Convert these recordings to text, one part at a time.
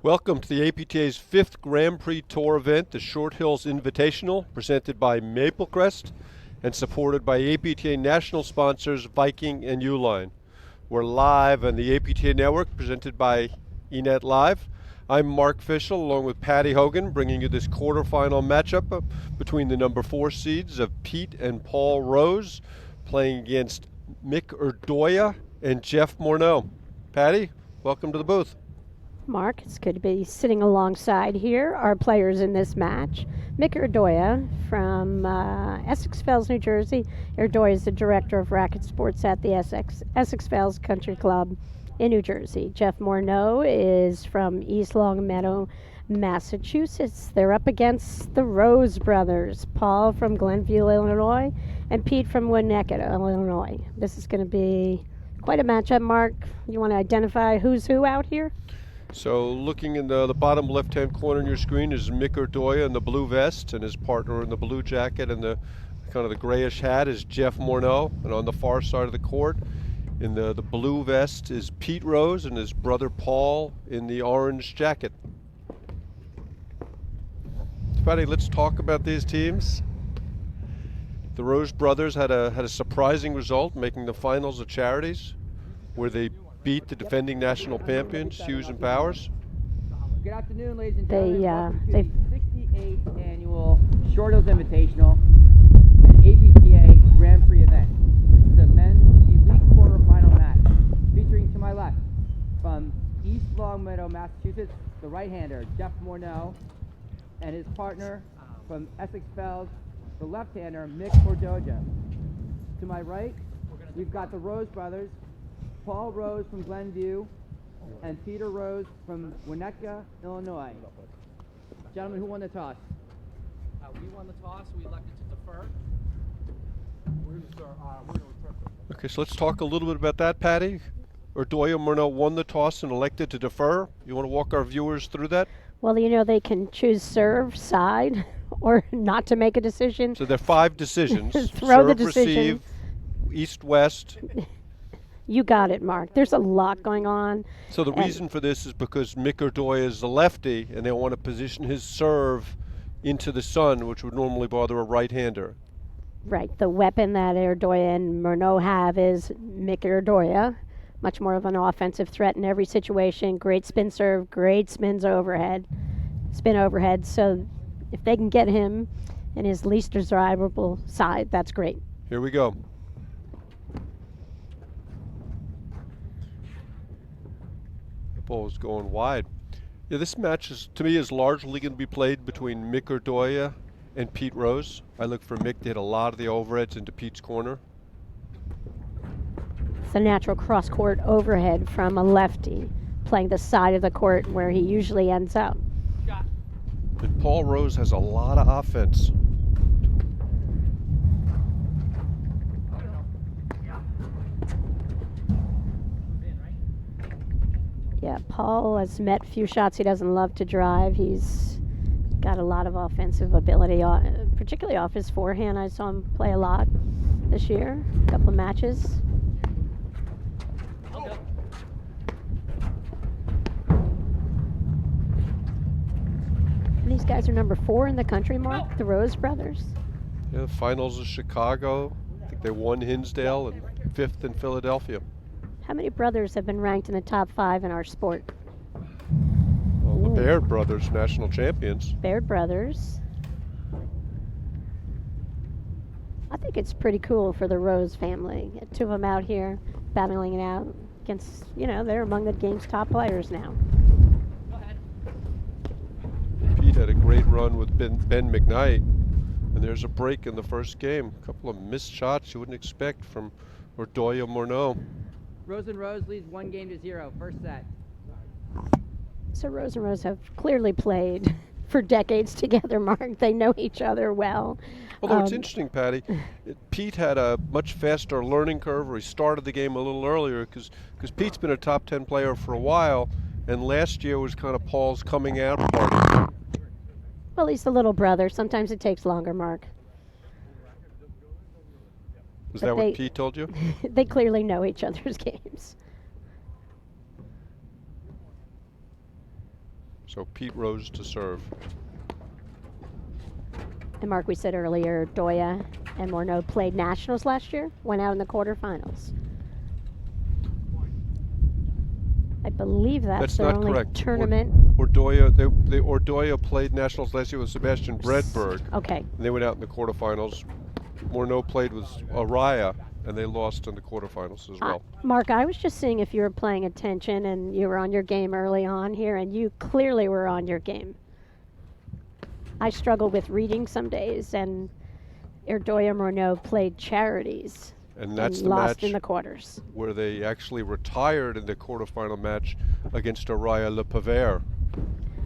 Welcome to the APTA's 5th Grand Prix Tour event, the Short Hills Invitational, presented by Maplecrest and supported by APTA national sponsors Viking and Uline. We're live on the APTA network, presented by eNet Live. I'm Mark Fischel, along with Patty Hogan, bringing you this quarterfinal matchup between the number 4 seeds of Pete and Paul Rose, playing against Mick Irdoja and Jeff Morneau. Patty, welcome to the booth. Mark, it's good to be sitting alongside here. Our players in this match, Mick Irdoja from Essex Fells, New Jersey. Irdoja is the director of racket sports at the Essex Fells Country Club in New Jersey. Jeff Morneau is from East Longmeadow, Massachusetts. They're up against the Rose brothers, Paul from Glenview, Illinois, and Pete from Winnetka, Illinois. This is going to be quite a matchup, Mark. You want to identify who's who out here? So looking in the bottom left-hand corner on your screen is Mick Irdoja in the blue vest, and his partner in the blue jacket and the kind of the grayish hat is Jeff Morneau. And on the far side of the court in the blue vest is Pete Rose and his brother Paul in the orange jacket. Patty, let's talk about these teams. The Rose brothers had a surprising result, making the finals of charities, where they beat the defending national champions, Hughes and Powers. Good afternoon, ladies and gentlemen. Welcome to the 68th annual Short Hills Invitational and APTA Grand Prix event. This is a men's elite quarterfinal match, featuring to my left, from East Longmeadow, Massachusetts, the right-hander Jeff Morneau, and his partner from Essex Fells, the left-hander Mick Irdoja. To my right, we've got the Rose brothers, Paul Rose from Glenview and Peter Rose from Winnetka, Illinois. Gentlemen, who won the toss? We won the toss. We elected to defer. Okay, so let's talk a little bit about that, Patty. Irdoja Morneau won the toss and elected to defer. You want to walk our viewers through that? Well, you know, they can choose serve, side, or not to make a decision. So there are 5 decisions. Throw serve, the decision. receive, east, west. You got it, Mark. There's a lot going on. So the reason for this is because Mick Irdoja is a lefty, and they want to position his serve into the sun, which would normally bother a right-hander. Right. The weapon that Irdoja and Morneau have is Mick Irdoja, much more of an offensive threat in every situation. Great spin serve, great spin overhead. So if they can get him in his least desirable side, that's great. Here we go. Ball is going wide. Yeah, this match to me is largely going to be played between Mick Irdoja and Pete Rose. I look for Mick to hit a lot of the overheads into Pete's corner. It's a natural cross-court overhead from a lefty, playing the side of the court where he usually ends up. And Paul Rose has a lot of offense. Yeah, Paul has met few shots he doesn't love to drive. He's got a lot of offensive ability, particularly off his forehand. I saw him play a lot this year, a couple of matches. And these guys are number 4 in the country, Mark, the Rose brothers. Yeah, the finals of Chicago. I think they won Hinsdale and 5th in Philadelphia. How many brothers have been ranked in the top 5 in our sport? Well, the Baird brothers, national champions. Baird brothers. I think it's pretty cool for the Rose family. 2 of them out here battling it out against, they're among the game's top players now. Go ahead. Pete had a great run with Ben McKnight, and there's a break in the first game. A couple of missed shots you wouldn't expect from Irdoja Morneau. Rose and Rose leads 1-0, first set. So Rose and Rose have clearly played for decades together, Mark. They know each other well. Although it's interesting, Patty, Pete had a much faster learning curve, or he started the game a little earlier, because Pete's been a top 10 player for a while, and last year was kind of Paul's coming out party. Well, he's the little brother. Sometimes it takes longer, Mark. Is that what Pete told you? They clearly know each other's games. So Pete Rose to serve. And Mark, we said earlier, Doya and Morneau played nationals last year, went out in the quarterfinals. I believe that's their not only correct. tournament. Irdoja played nationals last year with Sebastian Bredberg. Okay. And they went out in the quarterfinals. Morneau played with Araya, and they lost in the quarterfinals as well. Mark, I was just seeing if you were paying attention and you were on your game early on here, and you clearly were on your game. I struggle with reading some days, and Irdoja Morneau played charities And that's the lost match in the quarters. where they actually retired in the quarterfinal match against Araya Le Pavere.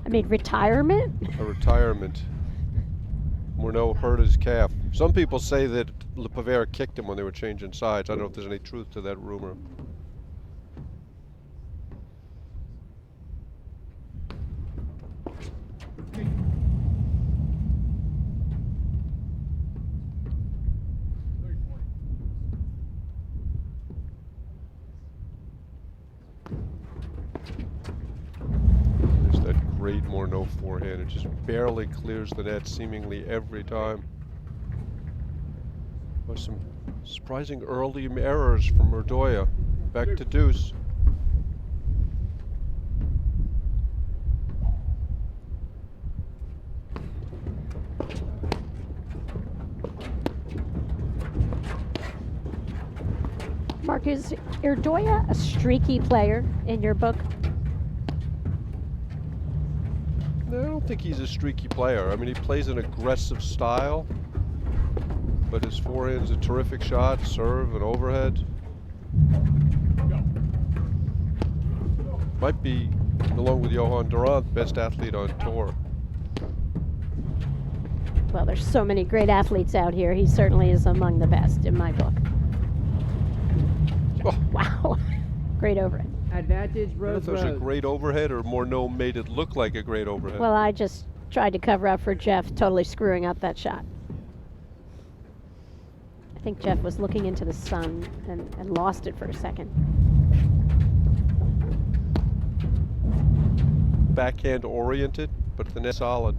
I mean, retirement? A retirement. Morneau hurt his calf. Some people say that Le Pavere kicked him when they were changing sides. I don't know if there's any truth to that rumor. There's that great Morneau forehand. It just barely clears the net seemingly every time. There's some surprising early errors from Irdoja. Back to deuce. Mark, is Irdoja a streaky player in your book? No, I don't think he's a streaky player. I mean, he plays an aggressive style, but his forehand's a terrific shot, serve and overhead. Might be, along with Johan Durant, best athlete on tour. Well, there's so many great athletes out here. He certainly is among the best in my book. Oh. Wow. Great overhead. Advantage, I don't know if Rose. it was a great overhead or Morneau made it look like a great overhead. Well, I just tried to cover up for Jeff totally screwing up that shot. I think Jeff was looking into the sun and lost it for a second. Backhand oriented, but the net solid.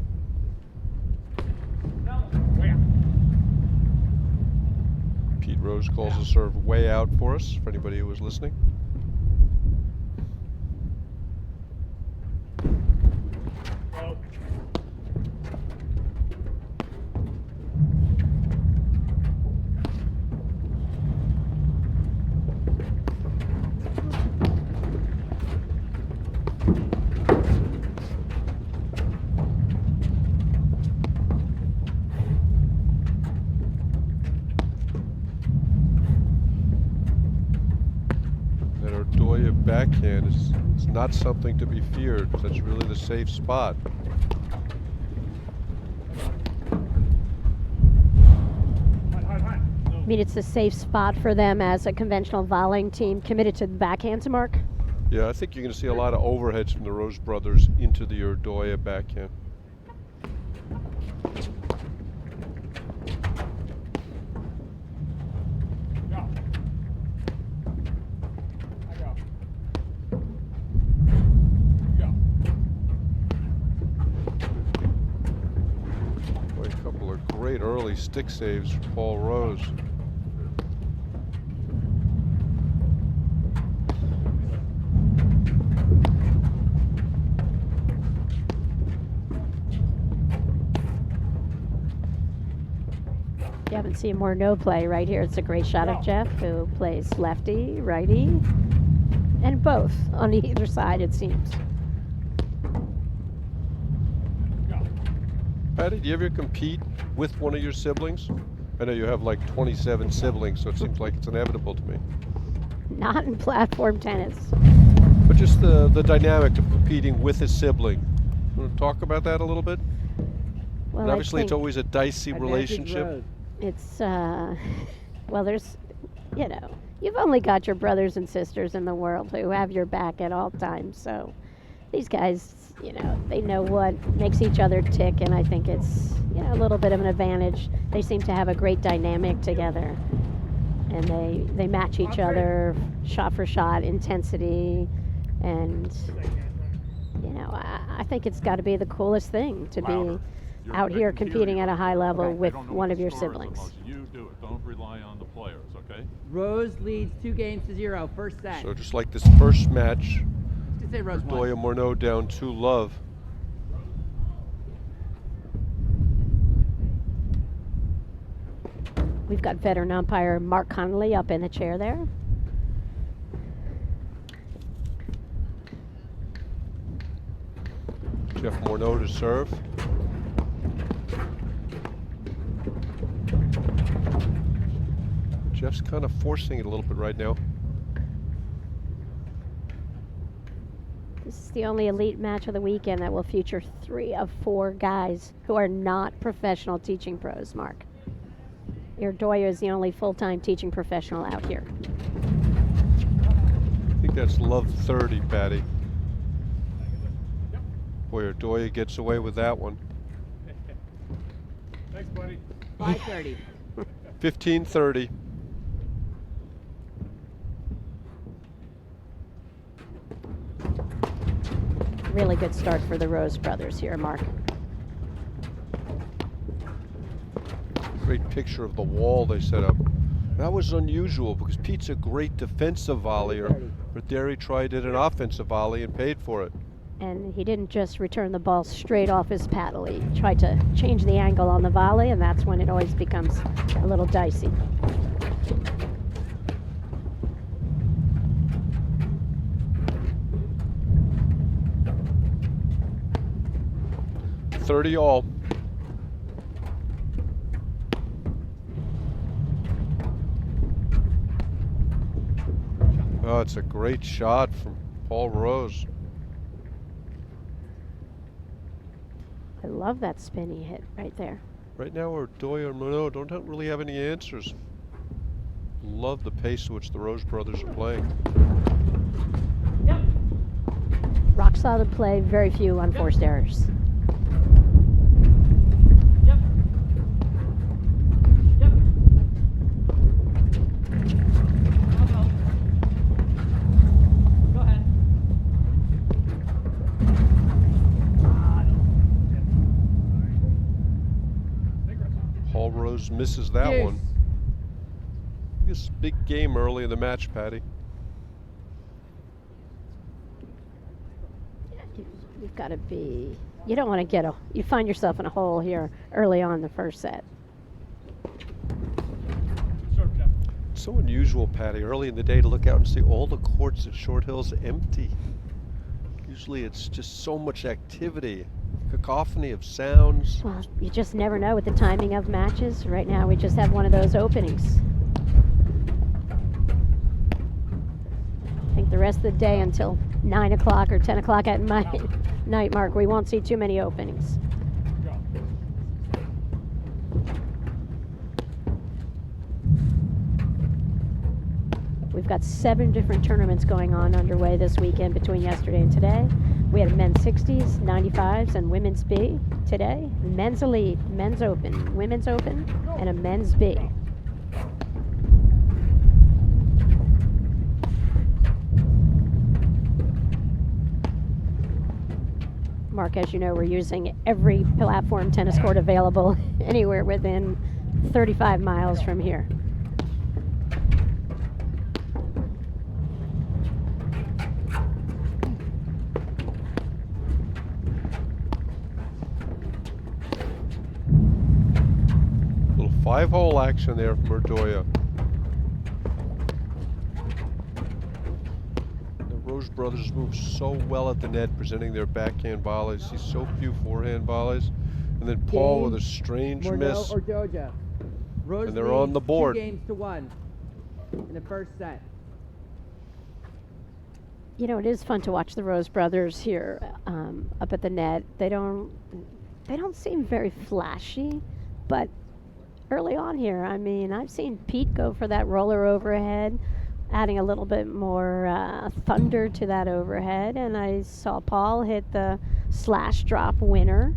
Pete Rose calls the serve way out for us, for anybody who was listening. Backhand is not something to be feared. That's really the safe spot. I mean, it's a safe spot for them as a conventional volleying team committed to the backhand, Mark. Yeah, I think you're going to see a lot of overheads from the Rose brothers into the Irdoja backhand. Great early stick saves for Paul Rose. You haven't seen Morneau play right here. It's a great shot of Jeff, who plays lefty, righty, and both on either side, it seems. Patty, do you ever compete with one of your siblings? I know you have like 27 siblings, so it seems like it's inevitable to me. Not in platform tennis. But just the dynamic of competing with a sibling. Want to talk about that a little bit? Well, And obviously, it's always a dicey Advantage, relationship. Rose. It's, well, there's, you know, you've only got your brothers and sisters in the world who have your back at all times. So these guys, you know, they know what makes each other tick, and I think it's, you know, a little bit of an advantage. They seem to have a great dynamic together, and they match each other shot for shot, intensity, and You know, I think it's got to be the coolest thing to Louder. be You're- out they here can hear competing you. at a high level Okay. They with don't know one what of the your score is siblings. unless you do it. Don't rely on the players, okay? Rose leads 2-0, first set. So just like this first match, Let's just say Rose won. Irdoja Morneau down 2-love. We've got veteran umpire Mark Connolly up in the chair there. Jeff Morneau to serve. Jeff's kind of forcing it a little bit right now. This is the only elite match of the weekend that will feature 3 of 4 guys who are not professional teaching pros, Mark. Irdoja is the only full-time teaching professional out here. I think that's love 30, Patty. Boy, Irdoja gets away with that one. Thanks, buddy. 5:30. 15-30. Really good start for the Rose brothers here, Mark. Great picture of the wall they set up. That was unusual because Pete's a great defensive volleyer, but there he tried it an offensive volley and paid for it. And he didn't just return the ball straight off his paddle. He tried to change the angle on the volley, and that's when it always becomes a little dicey. $30 all. Oh, it's a great shot from Paul Rose. I love that spin he hit right there. Right now, Irdoja and Morneau don't really have any answers. Love the pace at which the Rose brothers are playing. Rock solid play, very few unforced errors. Yep. Yep. I'll go. Go ahead. Paul Rose misses that Deuce. one. This is a big game early in the match, Patty. You've got to be, you don't want to get you find yourself in a hole here early on in the first set. Serve, Jeff. It's so unusual, Patty, early in the day to look out and see all the courts at Short Hills empty. Usually it's just so much activity, cacophony of sounds. Well, you just never know with the timing of matches. Right now we just have one of those openings. I think the rest of the day until 9 o'clock or 10 o'clock at night, Mark, we won't see too many openings. Go. We've got 7 different tournaments going on underway this weekend between yesterday and today. We had a men's 60s, 95s, and women's B today. Men's elite, men's open, women's open, and a men's B. Mark, as you know, we're using every platform tennis court available anywhere within 35 miles from here. Little 5-hole action there from Irdoja. The Rose brothers move so well at the net, presenting their backhand volleys. See so few forehand volleys. And then Paul with a strange Morneau miss. or Doja. Rose And they're on leads the board. 2-1 in the first set. You know, it is fun to watch the Rose brothers here up at the net. They don't seem very flashy, but early on here, I mean, I've seen Pete go for that roller overhead, adding a little bit more thunder to that overhead, and I saw Paul hit the slash drop winner.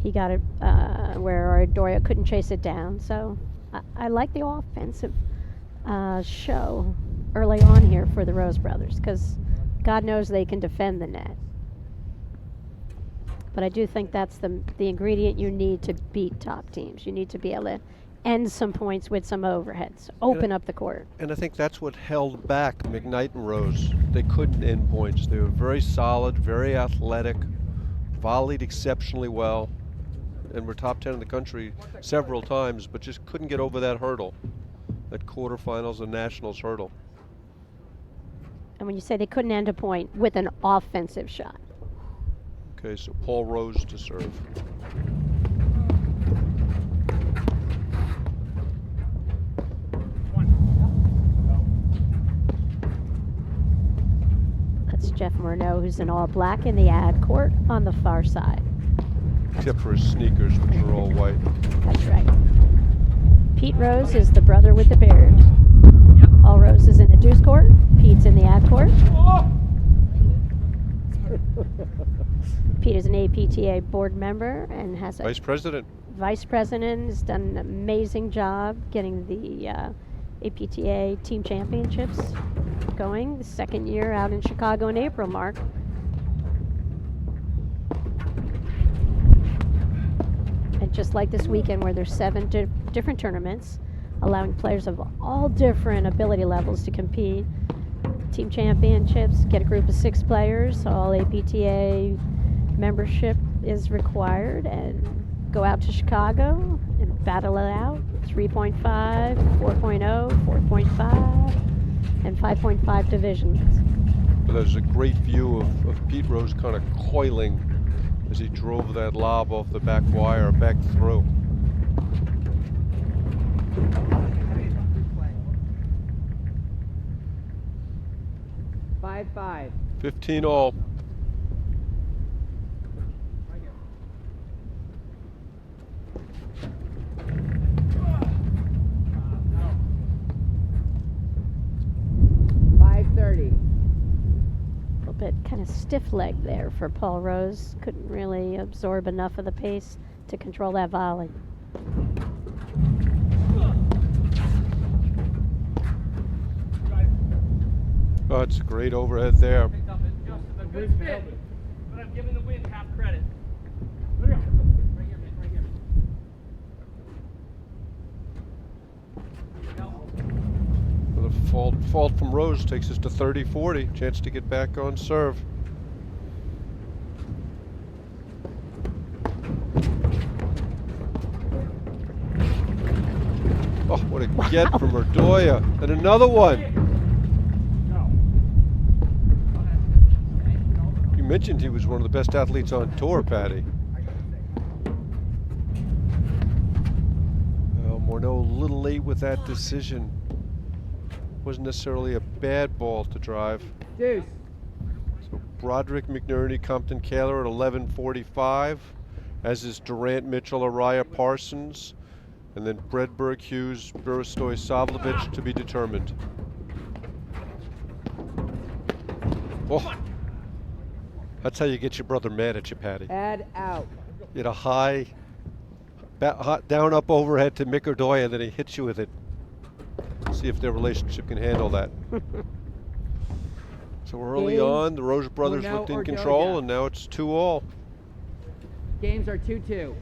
He got it where Irdoja couldn't chase it down. So I like the offensive show early on here for the Rose brothers because God knows they can defend the net. But I do think that's the ingredient you need to beat top teams. You need to be able to end some points with some overheads, open up the court. And I think that's what held back McKnight and Rose. They couldn't end points. They were very solid, very athletic, volleyed exceptionally well, and were top 10 in the country several times, but just couldn't get over that hurdle, that quarterfinals and nationals hurdle. And when you say they couldn't end a point with an offensive shot. Okay, so Paul Rose to serve. That's Jeff Morneau, who's in all black in the ad court on the far side. Except for his sneakers, which are all white. That's right. Pete Rose is the brother with the beard. Paul Rose is in the deuce court. Pete's in the ad court. Pete is an APTA board member and has a Vice President. vice president. Has done an amazing job getting the APTA team championships going. The second year out in Chicago in April, Mark. And just like this weekend where there's 7 different tournaments, allowing players of all different ability levels to compete. Team championships, get a group of 6 players, all APTA membership is required, and go out to Chicago and battle it out. 3.5, 4.0, 4.5, and 5.5 divisions. But there's a great view of Pete Rose kind of coiling as he drove that lob off the back wire back through. Five. 15 all. A little bit kind of stiff leg there for Paul Rose. Couldn't really absorb enough of the pace to control that volley. Oh, it's a great overhead there. Just a good spin, but I'm giving the wind half credit. Right here, man, right here. The fault from Rose takes us to 30-40. Chance to get back on serve. Oh, what a get from Irdoja. And another one. You mentioned he was one of the best athletes on tour, Patty. Morneau a little late with that decision. Wasn't necessarily a bad ball to drive. Deuce. So Broderick, McNerney, Compton, Kahler at 11:45, as is Durant, Mitchell, Araya, Parsons, and then Broderick, Hughes, Buristoy, Savlovich to be determined. Oh, that's how you get your brother mad at you, Patty. Add out. You had a high, down, up overhead to Mick Irdoja, and then he hits you with it. See if their relationship can handle that. So early Game. on, the Rose brothers Morneau looked in or control, Doja. and now it's 2-all. Games are 2-2.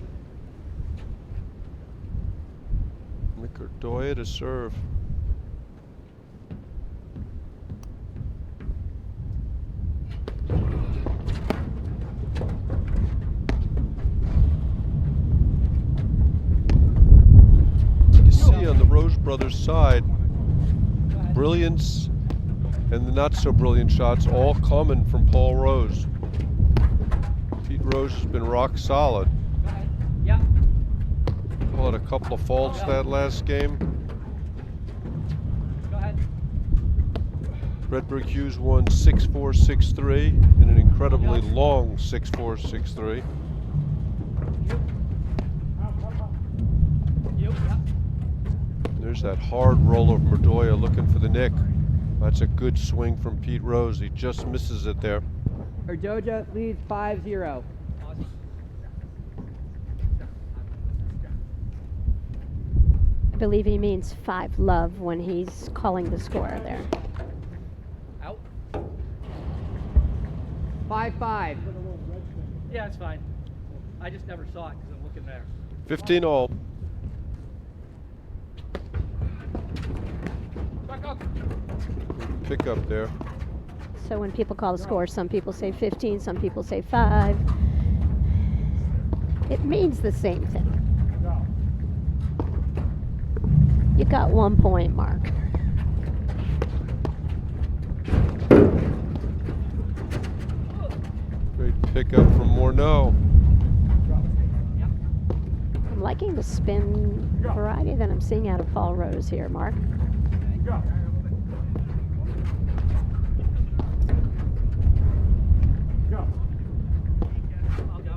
Mick Irdoja to serve. You see on the Rose brothers side, brilliance and the not so brilliant shots all coming from Paul Rose. Pete Rose has been rock solid. Go ahead. Yep. Had a couple of faults that last game. Go ahead. Broderick Hughes won 6-4, 6-3 in an incredibly long 6-4, 6-3. There's that hard roller from Irdoja looking for the nick. That's a good swing from Pete Rose. He just misses it there. Irdoja leads 5-0. I believe he means 5-love when he's calling the score there. Out. 5-5. Yeah, it's fine. I just never saw it because I'm looking there. 15 all. Back up. Pick up there. So when people call the score, some people say 15, some people say 5. It means the same thing. You got 1 point, Mark. Great pickup from Morneau. I'm liking the spin variety that I'm seeing out of Paul Rose here, Mark. Go. Go. I'll go.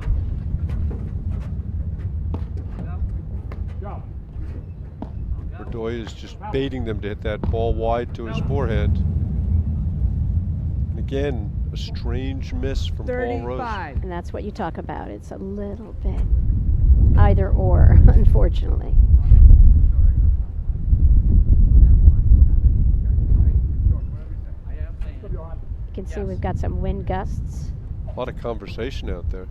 Go. Irdoja is just baiting them to hit that ball wide to his forehand. And again, a strange miss from Paul Rose. 35. And that's what you talk about. It's a little bit either or, unfortunately. You can see we've got some wind gusts. A lot of conversation out there.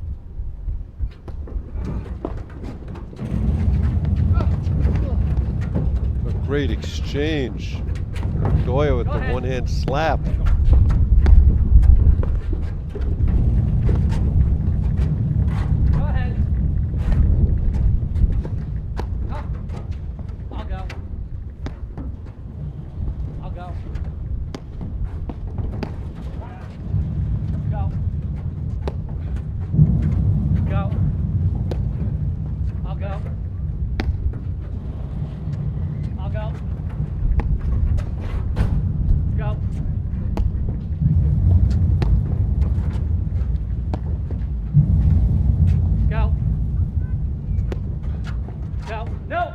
A great exchange. Irdoja with the one-hand slap. Go ahead. I'll go. I'll go. Go. Go. I'll go. I'll go. Go. Go. Go. No.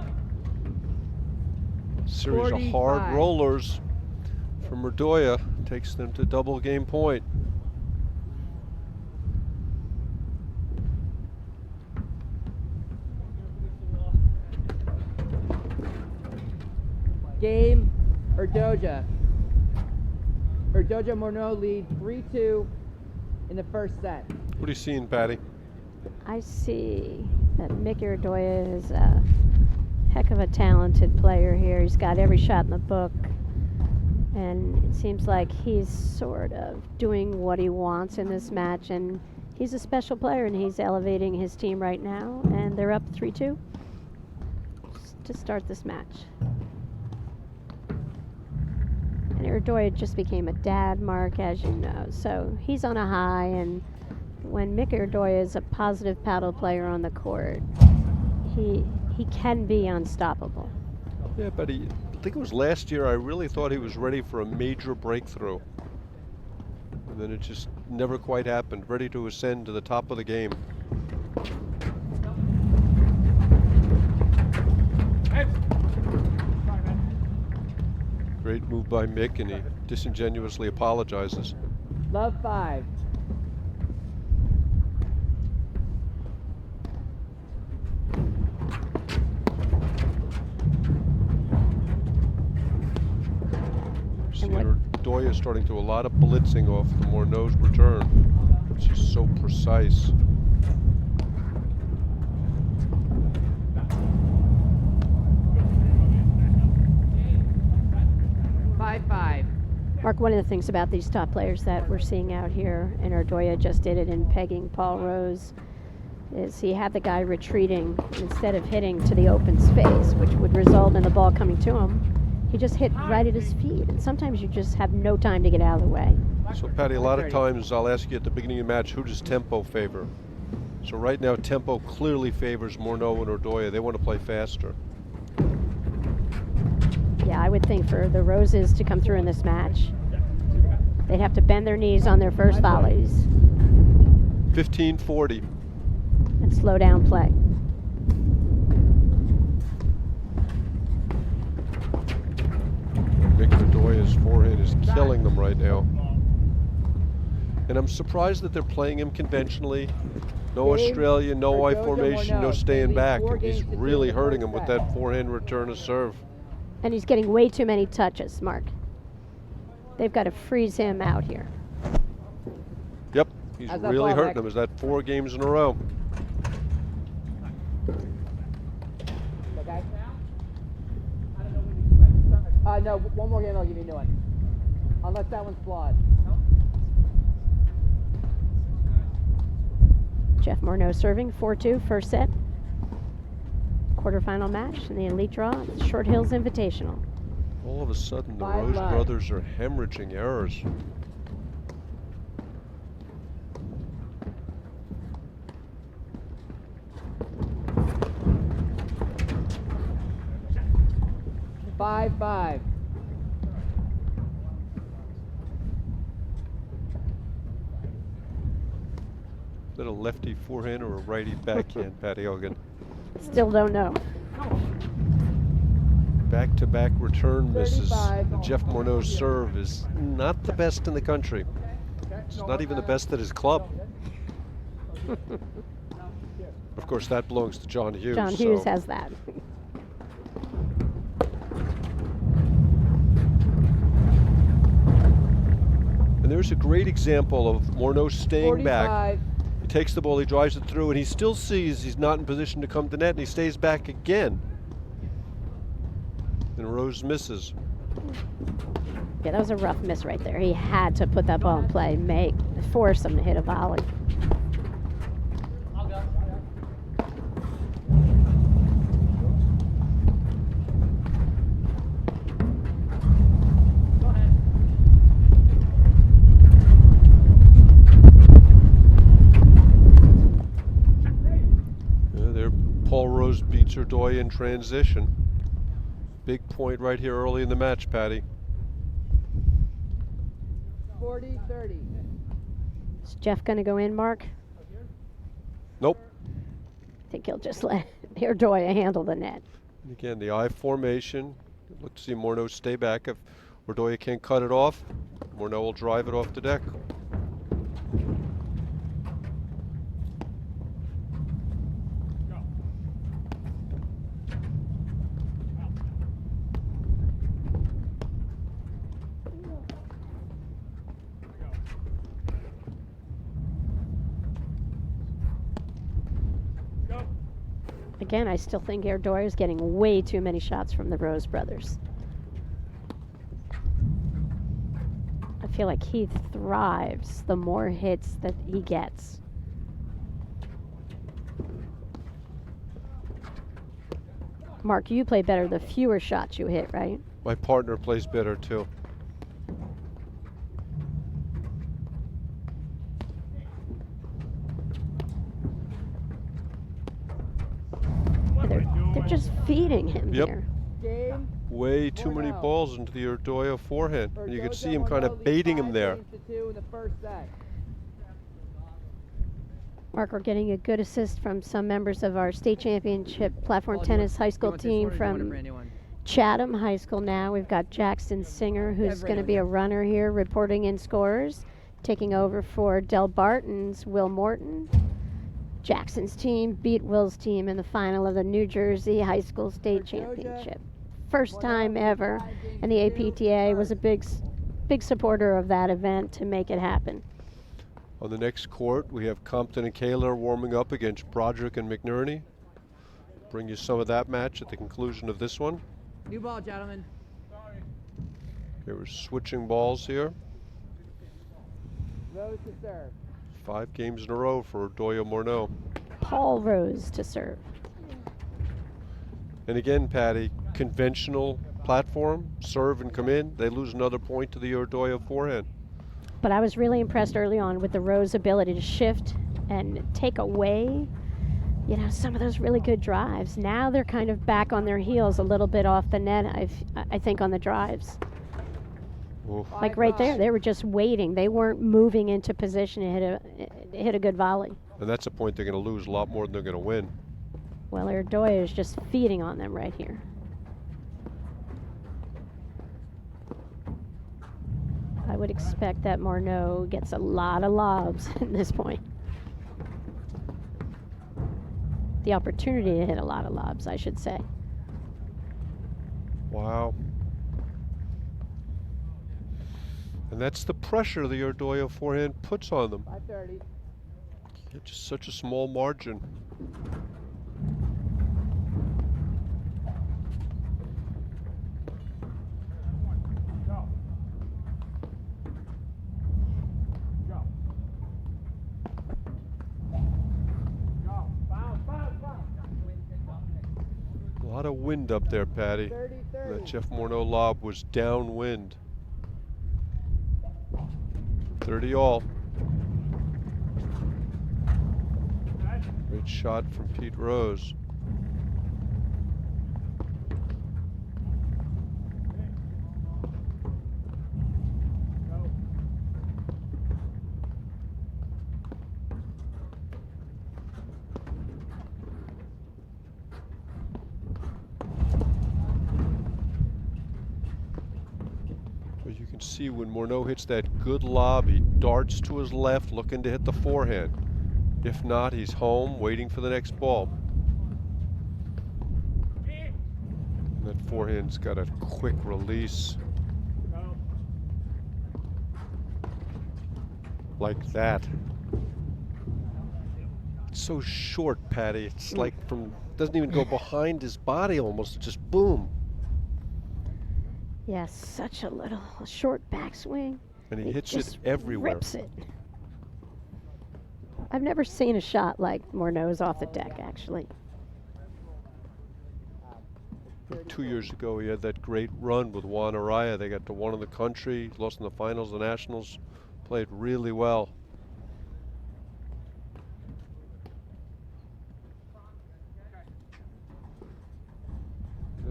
Series of hard 45. rollers from Irdoja takes them to double game point. Game, Irdoja. Irdoja Morneau lead 3-2 in the first set. What are you seeing, Patty? I see that Mick Irdoja is a heck of a talented player here. He's got every shot in the book. And it seems like he's sort of doing what he wants in this match. And he's a special player, and he's elevating his team right now. And they're up 3-2 to start this match. And Irdoja just became a dad, Mark, as you know. So he's on a high, and when Mick Irdoja is a positive paddle player on the court, he can be unstoppable. Yeah, but I think it was last year I really thought he was ready for a major breakthrough. And then it just never quite happened. Ready to ascend to the top of the game. Great move by Mick, and he disingenuously apologizes. Love 5. See Irdoja starting to do a lot of blitzing off the Morneau's return. She's so precise. Mark, one of the things about these top players that we're seeing out here, and Irdoja just did it in pegging Paul Rose, is he had the guy retreating instead of hitting to the open space, which would result in the ball coming to him. He just hit right at his feet, and sometimes you just have no time to get out of the way. So, Patty, a lot of times I'll ask you at the beginning of the match, who does tempo favor? So right now, tempo clearly favors Morneau and Irdoja. They want to play faster. Yeah, I would think for the Roses to come through in this match, they'd have to bend their knees on their first volleys 15-40. and slow down play. Mick Irdoja's forehand is killing them right now. And I'm surprised that they're playing him conventionally. No Australia, no I formation, no staying back. And he's really hurting him with that forehand return of serve. And he's getting way too many touches, Mark. They've got to freeze him out here. Yep, he's really hurting him. Is that 4 games in a row? No, one more game I'll give you a new one. Unless that one's flawed. Jeff Morneau serving 4-2, first set. Quarterfinal match in the elite draw at the Short Hills Invitational. All of a sudden, the 5 Rose love. brothers are hemorrhaging errors. Five. Is that a lefty forehand or a righty backhand, Patty Hogan? Still don't know. Back-to-back return misses. 35. Jeff Morneau's serve is not the best in the country. It's not even the best at his club. Of course, that belongs to John Hughes. John Hughes has that. And there's a great example of Morneau staying 45. back. He takes the ball, he drives it through, and he still sees he's not in position to come to net, and he stays back again. And Rose misses. Yeah, that was a rough miss right there. He had to put that ball in play, force him to hit a volley. I'll go. Go ahead. Yeah, there, Paul Rose beats Irdoja in transition. Big point right here early in the match, Patty. 40-30. Is Jeff going to go in, Mark? Nope. I think he'll just let Irdoja handle the net. And again, the I formation. Look to see Morneau stay back. If Irdoja can't cut it off, Morneau will drive it off the deck. Again, I still think Irdoja is getting way too many shots from the Rose brothers. I feel like he thrives the more hits that he gets. Mark, you play better the fewer shots you hit, right? My partner plays better too. They're just feeding him Yep. here. Game. Way too many Morneau. balls into the Irdoja forehand. And you can Irdoja see him kind Morneau of leads baiting 5 him there. games to 2 in the first set. Mark, we're getting a good assist from some members of our state championship platform Paul, do you tennis want- high do you school want this team one or do you want a from brand new one? Chatham High School now. We've got Jackson Singer, who's right going to on be a there. runner here, reporting in scores, taking over for Del Barton's Will Morton. Jackson's team beat Will's team in the final of the New Jersey High School State Irdoja, Championship. First Morneau time leads ever, 5 games and the to 2 in APTA was a first. big supporter of that event to make it happen. On the next court, we have Compton and Kahler warming up against Broderick and McNerney. Bring you some of that match at the conclusion of this one. New ball, gentlemen. Okay, we're switching balls here. Rose to serve. 5 games in a row for Irdoja Morneau. Paul Rose to serve. And again, Patty, conventional platform, serve and come in. They lose another point to the Irdoja forehand. But I was really impressed early on with the Rose ability to shift and take away, some of those really good drives. Now they're kind of back on their heels a little bit off the net, I think, on the drives. Oof. Like right there, they were just waiting. They weren't moving into position to hit a good volley. And that's a point they're going to lose a lot more than they're going to win. Well, Irdoja is just feeding on them right here. I would expect that Morneau gets a lot of lobs at this point. The opportunity to hit a lot of lobs, I should say. Wow. And that's the pressure the Irdoja forehand puts on them. 5:30. It's just such a small margin. of wind up there, Patty. And that Jeff Morneau lob was downwind. 30 all. Great shot from Pete Rose. You can see when Morneau hits that good lob, he darts to his left looking to hit the forehand. If not, he's home waiting for the next ball. And that forehand's got a quick release. Like that. It's so short, Patty. It's like doesn't even go behind his body almost, it's just boom. Yes, such a little short backswing. And he hits just it everywhere. Rips it. I've never seen a shot like Morneau's off the deck, actually. 2 years ago, he had that great run with Juan Araya. They got to one in the country, lost in the finals, the Nationals, played really well.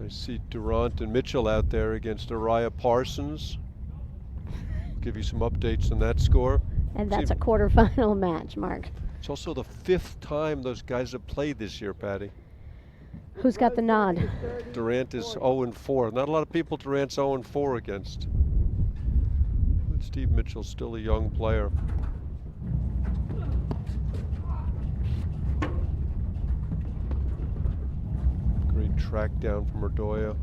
I see Durant and Mitchell out there against Araya Parsons. Give you some updates on that score. And that's a quarterfinal match, Mark. It's also the 5th time those guys have played this year, Patty. Who's got the nod? Durant is 0-4. Not a lot of people Durant's 0-4 against. But Steve Mitchell's still a young player. Great track down from Irdoja.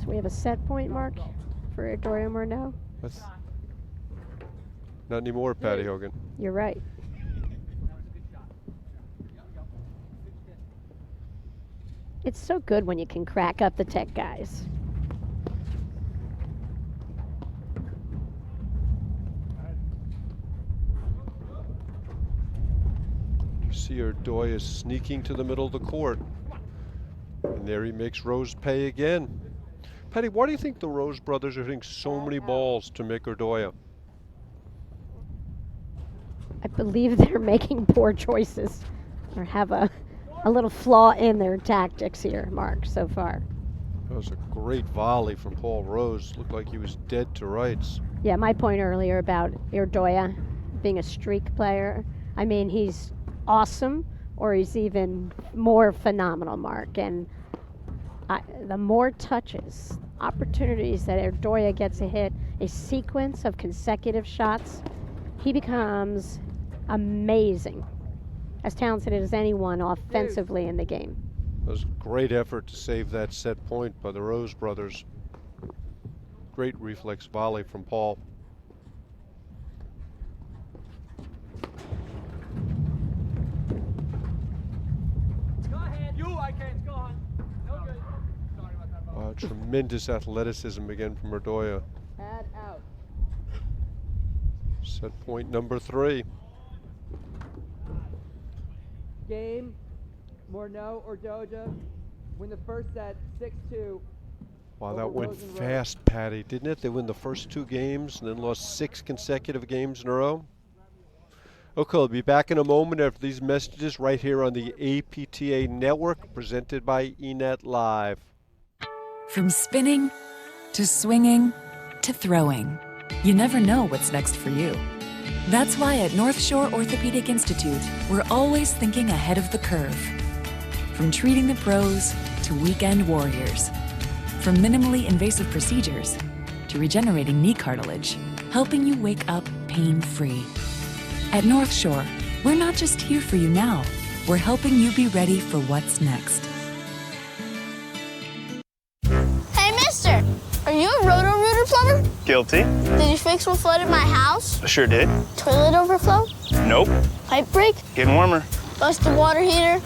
So we have a set point, Mark, for Irdoja Morneau. That's not anymore, Patty Hogan. You're right. It's so good when you can crack up the tech guys. You see Irdoja sneaking to the middle of the court. And there he makes Rose pay again. Patty, why do you think the Rose brothers are hitting so many balls to Mick Irdoja? I believe they're making poor choices or have a little flaw in their tactics here, Mark, so far. That was a great volley from Paul Rose. Looked like he was dead to rights. Yeah, my point earlier about Irdoja being a streak player, I mean, he's awesome or he's even more phenomenal, Mark. And the more touches, opportunities that Irdoja gets to hit, a sequence of consecutive shots, he becomes amazing. As talented as anyone offensively in the game. It was a great effort to save that set point by the Rose brothers. Great reflex volley from Paul. Go ahead. I can't. Go on. No good. Sorry about that. Tremendous athleticism again from Irdoja. Pad out. Set point number 3. Game, Morneau or Doja win the first set 6-2. Wow, that over went Rose and Rose. fast, Patty, didn't it? They win the first 2 games and then lost 6 consecutive games in a row. Okay, we'll be back in a moment after these messages right here on the APTA Network, presented by eNet Live. From spinning to swinging to throwing, you never know what's next for you. That's why at North Shore Orthopedic Institute, we're always thinking ahead of the curve. From treating the pros to weekend warriors. From minimally invasive procedures to regenerating knee cartilage, helping you wake up pain-free. At North Shore, we're not just here for you now, we're helping you be ready for what's next. Hey, mister, are you a Roto-Rooter plumber? Guilty. Did you fix what flooded my house? I sure did. Toilet overflow? Nope. Pipe break? Getting warmer. Busted water heater?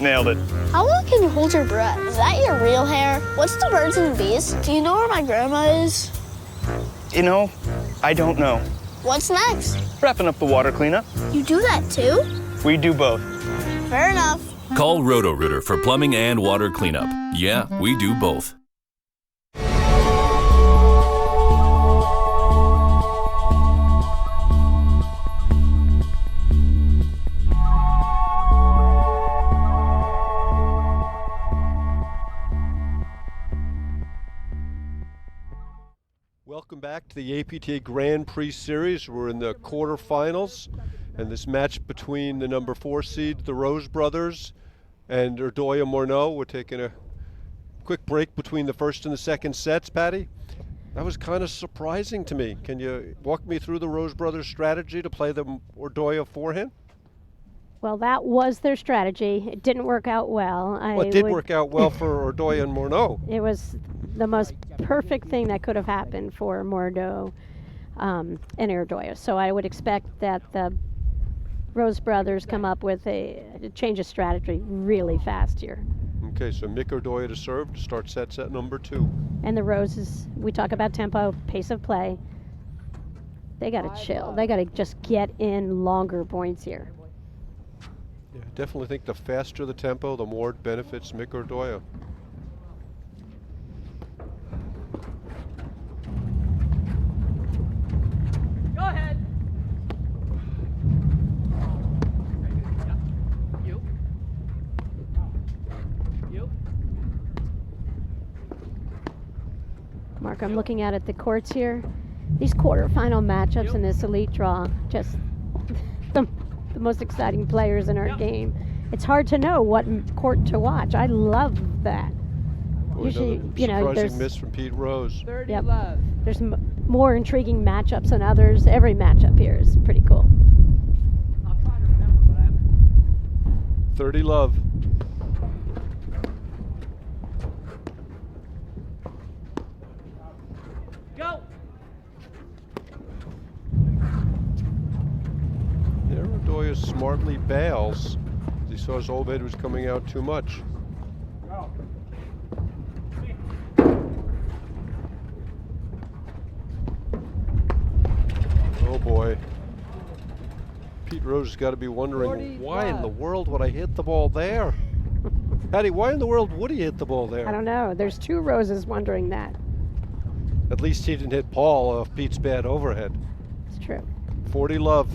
Nailed it. How long can you hold your breath? Is that your real hair? What's the birds and the bees? Do you know where my grandma is? You know, I don't know. What's next? Wrapping up the water cleanup. You do that too? We do both. Fair enough. Call Roto-Rooter for plumbing and water cleanup. Yeah, we do both. Welcome back to the APTA Grand Prix Series. We're in the quarterfinals, and this match between the number 4 seed, the Rose Brothers, and Irdoja Morneau. We're taking a quick break between the first and the second sets, Patty. That was kind of surprising to me. Can you walk me through the Rose Brothers' strategy to play the Irdoja forehand? Well, that was their strategy. It didn't work out well. Well, it did work out well for Irdoja and Morneau. It was the most perfect thing that could have happened for Morneau and Irdoja. So I would expect that the Rose Brothers come up with a change of strategy really fast here. Okay, so Mick Irdoja to serve to start set number 2. And the Roses, we talk about tempo, pace of play. They got to chill. They got to just get in longer points here. Yeah, I definitely think the faster the tempo, the more it benefits Mick Irdoja. Go ahead. You. Mark, I'm looking at the courts here. These quarterfinal matchups in this elite draw, just the most exciting players in our game. It's hard to know what court to watch. I love that. Usually, surprising there's miss from Pete Rose. 30 Yep. love. There's more intriguing matchups than others. Every matchup here is pretty cool. I'll try to remember what happened. 30 love. Go. There, Irdoja smartly bails. He saw his old head was coming out too much. Go. Oh boy. Pete Rose has got to be wondering, why in the world would I hit the ball there? Patty, why in the world would he hit the ball there? I don't know. There's 2 Roses wondering that. At least he didn't hit Paul off Pete's bad overhead. It's true. 40 love.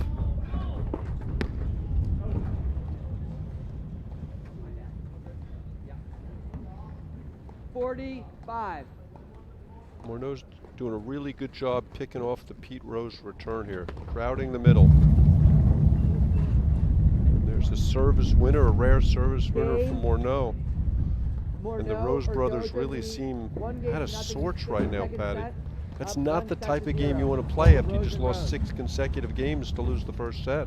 Yeah. 45. Morneau's doing a really good job picking off the Pete Rose return here, crowding the middle. There's a service winner, a rare service winner from Morneau. And the Rose Brothers really seem out of sorts right now, Patty. That's not the type of game you want to play after you just lost 6 consecutive games to lose the first set.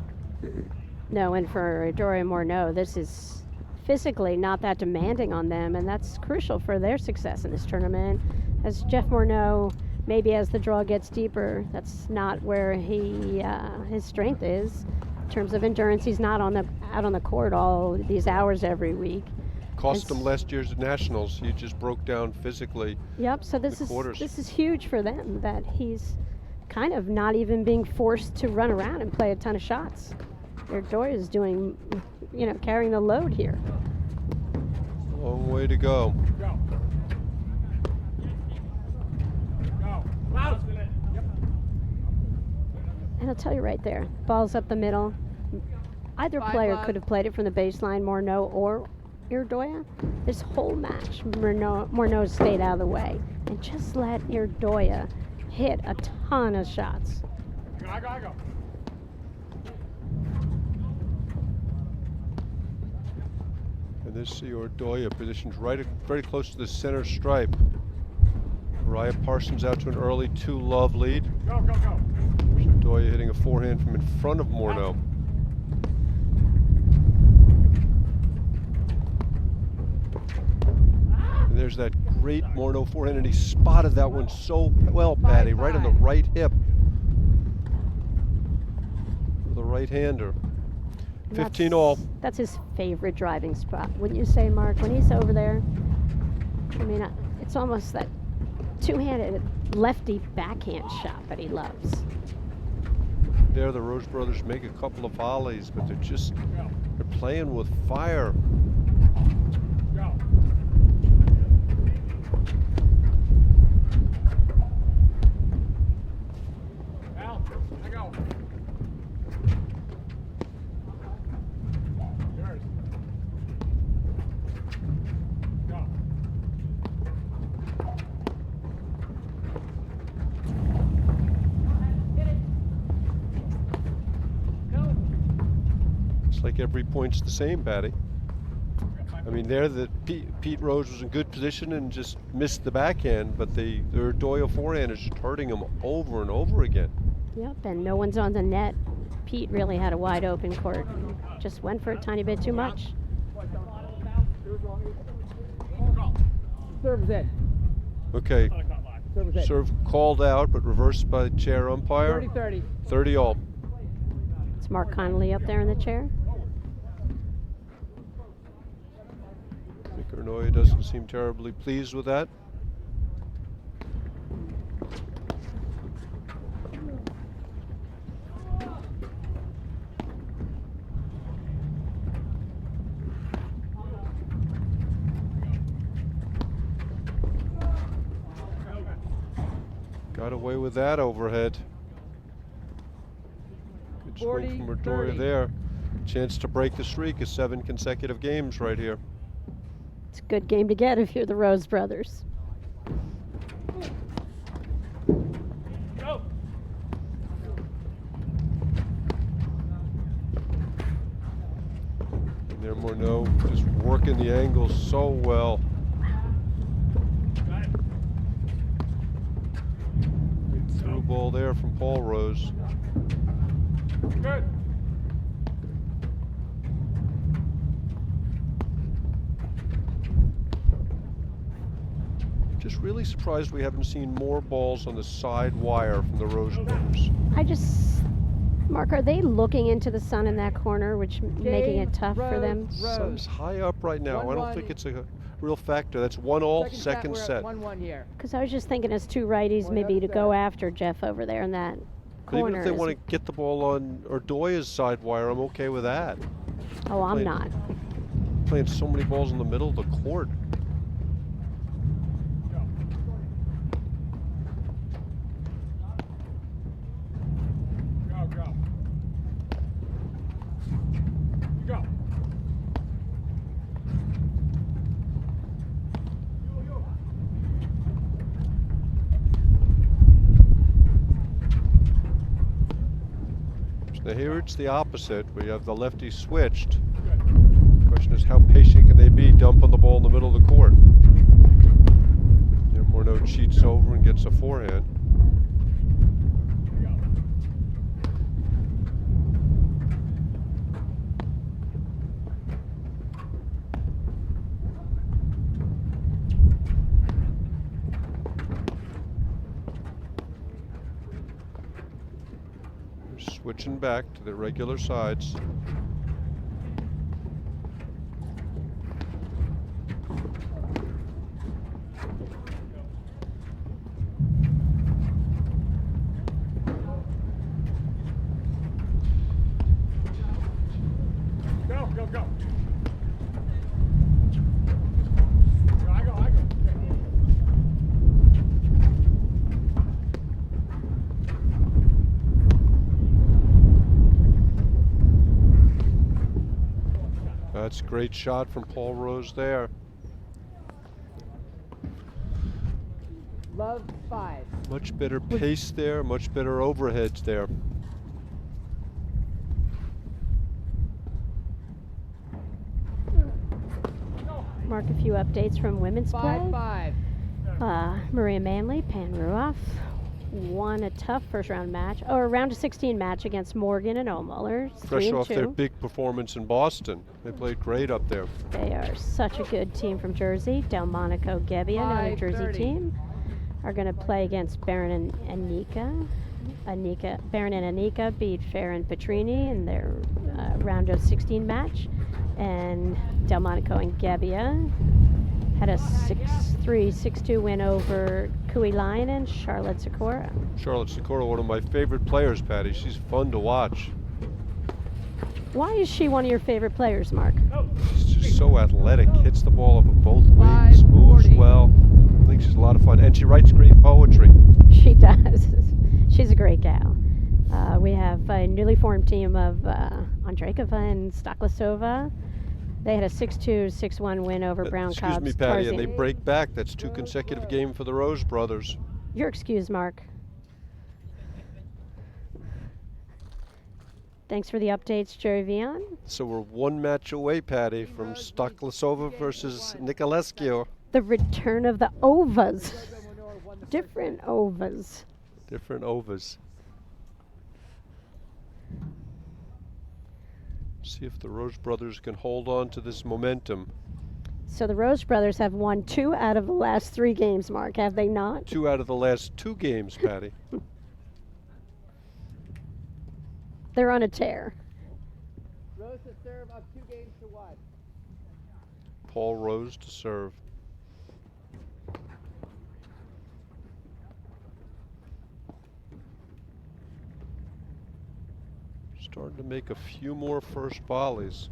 No, and for Irdoja and Morneau, this is physically not that demanding on them, and that's crucial for their success in this tournament. As Jeff Morneau, maybe as the draw gets deeper, that's not where his strength is. In terms of endurance, he's not out on the court all these hours every week. Cost him last year's Nationals. He just broke down physically. Yep, so this is huge for them, that he's kind of not even being forced to run around and play a ton of shots. Irdoja is doing, carrying the load here. Long way to go. Go. Go. Wow. Yep. And I'll tell you right there, ball's up the middle. Either player could have played it from the baseline, Morneau or Irdoja. This whole match, Morneau stayed out of the way and just let Irdoja hit a ton of shots. I go. And this Irdoja positioned very close to the center stripe. Mariah Parsons out to an early 2-love lead. Go. Irdoja hitting a forehand from in front of Morneau. And there's that great Morneau forehand, and he spotted that one so well, Patty, right on the right hip. The right-hander. 15 all. That's his favorite driving spot, wouldn't you say, Mark? When he's over there, I mean, it's almost that two-handed lefty backhand shot that he loves. There, the Rose Brothers make a couple of volleys, but they're playing with fire. It's like every point's the same, Patty. I mean, there the Pete Rose was in good position and just missed the backhand, but the Irdoja forehand is just hurting him over and over again. Yep, and no one's on the net. Pete really had a wide open court. Just went for a tiny bit too much. Serve is in. Okay, Serve is in. serve called out, but reversed by chair umpire. 30-30. 30 all. It's Mark Connolly up there in the chair. McNerney doesn't seem terribly pleased with that. Got away with that overhead. Good swing from 40-30. Irdoja there. Chance to break the streak of 7 consecutive games right here. It's a good game to get if you're the Rose brothers. Go. And there Morneau just working the angles so well. Good through ball there from Paul Rose. Good. Just really surprised we haven't seen more balls on the side wire from the Rose brothers. Mark, are they looking into the sun in that corner, which making it tough for them? Sun's high up right now. I don't 1-1. think it's a real factor. That's 1-all, second We're set. at 1-1 here. Because I was just thinking as two righties, maybe to go after Jeff over there in that But even corner. if they want to get the ball on Irdoja's side wire, I'm okay with that. Oh, I'm playing- not. Playing so many balls in the middle of the court. Go, go. Go. So here it's the opposite. We have the lefty switched. Question is, how patient can they be dumping the ball in the middle of the court? There Morneau cheats over and gets a forehand. They're switching back to their regular sides. Go, go, go. I go. Okay. That's a great shot from Paul Rose there. Love 5. Much better pace there, much better overheads there. Mark, a few updates from women's play. 5-5. Maria Manley, Pan Ruoff, won a tough first round match, or a round of 16 match against Morgan and Omuller. Fresh off their 3-2. big performance in Boston. They played great up there. They are such a good team from Jersey. Delmonico Gebbia, another Jersey 5:30. team, are going to play against Barron and Anika. Barron and Anika beat Fair and Petrini in their round of 16 match. And Delmonico and Gebbia had a 6-3, 6-2 win over Kui Lion and Charlotte Sikora. Charlotte Sikora, one of my favorite players, Patty. She's fun to watch. Why is she one of your favorite players, Mark? She's just so athletic, hits the ball over both wings, moves 540. well. I think she's a lot of fun, and she writes great poetry. She does. She's a great gal. We have a newly formed team of Andreikova and Stoklasova. They had a 6-2, 6-1 win over Brown Excuse Cobb's me, Patty, and they Tarzan. break back. That's 2 consecutive games for the Rose brothers. You're excused, Mark. Thanks for the updates, Jerry Vian. So we're one match away, Patty, from Stoklasova versus Nicolescu. The return of the ovas. Different ovas. Different overs. See if the Rose brothers can hold on to this momentum. So the Rose brothers have won 2 out of the last 3 games, Mark, have they not? 2 out of the last 2 games, Patty. They're on a tear. Rose to serve up 2 games to 1. Paul Rose to serve. Starting to make a few more first volleys.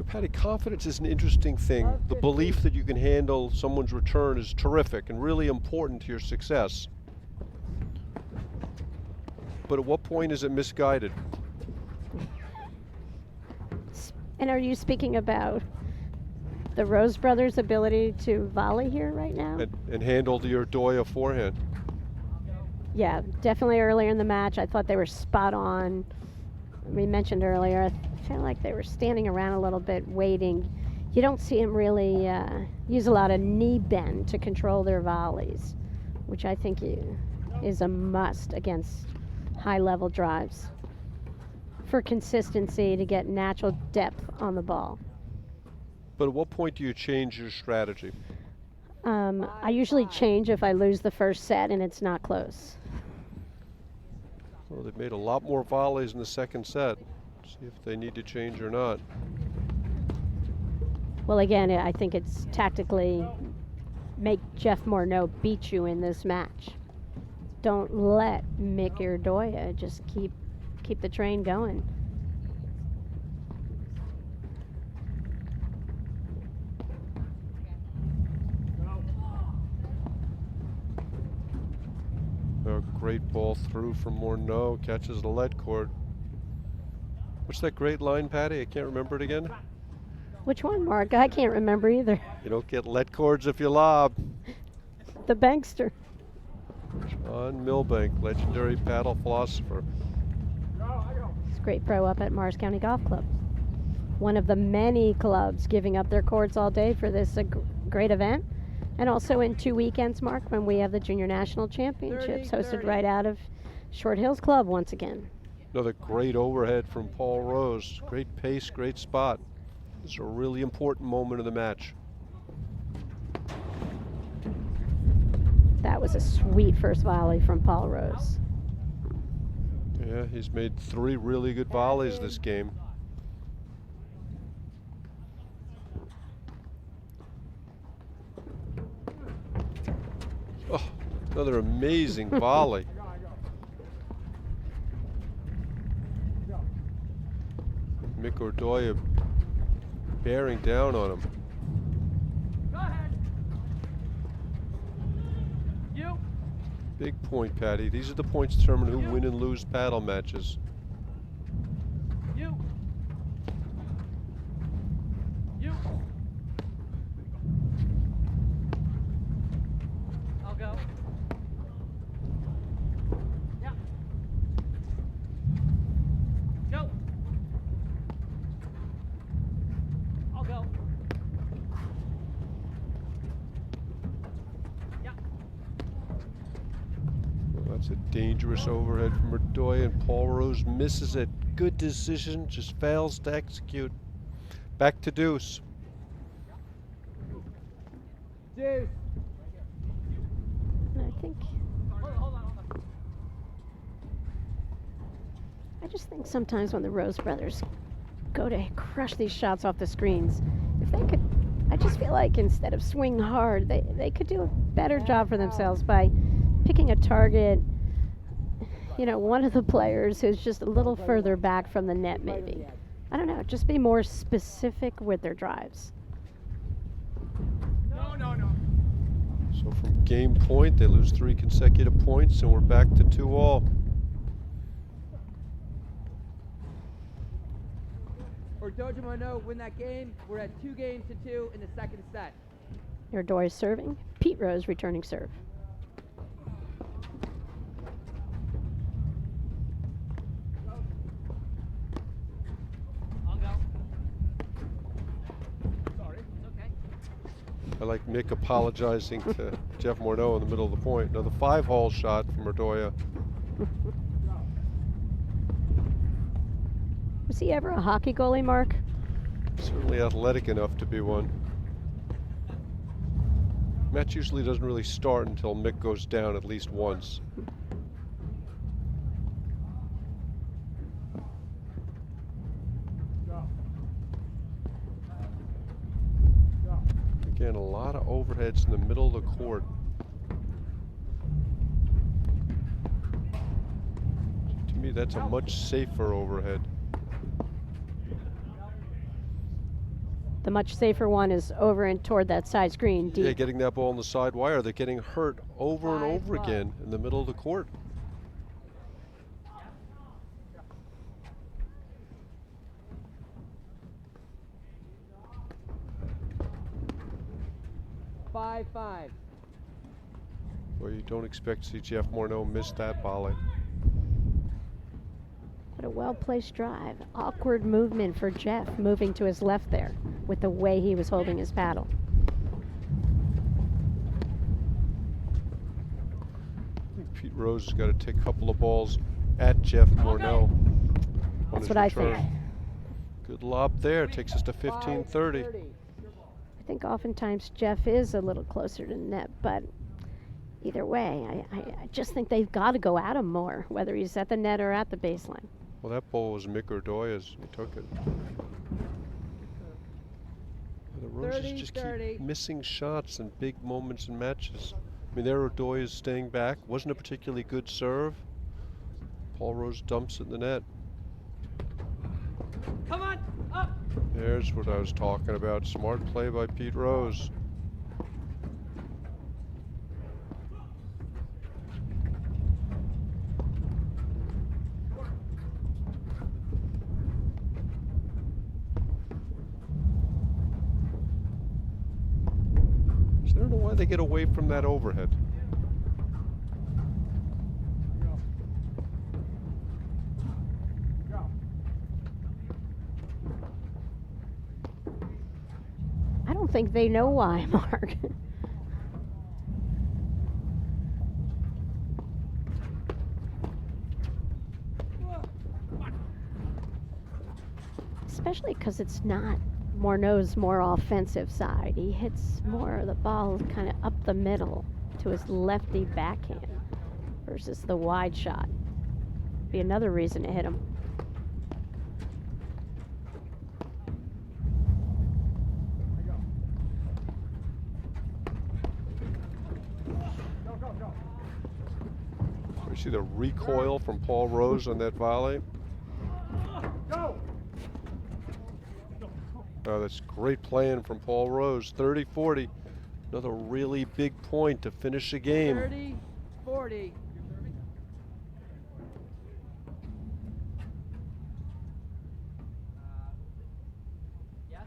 Patty, confidence is an interesting thing. The belief that you can handle someone's return is terrific and really important to your success. But at what point is it misguided? And are you speaking about the Rose brothers' ability to volley here right now? And handle the Irdoja forehand. Yeah, definitely earlier in the match. I thought they were spot on. We mentioned earlier, I feel like they were standing around a little bit waiting. You don't see them really use a lot of knee bend to control their volleys, which I think is a must against high-level drives for consistency to get natural depth on the ball. But at what point do you change your strategy? I usually change if I lose the first set and it's not close. Well, they've made a lot more volleys in the second set. See if they need to change or not. Well, again, I think it's tactically make Jeff Morneau beat you in this match. Don't let Mick Irdoja just keep the train going. A great ball through from Morneau, catches the lead cord. What's that great line, Patty? I can't remember it again. Which one, Mark? I can't remember either. You don't get lead cords if you lob. The bankster. John Milbank, legendary paddle philosopher. It's a great pro up at Morris County Golf Club. One of the many clubs giving up their courts all day for this great event. And also in 2 weekends, Mark, when we have the Junior National Championships hosted right out of Short Hills Club once again. Another great overhead from Paul Rose. Great pace, great spot. This is a really important moment of the match. That was a sweet first volley from Paul Rose. Yeah, he's made 3 really good volleys this game. Oh, another amazing volley. Mick Irdoja bearing down on him. Go ahead. You. Big point, Patty. These are the points determine who win and lose paddle matches. You. You. I'll go. Yeah. Go. I'll go. Yeah. Well, that's a dangerous overhead from Irdoja, and Paul Rose misses it. Good decision, just fails to execute. Back to deuce. Deuce. And I think, Hold on. I just think sometimes when the Rose brothers go to crush these shots off the screens, if they could, I just feel like instead of swing hard, they could do a better job for themselves by picking a target, you know, one of the players who's just a little further back from the net maybe. I don't know, just be more specific with their drives. No. So from game point, they lose 3 consecutive points, and we're back to 2-all. Irdoja Morneau win that game. We're at 2 games to 2 in the second set. Irdoja serving, Pete Rose returning serve. I like Mick apologizing to Jeff Morneau in the middle of the point. Another 5-hole shot from Irdoja. Was he ever a hockey goalie, Mark? Certainly athletic enough to be one. Match usually doesn't really start until Mick goes down at least once. Again, a lot of overheads in the middle of the court. To me, that's a much safer overhead. The much safer one is over and toward that side screen, deep. Yeah, getting that ball on the side wire. They're getting hurt over and over again in the middle of the court. Five. Well, you don't expect to see Jeff Morneau miss that volley. What a well-placed drive. Awkward movement for Jeff, moving to his left there with the way he was holding his paddle. I think Pete Rose has got to take a couple of balls at Jeff Morneau. That's what I think. Good lob there. Takes us to 15-30. I think oftentimes Jeff is a little closer to net, but either way, I just think they've got to go at him more, whether he's at the net or at the baseline. Well, that ball was Mick Irdoja's. He took it. The Roses just keep missing shots in big moments in matches. I mean, there Irdoja is staying back. Wasn't a particularly good serve. Paul Rose dumps it in the net. Come on, up. There's what I was talking about. Smart play by Pete Rose. I don't know why they get away from that overhead. I don't think they know why, Mark. Especially because it's not Morneau's more offensive side. He hits more of the ball kind of up the middle to his lefty backhand versus the wide shot. Be another reason to hit him. You see the recoil from Paul Rose on that volley? Oh, that's great playing from Paul Rose. 30-40. Another really big point to finish the game. 30-40. Yes?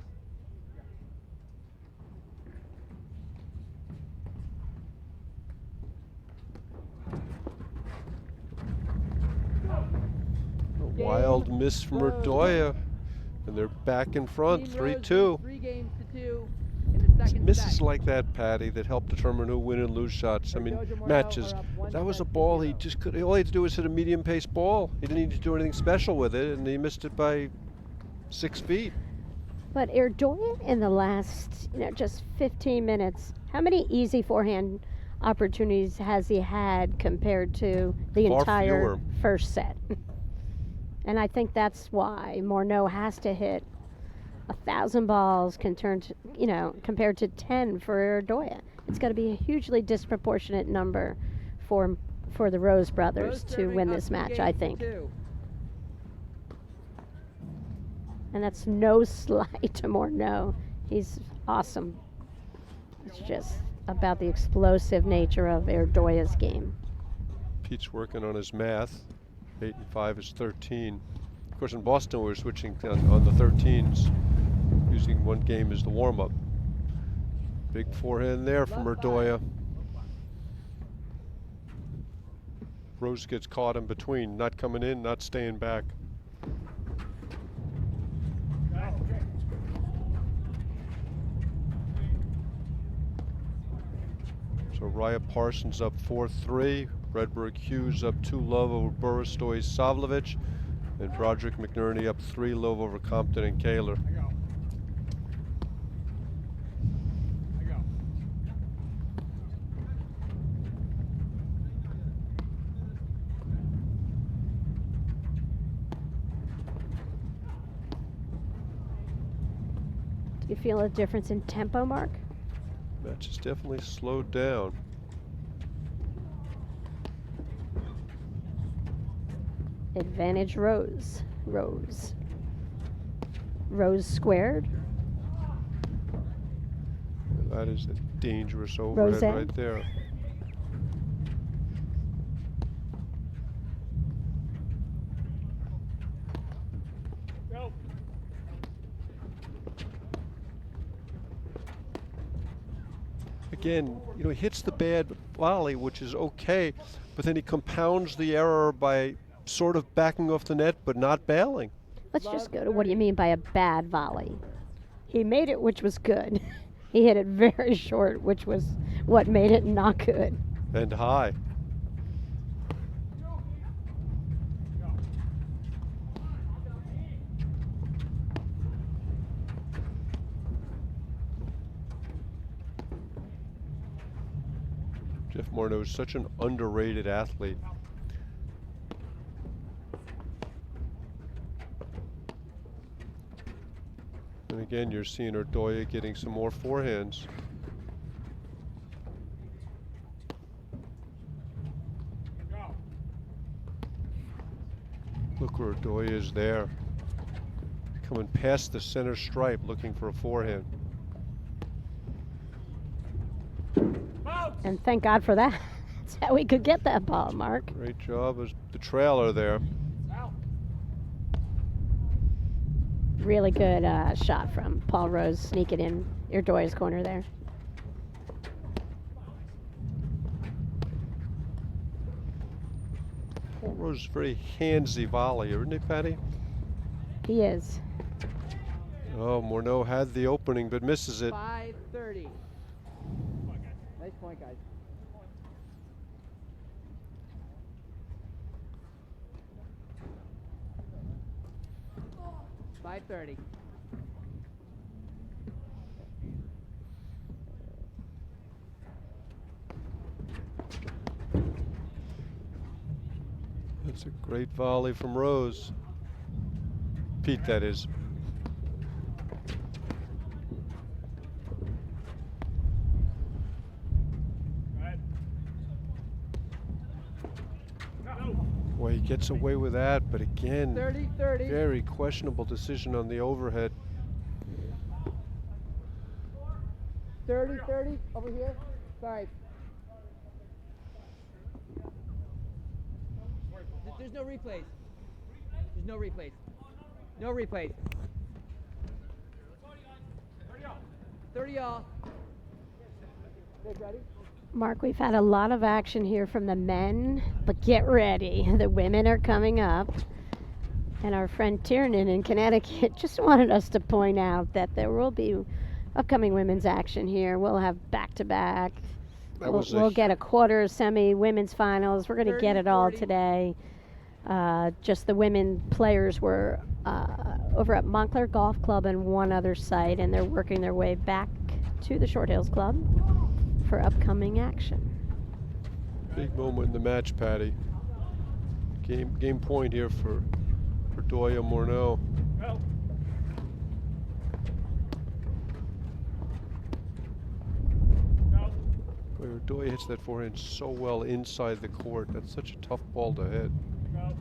A wild miss from Irdoja. And they're back in front, 3-2. 3 games to 2 in the second Misses set. like that, Patty, that help determine who win and lose shots. I mean, matches. That was a ball he just could. All he had to do was hit a medium-paced ball. He didn't need to do anything special with it, and he missed it by 6 feet. But Irdoja in the last, just 15 minutes, how many easy forehand opportunities has he had compared to the Far entire fewer. first set? And I think that's why Morneau has to hit 1,000 balls compared to 10 for Irdoja. It's got to be a hugely disproportionate number for the Rose brothers to win this match, I think. And that's no slight to Morneau. He's awesome. It's just about the explosive nature of Irdoja's game. Pete's working on his math. 8 and 5 is 13. Of course, in Boston, we were switching on the 13s, using one game as the warm-up. Big forehand there from Irdoja. Rose gets caught in between, not coming in, not staying back. Raya Parsons up 4-3. Redberg Hughes up 2 love over Boristoy Savlovich. And Broderick McNerney up 3 love over Compton and Kahler. I go. I go. Do you feel a difference in tempo, Mark? Match is definitely slowed down. Advantage Rose. Rose. Rose squared. That is a dangerous overhead Rosette. right there. Go. Again, you know, he hits the bad volley, which is okay, but then he compounds the error by sort of backing off the net but not bailing. Let's just go to what do you mean by a bad volley? He made it, which was good. He hit it very short, which was what made it not good. And high. Jeff Morneau is such an underrated athlete. And again, you're seeing Irdoja getting some more forehands. Go. Look where Irdoja is there. Coming past the center stripe looking for a forehand. And thank God for that. That's how we could get that ball, Mark. Great job as the trailer there. Really good shot from Paul Rose, sneaking in Irdoja's corner there. Paul Rose is very handsy volley, isn't he, Patty? He is. Oh, Morneau had the opening but misses it. 5:30. Nice point, guys. $5:30. That's a great volley from Rose. Pete, that is. Boy, he gets away with that, but again, 30-30. very questionable decision on the overhead. 30-30 over here. Sorry. There's no replays. There's no replays. No replays. 30 all. Good, ready? Mark, we've had a lot of action here from the men, but get ready. The women are coming up. And our friend Tiernan in Connecticut just wanted us to point out that there will be upcoming women's action here. We'll have back-to-back. We'll get a quarter, semi, women's finals. We're going to get it all today. Just the women players were over at Montclair Golf Club and one other site, and they're working their way back to the Short Hills Club for upcoming action. Big moment in the match, Patty. Game point here for Irdoja Morneau. Go. Boy, Irdoja hits that forehand so well inside the court. That's such a tough ball to hit. Go.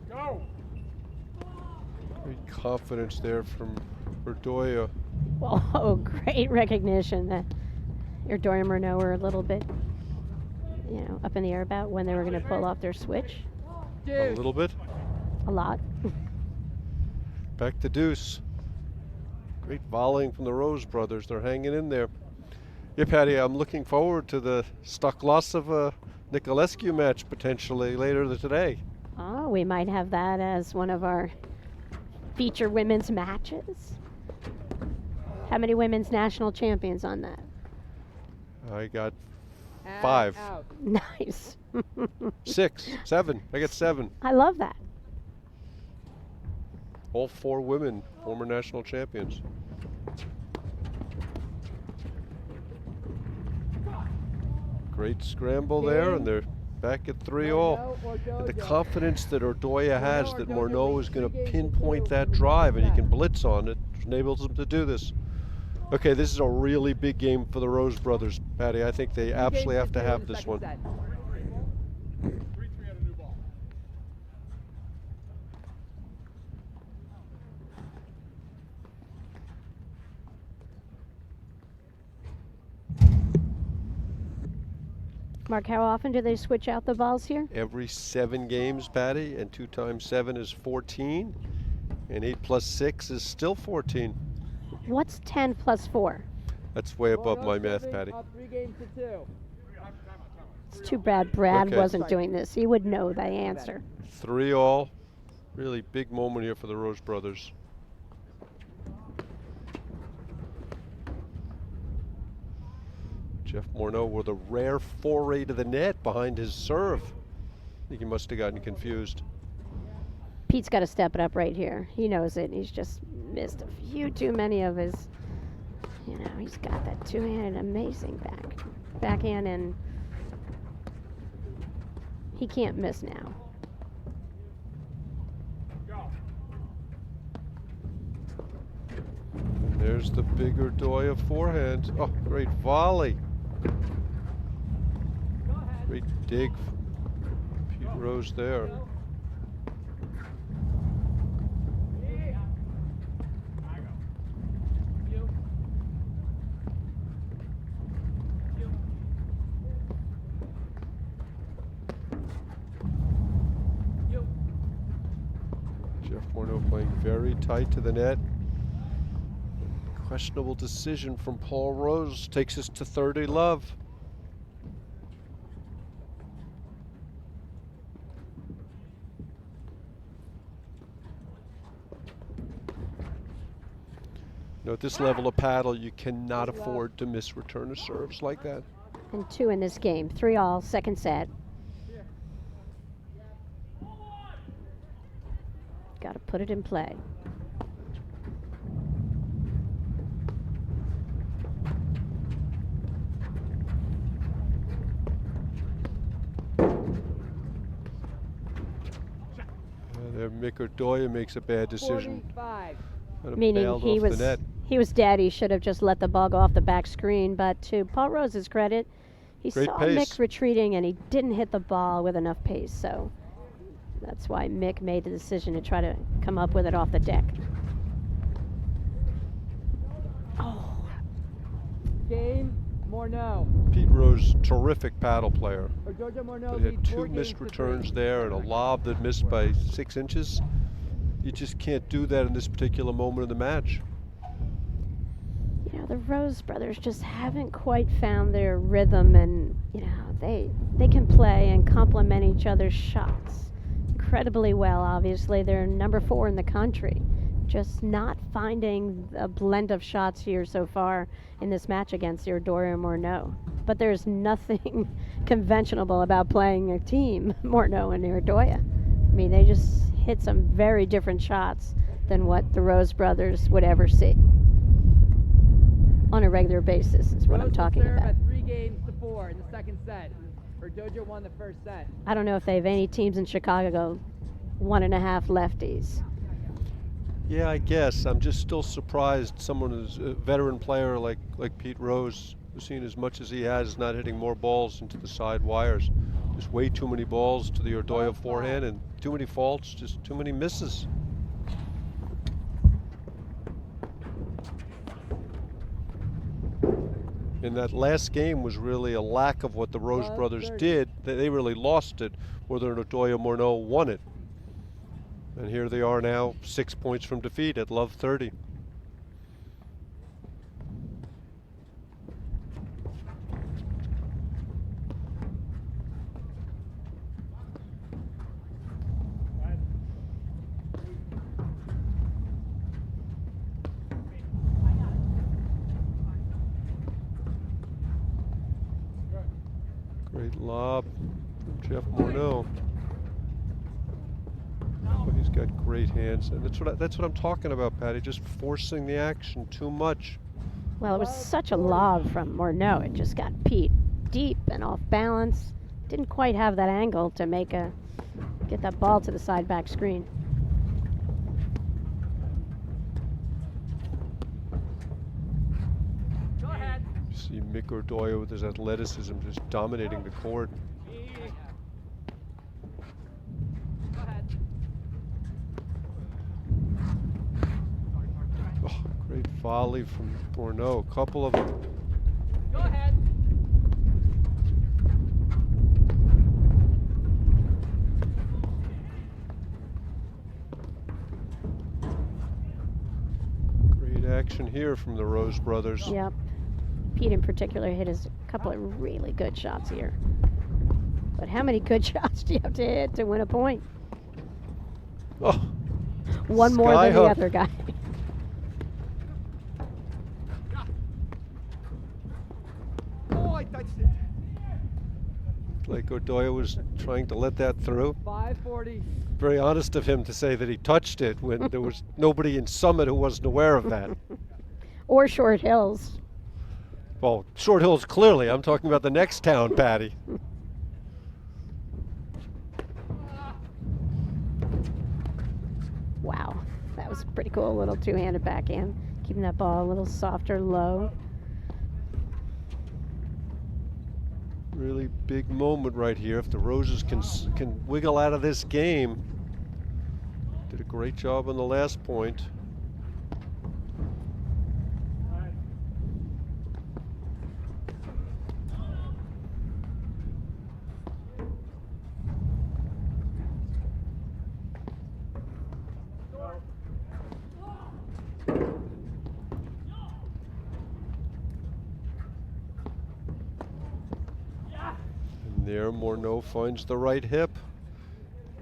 Go. Great confidence there from Irdoja. Oh, great recognition that Irdoja and Morneau were a little bit, up in the air about when they were going to pull off their switch. A little bit. A lot. Back to deuce. Great volleying from the Rose brothers. They're hanging in there. Yeah, Patty, I'm looking forward to the Stoklasova Nicolescu match potentially later today. Oh, we might have that as one of our feature women's matches. How many women's national champions on that? I got And 5. Out. Nice. 6, 7. I got 7. I love that. All 4 women, former national champions. Great scramble there, and they're back at 3-all. And the confidence that Irdoja has that Morneau is going to pinpoint that drive and he can blitz on it enables him to do this. Okay, this is a really big game for the Rose brothers, Patty. I think they absolutely have to have this one. 3-3 on a new ball. Mark, how often do they switch out the balls here? Every 7 games, Patty, and 2 times 7 is 14, and 8 plus 6 is still 14. What's 10 plus 4? That's way above my math, serving Patty. Up 3 games to 2. It's too bad Brad Okay. wasn't doing this. He would know the answer. 3-all. Really big moment here for the Rose brothers. Jeff Morneau with a rare foray to the net behind his serve. I think he must have gotten confused. Pete's got to step it up right here. He knows it. He's just missed a few too many of his, he's got that two-handed amazing backhand, and he can't miss now. And there's the big Irdoja forehand. Oh, great volley. Great dig from Pete Rose there. Jeff Morneau playing very tight to the net. Questionable decision from Paul Rose takes us to 30 love. At this level of paddle, you cannot afford to miss return of serves like that. And 2 in this game. 3-all, second set. Got to put it in play. There, Mick Irdoja makes a bad decision. 45. Meaning he was dead. He should have just let the ball go off the back screen. But to Paul Rose's credit, he Great saw pace. Mick retreating and he didn't hit the ball with enough pace. So that's why Mick made the decision to try to come up with it off the deck. Oh, Game Morneau. Pete Rose, terrific paddle player. Irdoja Morneau But he had leads 2 4 missed games to returns 3. there and a lob that missed by 6 inches. You just can't do that in this particular moment of the match. the Rose brothers just haven't quite found their rhythm, and they can play and complement each other's shots incredibly well. Obviously, they're number 4 in the country. Just not finding a blend of shots here so far in this match against Irdoja and Morneau. But there's nothing conventional about playing a team, Morneau and Irdoja. I mean, they just hit some very different shots than what the Rose brothers would ever see on a regular basis, is what I'm talking Rose will serve about. at 3-4 in the second set. Irdoja won the first set. I don't know if they have any teams in Chicago 1.5 lefties. Yeah, I guess. I'm just still surprised someone who's a veteran player like Pete Rose, who's seen as much as he has, is not hitting more balls into the side wires. Just way too many balls to the Irdoja forehand and too many faults, just too many misses. And that last game was really a lack of what the Rose brothers did. They really lost it, whether Irdoja Morneau won it. And here they are now, 6 points from defeat at love 30. Great lob from Jeff Morneau. Oh, he's got great hands, and that's what I'm talking about, Patty. Just forcing the action too much. Well, it was such a lob from Morneau. It just got Pete deep and off balance. Didn't quite have that angle to get that ball to the side back screen. Go ahead. You see Mick Irdoja with his athleticism just dominating the court. Go ahead. Oh, great volley from Morneau. A couple of them. Go ahead. Great action here from the Rose brothers. Yep. Pete in particular hit a couple of really good shots here. But how many good shots do you have to hit to win a point? Oh, One more than the Skyhook. other guy. Oh, I touched it. like Irdoja was trying to let that through. 540. Very honest of him to say that he touched it when there was nobody in Summit who wasn't aware of that. Or Short Hills. Well, Short Hills clearly. I'm talking about the next town, Patty. Wow, that was pretty cool. A little two-handed backhand, keeping that ball a little softer, low. Really big moment right here. If the Roses can wiggle out of this game. Did a great job on the last point. There, Morneau finds the right hip.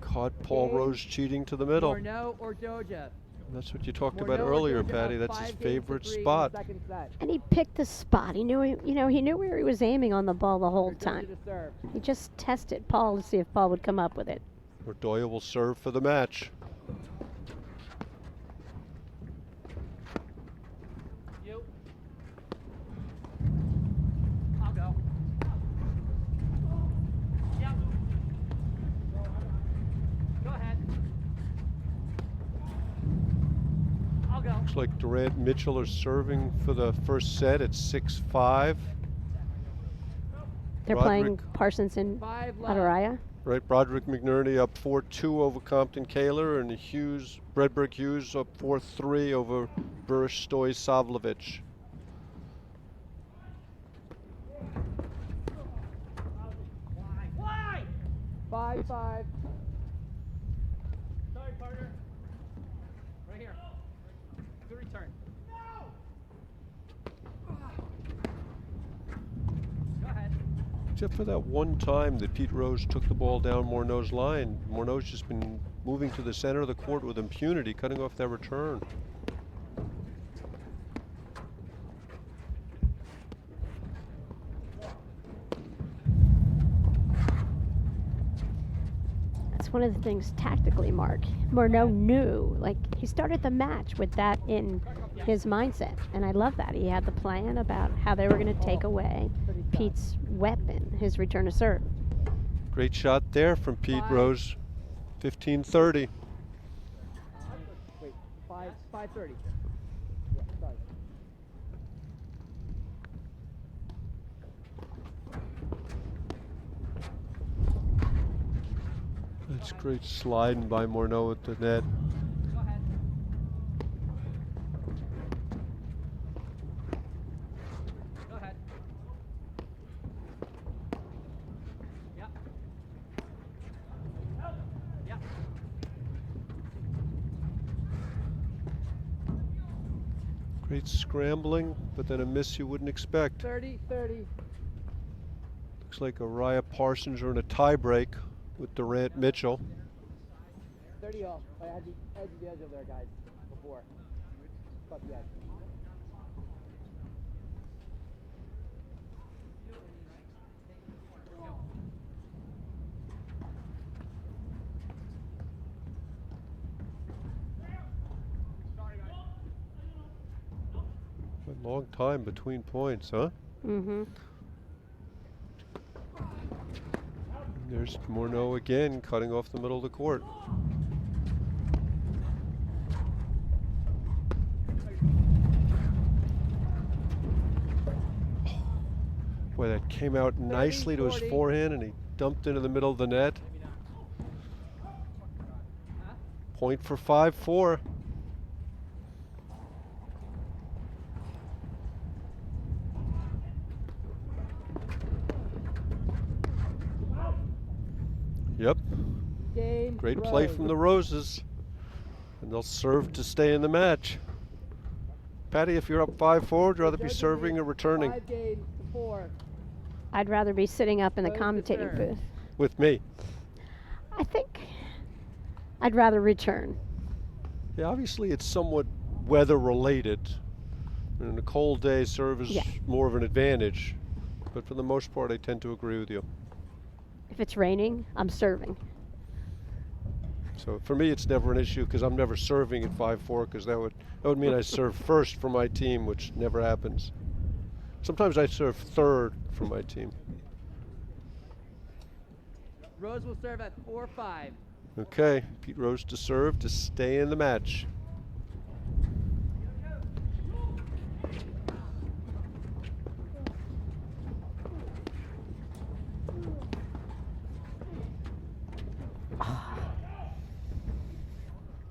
Caught Paul Rose cheating to the middle. Morneau or Doja. That's what you talked Morneau about or earlier, Doja Patty. up That's his 5 games to favorite 3 in the spot. second set. And he picked the spot. He knew, he knew where he was aiming on the ball the whole Doja time. to serve. He just tested Paul to see if Paul would come up with it. Irdoja will serve for the match. You. I'll go. Yep. Go ahead. I'll go. Looks like Durant Mitchell are serving for the first set at 6-5. They're playing Parsons and 5 left. Irdoja. Right, Broderick McNerney up 4-2 over Compton Kahler, and Broderick Hughes up 4-3 over Burish Savlovich. Why? 5-5. Sorry, partner. Right here. Good return. Go ahead. Except for that one time that Pete Rose took the ball down Morneau's line. Morneau's just been moving to the center of the court with impunity, cutting off that return. That's one of the things tactically, Mark. Morneau knew, like, he started the match with that in his mindset. And I love that. He had the plan about how they were going to take away Pete's weapon, his return to serve. Great shot there from Pete Rose. 15-30. Wait, 5:30. Yeah, sorry. That's great sliding by Morneau at the net. Go ahead. Go ahead. Yep. Yep. Great scrambling, but then a miss you wouldn't expect. 30-30. Looks like Araya Parsons are in a tie break with Durant Mitchell. 30 off. I had the edge of there, guys, before. Cut the edge. Long time between points, huh? Mm-hmm. There's Morneau again, cutting off the middle of the court. Boy, that came out nicely to his forehand, and he dumped into the middle of the net. Point for 5-4. Yep. Game Great play from the Roses. And they'll serve to stay in the match. Patty, if you're up 5-4, would you rather be serving or returning? 5 games to 4. I'd rather be sitting up in the Close the commentating serve. booth. With me. I think I'd rather return. Yeah, obviously it's somewhat weather related. In a cold day, serve is more of an advantage. But for the most part, I tend to agree with you. If it's raining, I'm serving. So for me, it's never an issue because I'm never serving at 5-4 because that would mean I serve first for my team, which never happens. Sometimes I serve third for my team. Rose will serve at 4-5. Okay, Pete Rose to serve to stay in the match.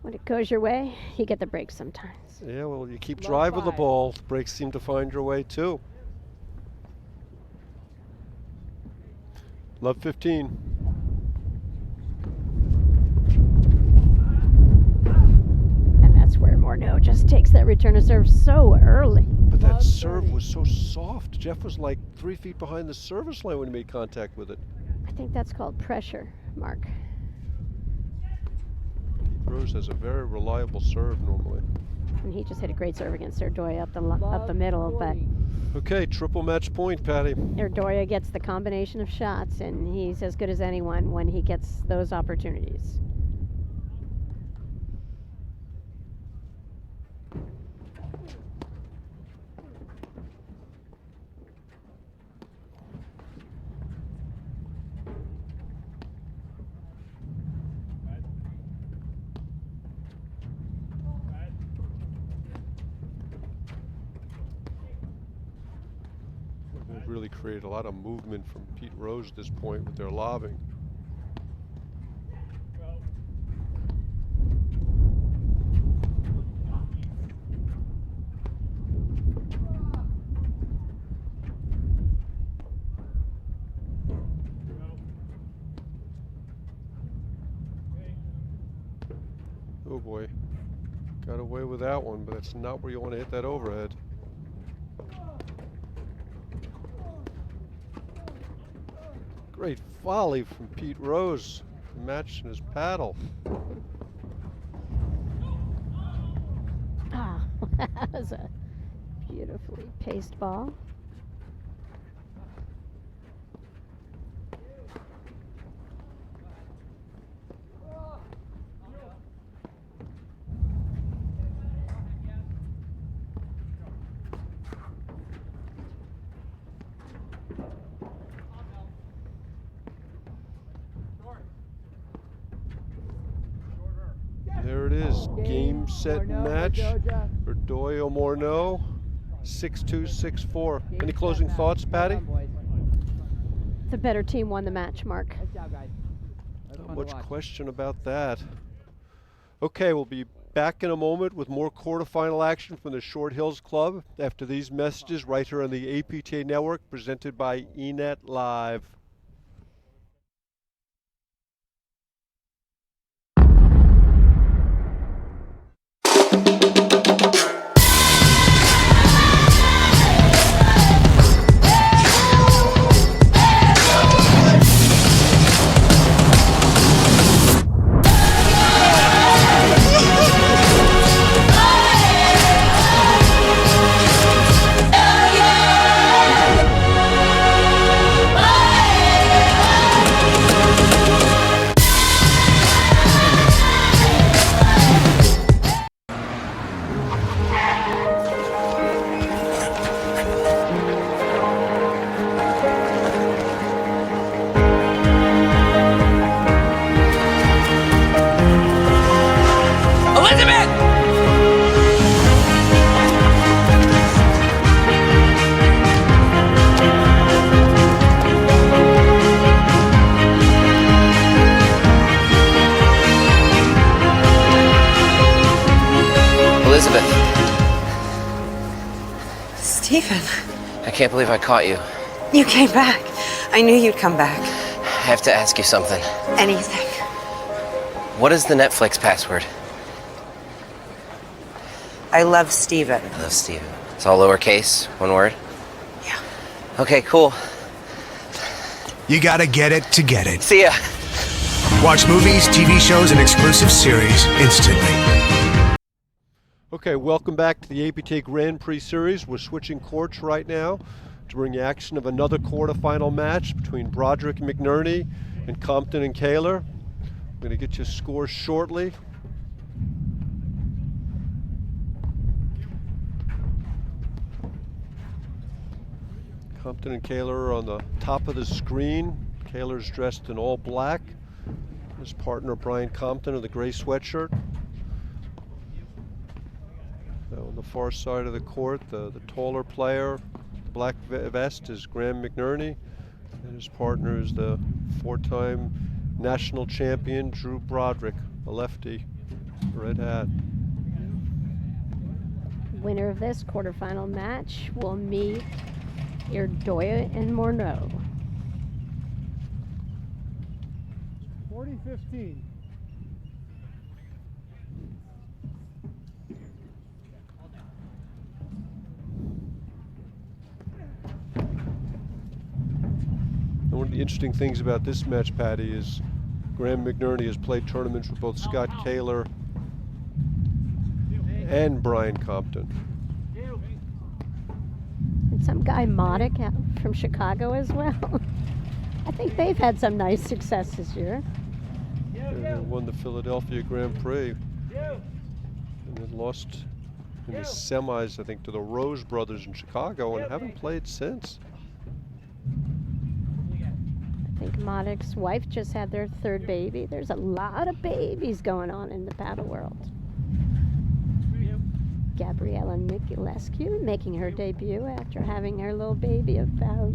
When it goes your way, you get the break sometimes. Yeah, well, you keep Love driving the 5. ball, the breaks seem to find your way too. Love 15. And that's where Morneau just takes that return to serve so early. But that Love serve 30. was so soft. Jeff was like 3 feet behind the service line when he made contact with it. I think that's called pressure, Mark. Pete Rose has a very reliable serve normally. And he just hit a great serve against Irdoja up the middle, but Okay, triple match point, Patty. Irdoja gets the combination of shots, and he's as good as anyone when he gets those opportunities. They've really created a lot of movement from Pete Rose at this point with their lobbing. Oh boy, got away with that one, but that's not where you want to hit that overhead. Great volley from Pete Rose, matching his paddle. Ah, that was a beautifully paced ball. There it is, game, set, Morneau, match. Irdoja. Irdoja Morneau, 6-2, 6-4. Game, Any set, closing match. thoughts, Well Patty? done, boys. The better team won the match, Mark. Nice job, guys. That was Not fun to much watch. question about that. Okay, we'll be back in a moment with more quarterfinal action from the Short Hills Club after these messages right here on the APTA Network presented by eNet Live. Elizabeth, Stephen, I can't believe I caught you. you came back. I knew you'd come back. I have to ask you something. Anything. What is the Netflix password? I love Stephen. I love Steven. It's all lowercase, one word? Yeah. Okay, cool. You gotta get it to get it. See ya. Watch movies, TV shows, and exclusive series instantly. Okay, welcome back to the APTA Grand Prix Series. We're switching courts right now to bring you action of another quarterfinal match between Broderick and McNerney and Compton and Kahler. I'm going to get you scores shortly. Compton and Kahler are on the top of the screen. Kahler's dressed in all black. His partner Brian Compton in the gray sweatshirt. On the far side of the court, the taller player, the black vest, is Graham McNerney, and his partner is the four-time national champion Drew Broderick, a lefty, red hat. Winner of this quarterfinal match will meet Irdoja and Morneau. 40-15. One of the interesting things about this match, Patty, is Graham McNerney has played tournaments with both Scott Kahler and Brian Compton. And some guy Modic out from Chicago as well. I think they've had some nice success this year. They won the Philadelphia Grand Prix and then lost in the semis, I think, to the Rose brothers in Chicago and haven't played since. I think Modic's wife just had their third baby. There's a lot of babies going on in the paddle world. Gabriella Niculescu making her debut after having her little baby about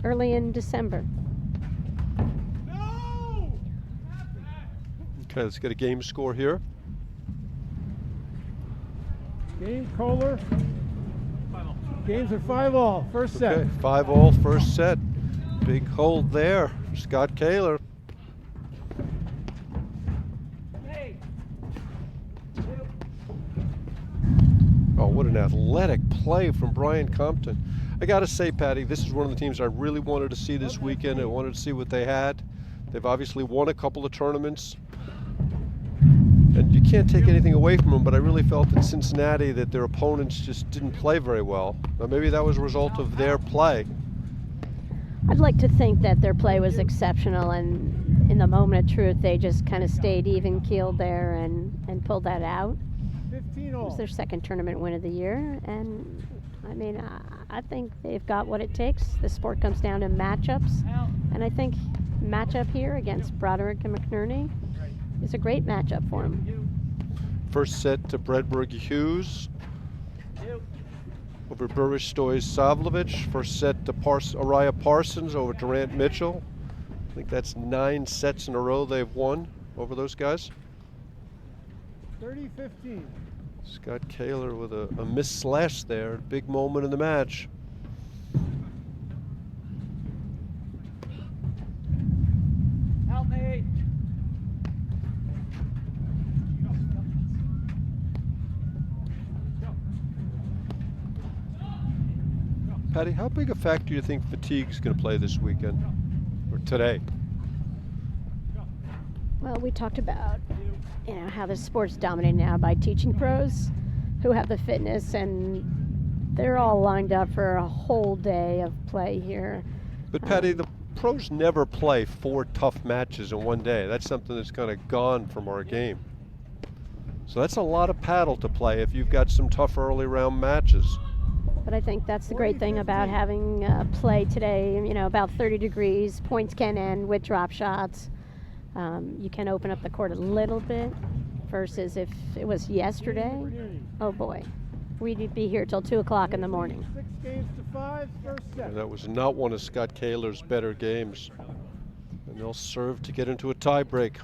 early in December. Okay, let's get a game score here. Game Kohler. Games are 5-all. First set. Okay, 5-all, first set. Big hold there for Scott Kahler. Oh, what an athletic play from Brian Compton. I got to say, Patty, this is one of the teams I really wanted to see this weekend. I wanted to see what they had. They've obviously won a couple of tournaments. And you can't take anything away from them, but I really felt in Cincinnati that their opponents just didn't play very well. Now, maybe that was a result of their play. I'd like to think that their play was exceptional, and in the moment of truth, they just kind of stayed even-keeled there and pulled that out. 15 all. It was their second tournament win of the year, and I mean, I think they've got what it takes. The sport comes down to matchups, and I think matchup here against Broderick and McNerney is a great matchup for them. First set to Bredberg Hughes over Buristoy Savlovich. First set to Araya Parsons over Durant Mitchell. I think that's 9 sets in a row they've won over those guys. 30-15. Scott Kahler with a missed slash there. Big moment in the match. Help me. Patty, how big a factor do you think fatigue is going to play this weekend or today? Well, we talked about, how the sport's dominated now by teaching pros who have the fitness, and they're all lined up for a whole day of play here. But Patty, the pros never play 4 tough matches in one day. That's something that's kind of gone from our game. So that's a lot of paddle to play if you've got some tough early round matches. But I think that's the great thing about having play today, about 30 degrees, points can end with drop shots. You can open up the court a little bit versus if it was yesterday, oh boy, we'd be here till 2 o'clock in the morning. 6 games to 5, first set. And that was not one of Scott Kahler's better games. And they'll serve to get into a tie break.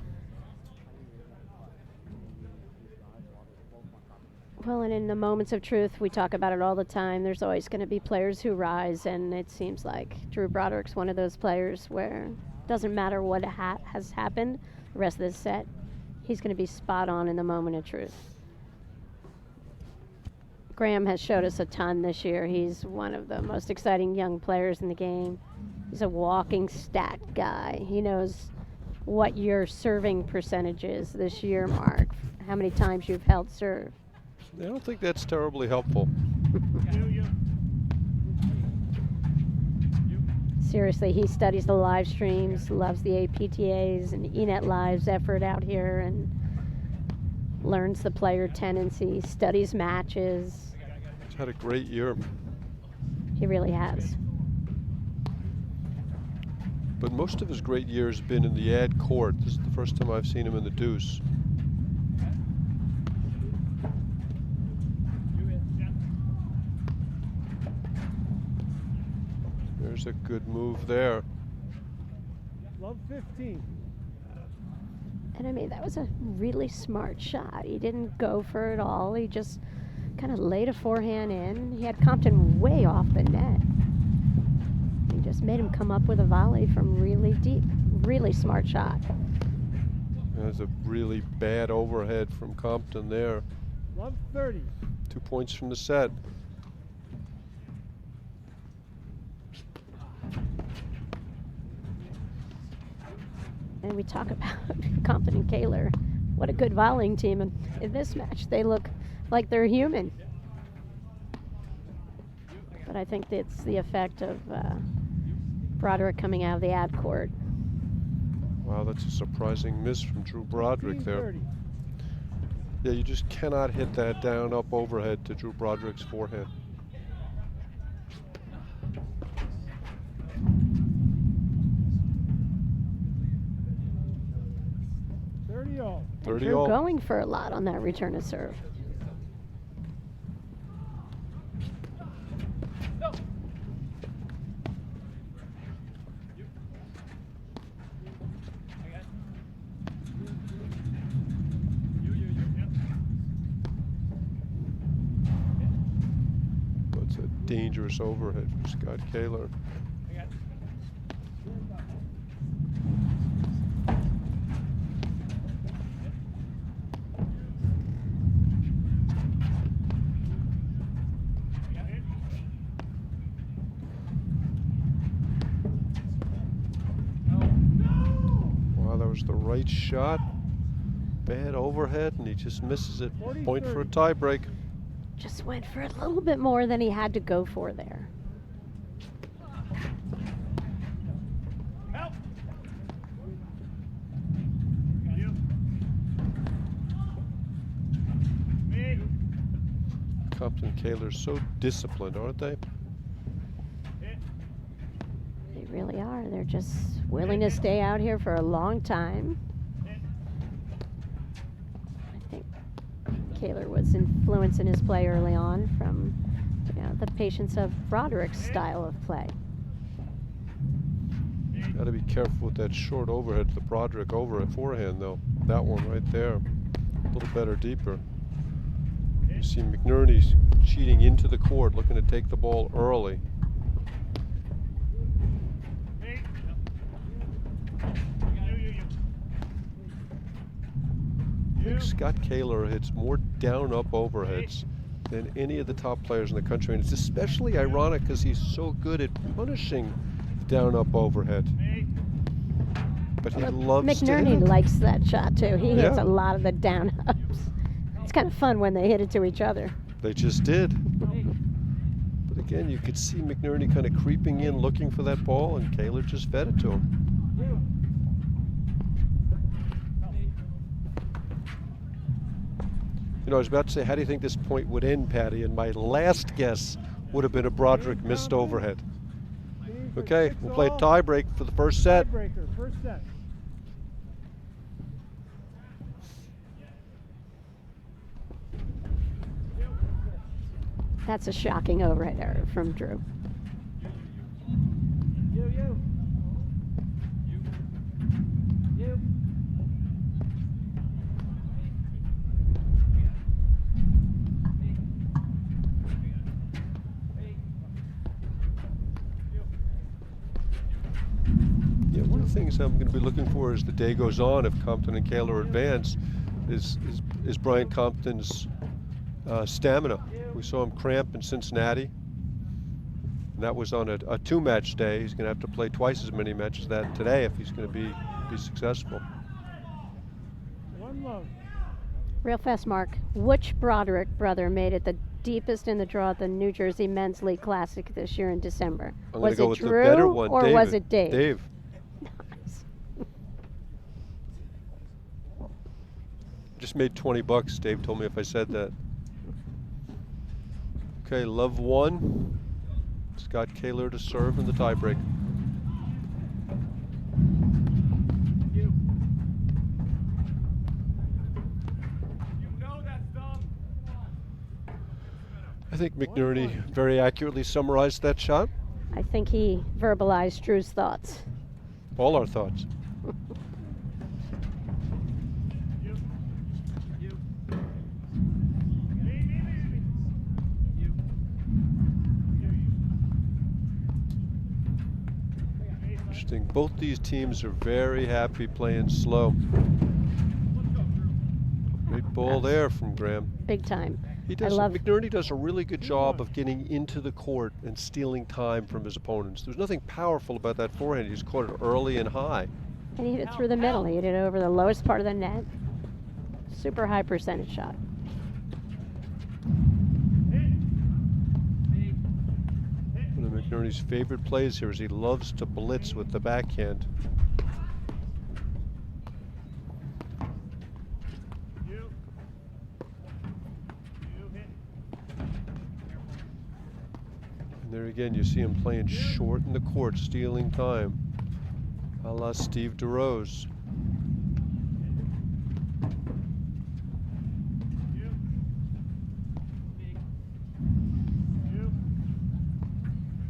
Well, and in the moments of truth, we talk about it all the time. There's always going to be players who rise, and it seems like Drew Broderick's one of those players where it doesn't matter what has happened the rest of this set, he's going to be spot on in the moment of truth. Graham has showed us a ton this year. He's one of the most exciting young players in the game. He's a walking stat guy. He knows what your serving percentage is this year, Mark, how many times you've held serve. I don't think that's terribly helpful. Seriously, he studies the live streams, loves the APTAs and eNet Live's effort out here, and learns the player tendencies, studies matches. He's had a great year. He really has. But most of his great years have been in the ad court. This is the first time I've seen him in the deuce. There's a good move there. Love 15. And I mean, that was a really smart shot. He didn't go for it all. He just kind of laid a forehand in. He had Compton way off the net. He just made him come up with a volley from really deep. Really smart shot. There's a really bad overhead from Compton there. Love 30. 2 points from the set. And we talk about Compton and Kahler. What a good volleying team. And in this match, they look like they're human. But I think it's the effect of Broderick coming out of the ad court. Wow, that's a surprising miss from Drew Broderick there. Yeah, you just cannot hit that down up overhead to Drew Broderick's forehand. Drew going for a lot on that return of serve. That's a dangerous overhead from Scott Kahler. The right shot, bad overhead, and he just misses it. Point for a tie break. Just went for a little bit more than he had to go for there. Compton Kahler's so disciplined, aren't they? They really are. They're just willing to stay out here for a long time. I think Kahler was influencing his play early on from the patience of Broderick's style of play. Got to be careful with that short overhead to the Broderick forehand, though. That one right there, a little better deeper. You see McNerney cheating into the court, looking to take the ball early. I think Scott Kahler hits more down-up overheads than any of the top players in the country, and it's especially ironic because he's so good at punishing down-up overhead. But he loves McNerney likes that shot too. He hits a lot of the down-ups. It's kind of fun when they hit it to each other. They just did. But again, you could see McNerney kind of creeping in, looking for that ball, and Kahler just fed it to him. I was about to say, how do you think this point would end, Patty? And my last guess would have been a Broderick missed overhead. Okay, we'll play tie break for the first set. Tiebreaker, first set. That's a shocking overhead error from Drew. things I'm going to be looking for as the day goes on, if Compton and Kahler advance, is Brian Compton's stamina. We saw him cramp in Cincinnati, and that was on a 2-match day. He's going to have to play twice as many matches as that today if he's going to be successful. 1 love. Real fast, Mark. Which Broderick brother made it the deepest in the draw at the New Jersey Men's League Classic this year in December? I'm Was going to go it with Drew the better one, or David. was it Dave? Dave. Nice. Just made $20. Dave told me if I said that. Okay, love 1. Scott Kahler to serve in the tiebreak. I think McNerney very accurately summarized that shot. I think he verbalized Drew's thoughts. All our thoughts. Interesting. Both these teams are very happy playing slow. Great ball there from Graham. Big time. McNerney does a really good job of getting into the court and stealing time from his opponents. There's nothing powerful about that forehand. He just caught it early and high. And he hit it through the middle. He hit it over the lowest part of the net. Super high percentage shot. One of McNerney's favorite plays here is he loves to blitz with the backhand. And there again, you see him playing short in the court, stealing time, a la Steve DeRose.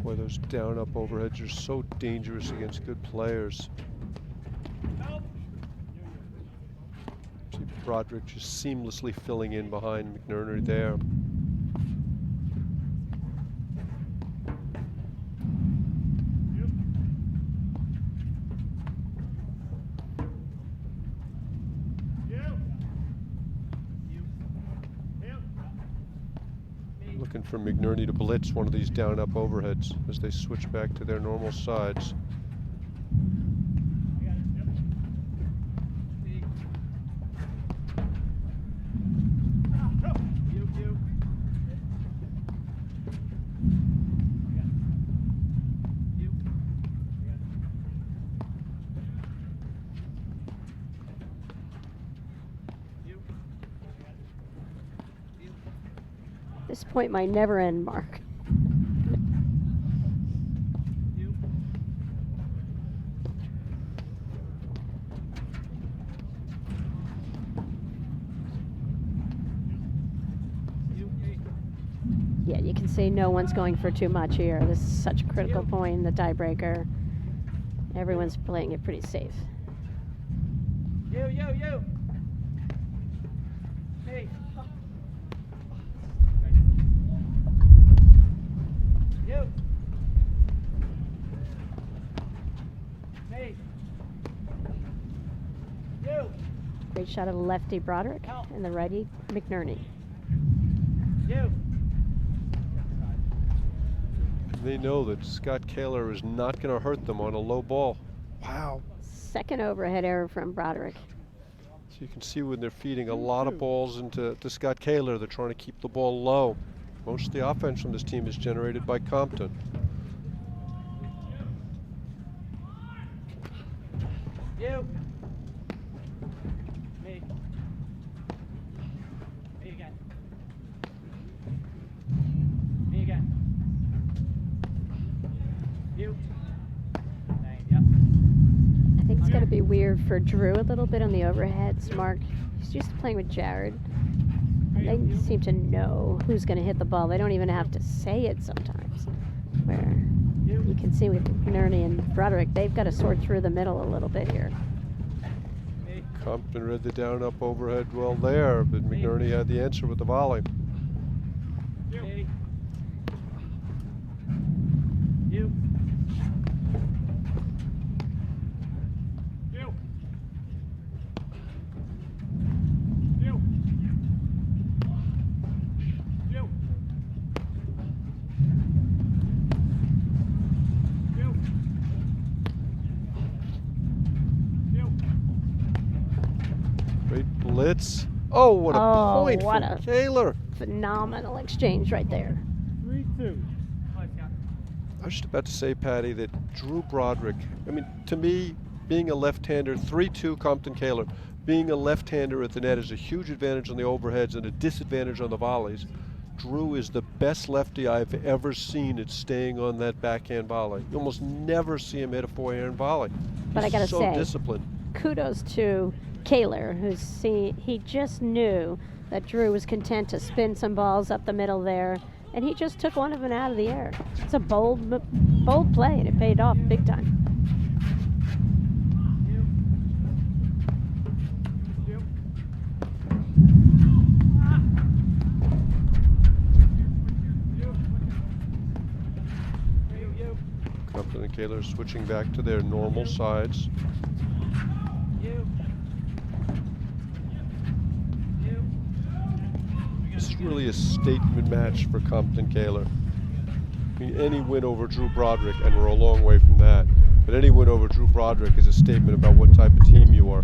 Boy, those down-up overheads are so dangerous against good players. See Broderick just seamlessly filling in behind McNerney there. Looking for McNerney to blitz one of these down-up overheads as they switch back to their normal sides. This point might never end, Mark. Yeah, you can see no one's going for too much here. This is such a critical point in the tiebreaker. Everyone's playing it pretty safe. You. Hey. You. Hey. You. Great shot of lefty Broderick and the righty McNerney. You. They know that Scott Kahler is not going to hurt them on a low ball. Wow. Second overhead error from Broderick. So you can see when they're feeding a lot of balls into Scott Kahler, they're trying to keep the ball low. Most of the offense from this team is generated by Compton. You. Me. Me again. Me again. You. Yep. I think it's going to be weird for Drew a little bit on the overheads, Mark. He's used to playing with Jared. And they seem to know who's going to hit the ball. They don't even have to say it sometimes. Where you can see with McNerney and Broderick, they've got to sort through the middle a little bit here. Compton read the down-up overhead well there, but McNerney had the answer with the volley. You. blitz. Oh, what a point what from a Kahler. phenomenal exchange right there. 3-2. I was just about to say, Patty, that Drew Broderick, I mean, to me, being a left-hander, 3-2 Compton Kahler, being a left-hander at the net is a huge advantage on the overheads and a disadvantage on the volleys. Drew is the best lefty I've ever seen at staying on that backhand volley. You almost never see him hit a forehand volley. But He's I gotta so say, disciplined. kudos to Kahler, he just knew that Drew was content to spin some balls up the middle there, and he just took one of them out of the air. It's a bold play, and it paid off big time. Compton and Kahler switching back to their normal sides. This is really a statement match for Compton Kahler. I mean, any win over Drew Broderick, and we're a long way from that, but any win over Drew Broderick is a statement about what type of team you are.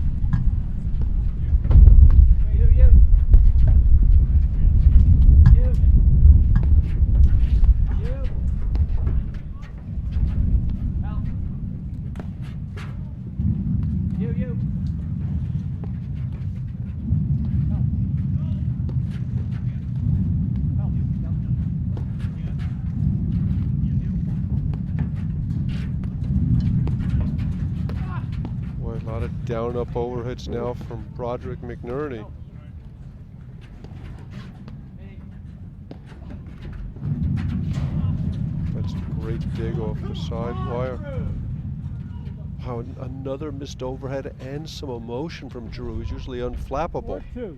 A lot of down-up overheads now from Broderick McNerney. That's a great dig off the side wire. Wow, another missed overhead and some emotion from Drew. He's usually unflappable. 4-2.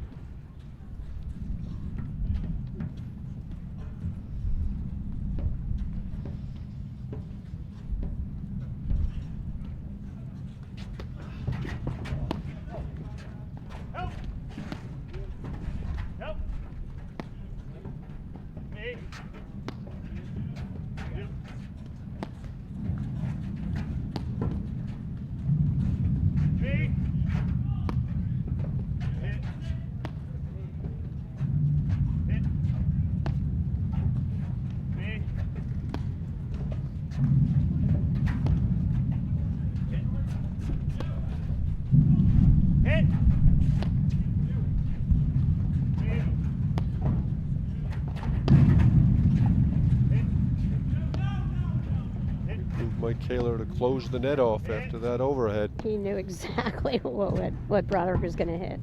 Mike Kahler to close the net off after that overhead. He knew exactly what Broderick was going to hit.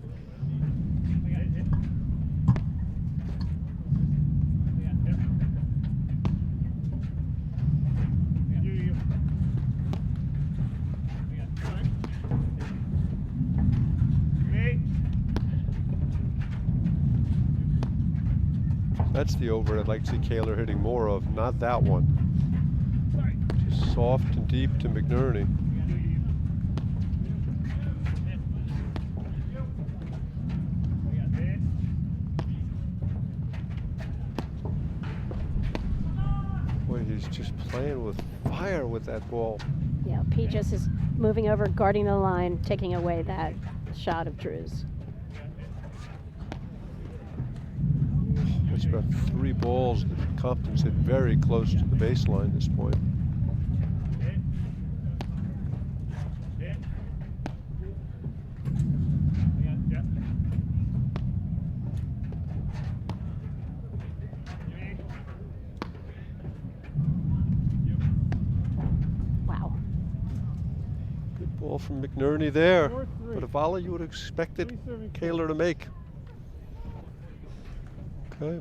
That's the over I'd like to see Kahler hitting more of, not that one. Just soft and deep to McNerney. Boy, he's just playing with fire with that ball. Yeah, P just is moving over, guarding the line, taking away that shot of Drew's. That's about 3 balls that Compton's hit very close to the baseline at this point. Wow. Good ball from McNerney there. But a volley you would have expected Kahler to make. Okay.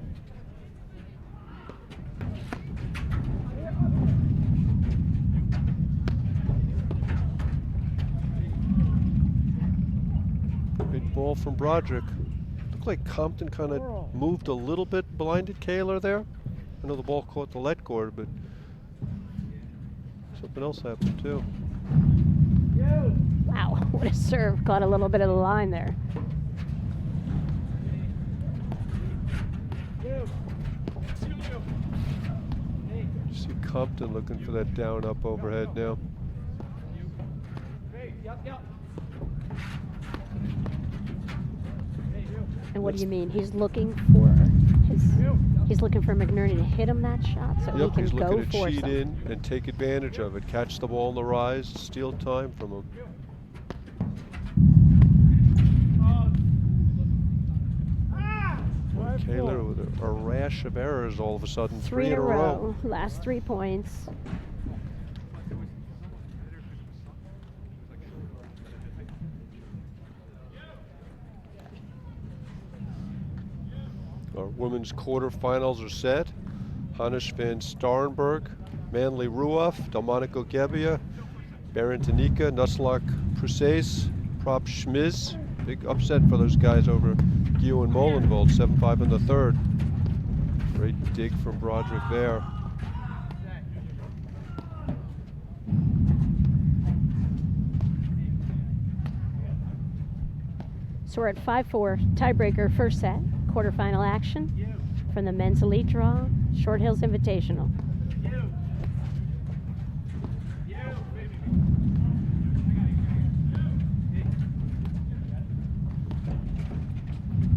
Great ball from Broderick. Looked like Compton kind of moved a little bit, blinded Kahler there. I know the ball caught the let cord, but something else happened too. Wow, what a serve. Caught a little bit of the line there. You see Compton looking for that down-up overhead now. And what do you mean? He's looking for he's looking for McNerney to hit him that shot so he can he's go looking to for cheat something. in and take advantage of it. Catch the ball on the rise, steal time from him. Kahler with a rash of errors all of a sudden. 3 in a row. Last 3 points. Our women's quarterfinals are set. Hannes van Starenburg, Manley Ruoff, Delmonico Gebbia, Barantanika, Nuslak Prusace, Prop Schmiz. Big upset for those guys over Gio and Molenvold, 7-5 in the third. Great dig from Broderick there. So we're at 5-4, tiebreaker, first set, quarterfinal action from the men's elite draw, Short Hills Invitational.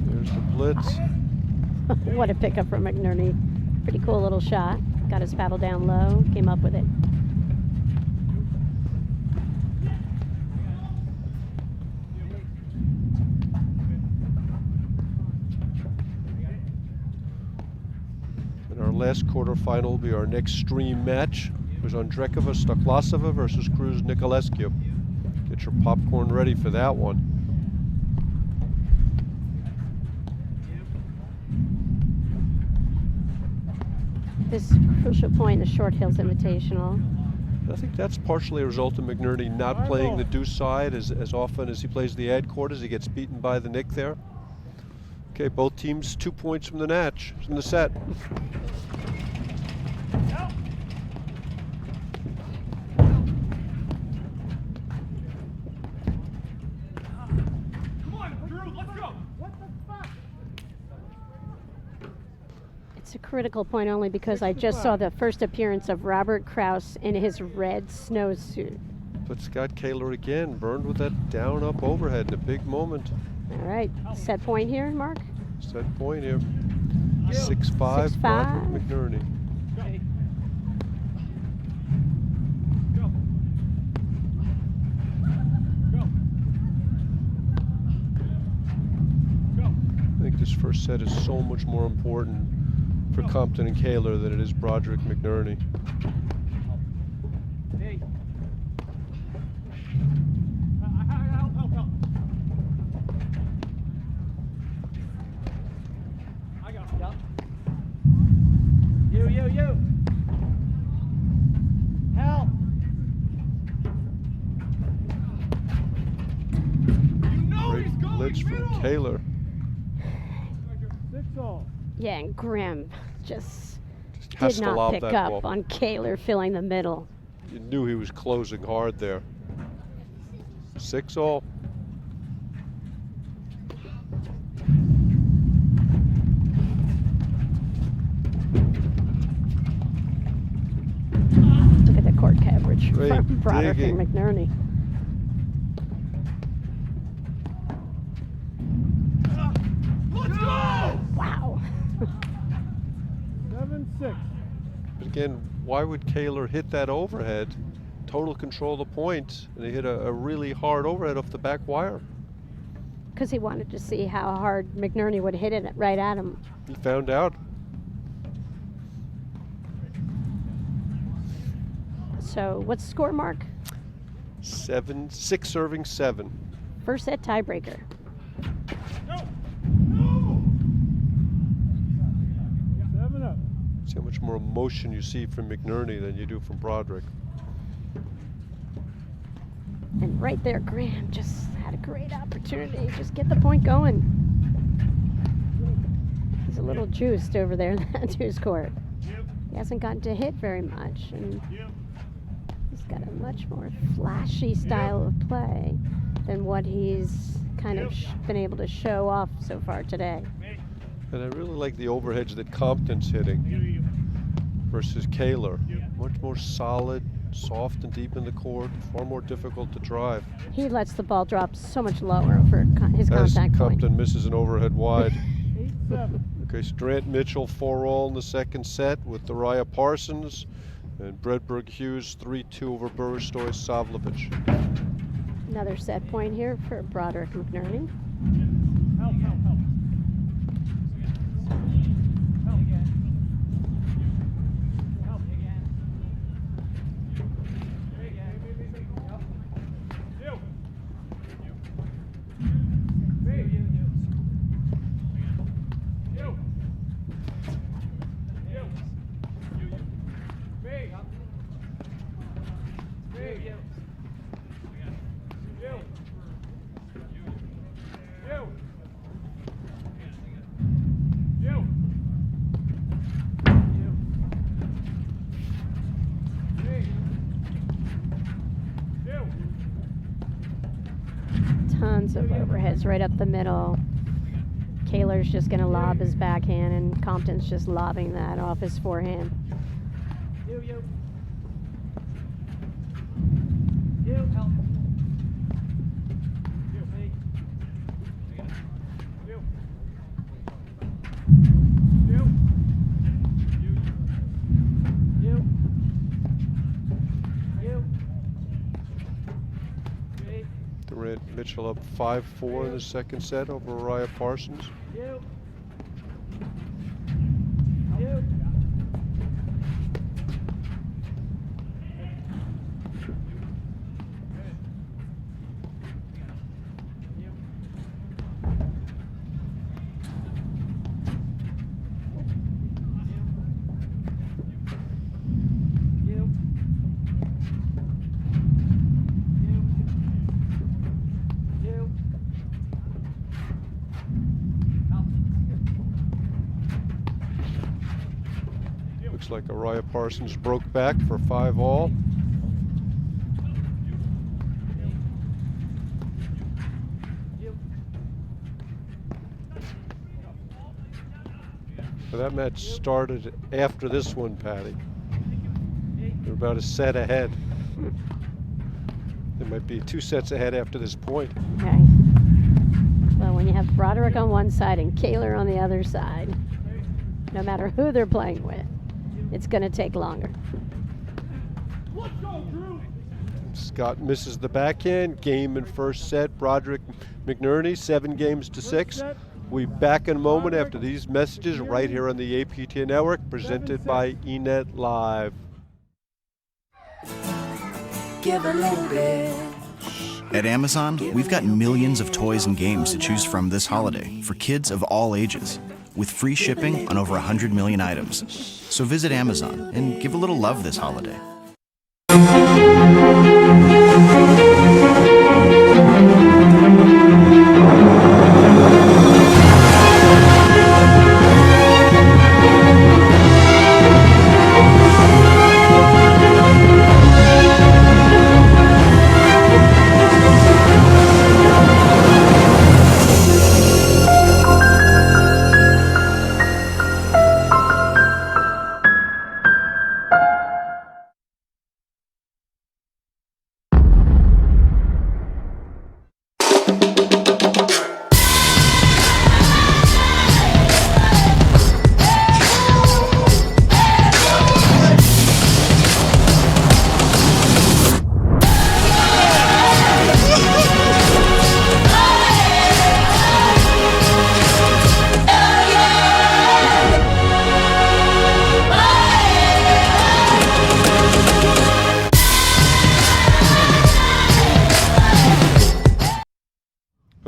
There's the blitz. What a pickup from McNerney. Pretty cool little shot. Got his paddle down low, came up with it. And our last quarterfinal will be our next stream match. It was Andrekova Stoklasova versus Cruz Nicolescu. Get your popcorn ready for that one. This crucial point, the Short Hills Invitational. I think that's partially a result of McNerney not playing the deuce side as often as he plays the ad court, as he gets beaten by the nick there. Okay, both teams 2 points from the match, from the set. It's a critical point only because I just saw the first appearance of Robert Kraus in his red snowsuit. But Scott Kahler again, burned with that down-up overhead in a big moment. All right, set point here, Mark. Set point here. 6-5, Broderick McNerney. I think this first set is so much more important for Compton and Kahler than it is Broderick McNerney. You. Help. Great blitz from Kahler. Yeah, and Grimm just has did to not lob pick that up ball. on Kahler filling the middle. You knew he was closing hard there. 6-all. Look at the court coverage Great from Broderick digging. and McNerney. Let's go! Wow. 7-6. But again, why would Kahler hit that overhead? Total control of the point, and he hit a really hard overhead off the back wire. Because he wanted to see how hard McNerney would hit it right at him. He found out. So what's the score, Mark? 6 serving 7. First set tiebreaker. See how much more emotion you see from McNerney than you do from Broderick. And right there, Graham just had a great opportunity. Just get the point going. He's a little juiced over there in that deuce court. He hasn't gotten to hit very much, and he's got a much more flashy style of play than what he's kind of been able to show off so far today. And I really like the overheads that Compton's hitting versus Kahler. Much more solid, soft and deep in the court, far more difficult to drive. He lets the ball drop so much lower for his As contact point. Compton misses an overhead wide. 8-7. Okay, Strant Mitchell 4-all in the second set with Dariah Parsons, and Broderick Hughes 3-2 over Boristoy Savlovich. Another set point here for Broderick McNerney. Help, help, help. Help again. Help again. You. Tons of overheads right up the middle. Kahler's just going to lob his backhand, and Compton's just lobbing that off his forehand. You. Help. You, me. You. Durant Mitchell up 5-4 in the second set over Dariah Parsons. You. Looks like Dariah Parsons broke back for 5-all. So that match started after this one, Patty. They're about a set ahead. They might be 2 sets ahead after this point. Okay. Well, when you have Broderick on one side and Kahler on the other side, no matter who they're playing with, it's going to take longer. Scott misses the backhand. Game in first set. Broderick McNerney 7-6. We'll be back in a moment after these messages right here on the APTA Network, presented by eNet Live. Give a little bit. At Amazon, we've got millions of toys and games to choose from this holiday for kids of all ages, with free shipping on over 100 million items. So visit Amazon and give a little love this holiday.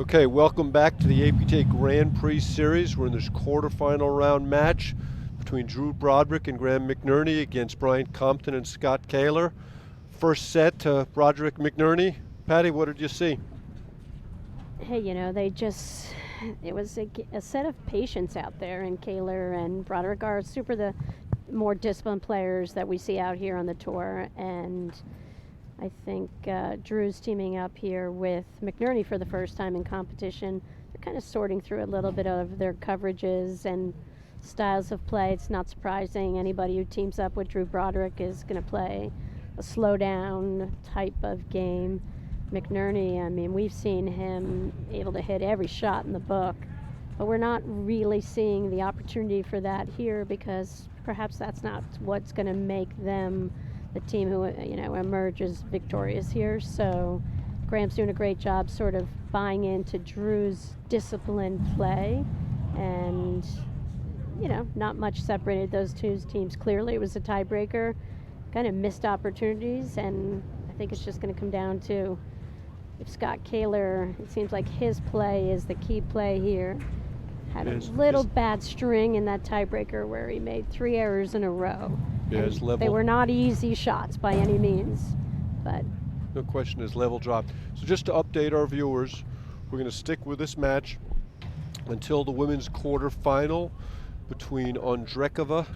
Okay, welcome back to the APTA Grand Prix Series. We're in this quarterfinal round match between Drew Broderick and Graham McNerney against Brian Compton and Scott Kahler. First set to Broderick McNerney. Patty, what did you see? Hey, you know, it was a set of patience out there, and Kahler and Broderick are the more disciplined players that we see out here on the tour, and I think Drew's teaming up here with McNerney for the first time in competition. They're kind of sorting through a little bit of their coverages and styles of play. It's not surprising anybody who teams up with Drew Broderick is going to play a slow-down type of game. McNerney, I mean, we've seen him able to hit every shot in the book, but we're not really seeing the opportunity for that here because perhaps that's not what's going to make them the team who, emerges victorious here. So Graham's doing a great job sort of buying into Drew's disciplined play, and, not much separated those two teams. Clearly it was a tiebreaker, kind of missed opportunities, and I think it's just going to come down to if Scott Kahler, it seems like his play is the key play here. Had a little bad string in that tiebreaker where he made 3 errors in a row. Yeah, his level. They were not easy shots by any means, but no question his level dropped. So just to update our viewers, we're going to stick with this match until the women's quarterfinal between Ondrekova,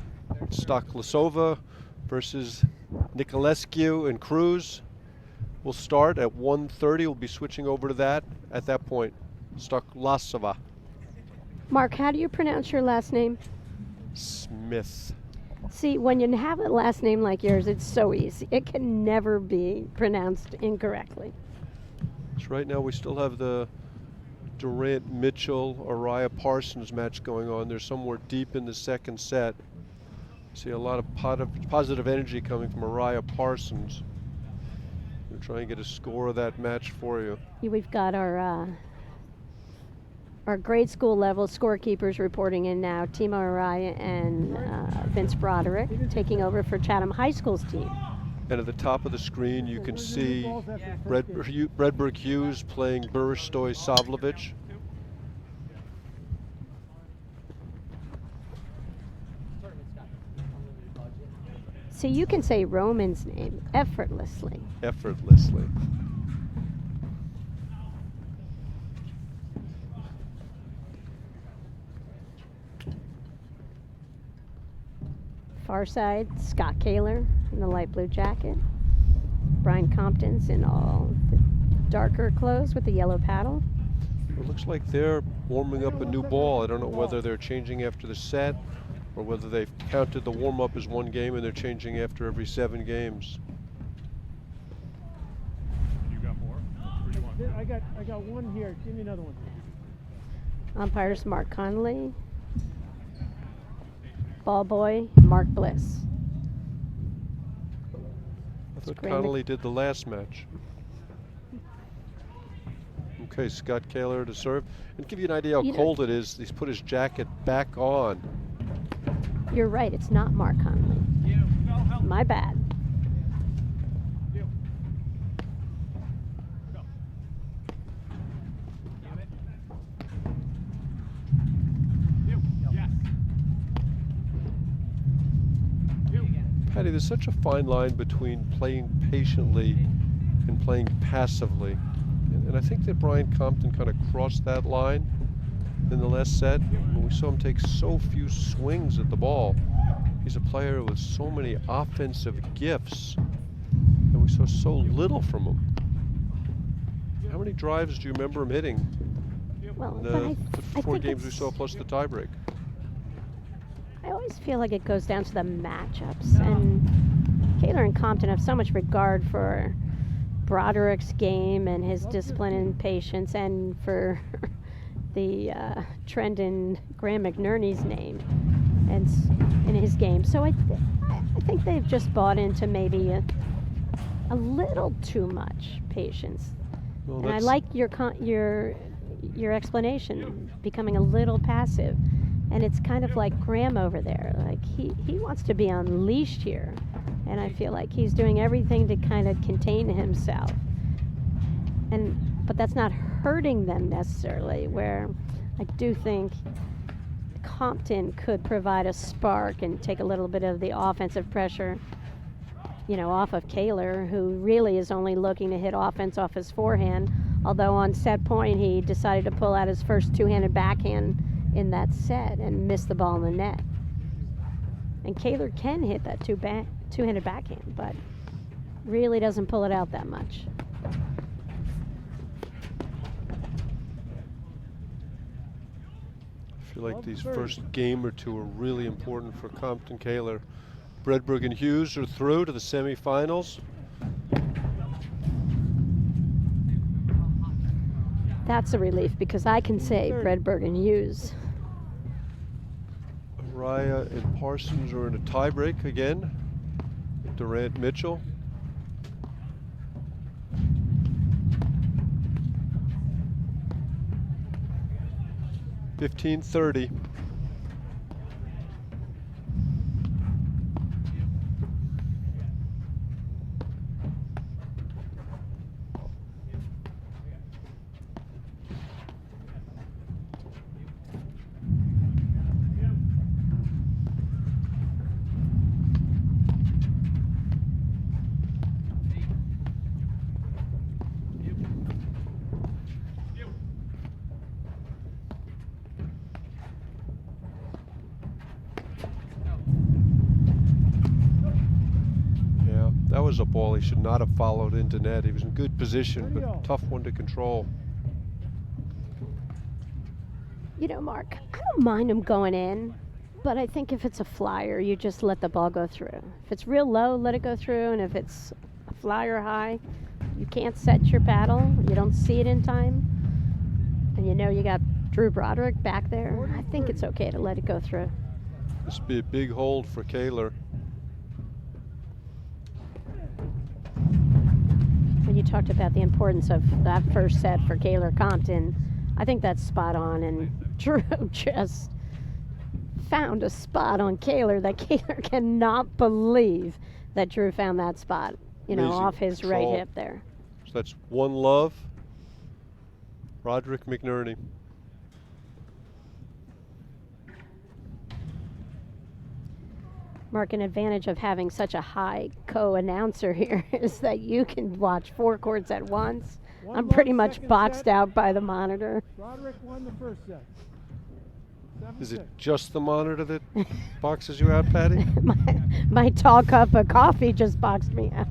Stoklasova versus Nicolescu and Cruz. We'll start at 1:30. We'll be switching over to that at that point. Stoklasova. Mark, how do you pronounce your last name? Smith. See, when you have a last name like yours, it's so easy. It can never be pronounced incorrectly. So right now we still have the Durant Mitchell Araya Parsons match going on. They're somewhere deep in the second set. See a lot of positive energy coming from Araya Parsons. We'll try and get a score of that match for you. We've got our grade school level scorekeepers reporting in now. Timo Araya and Vince Broderick taking over for Chatham High School's team. And at the top of the screen, you can see Bredberg Hughes playing Buristoy Savlovich. So you can say Roman's name effortlessly. Effortlessly. Far side, Scott Kahler in the light blue jacket. Brian Compton's in all the darker clothes with the yellow paddle. It looks like they're warming up a new ball. I don't know whether they're changing after the set or whether they've counted the warm-up as one game and they're changing after every 7 games. You got more? Or you want? I got one here. Give me another one. Umpires Mark Connolly. Ball boy Mark Bliss. I thought Connolly did the last match. Okay, Scott Kahler to serve. And give you an idea how cold it is, he's put his jacket back on. You're right, it's not Mark Connolly. My bad. Patty, there's such a fine line between playing patiently and playing passively. And I think that Brian Compton kind of crossed that line in the last set. When we saw him take so few swings at the ball. He's a player with so many offensive gifts, and we saw so little from him. How many drives do you remember him hitting in the 4 games we saw plus the tiebreak? I always feel like it goes down to the matchups, and Kahler and Compton have so much regard for Broderick's game and his discipline and patience, and for the trend in Graham McNerney's name and in his game. So I think they've just bought into maybe a little too much patience. Well, and I like your explanation, becoming a little passive. And it's kind of like Graham over there. Like he wants to be unleashed here. And I feel like he's doing everything to kind of contain himself. But that's not hurting them necessarily, where I do think Compton could provide a spark and take a little bit of the offensive pressure, off of Kahler, who really is only looking to hit offense off his forehand. Although on set point, he decided to pull out his first two-handed backhand in that set and miss the ball in the net. And Kahler can hit that two-handed backhand, but really doesn't pull it out that much. I feel like these first game or two are really important for Compton Kahler. Broderick and Hughes are through to the semifinals. That's a relief because I can say Broderick and Hughes. Araya and Parsons are in a tiebreak again. Durant Mitchell. $15.30. That was a ball he should not have followed into net. He was in good position, but tough one to control. You know, Mark, I don't mind him going in, but I think if it's a flyer, you just let the ball go through. If it's real low, let it go through, and if it's a flyer high, you can't set your paddle. You don't see it in time, and you know you got Drew Broderick back there. I think it's okay to let it go through. This would be a big hold for Kahler. When you talked about the importance of that first set for Kahler Compton, I think that's spot on, and Drew just found a spot on Kahler that Kahler cannot believe that Drew found that spot, you know, Amazing off his control. right hip there. So that's 1-love. Broderick McNerney. Mark, an advantage of having such a high co-announcer here is that you can watch 4 courts at once. I'm pretty much boxed out by the monitor. Broderick won the first set. Is it just the monitor that boxes you out, Patty? My tall cup of coffee just boxed me out.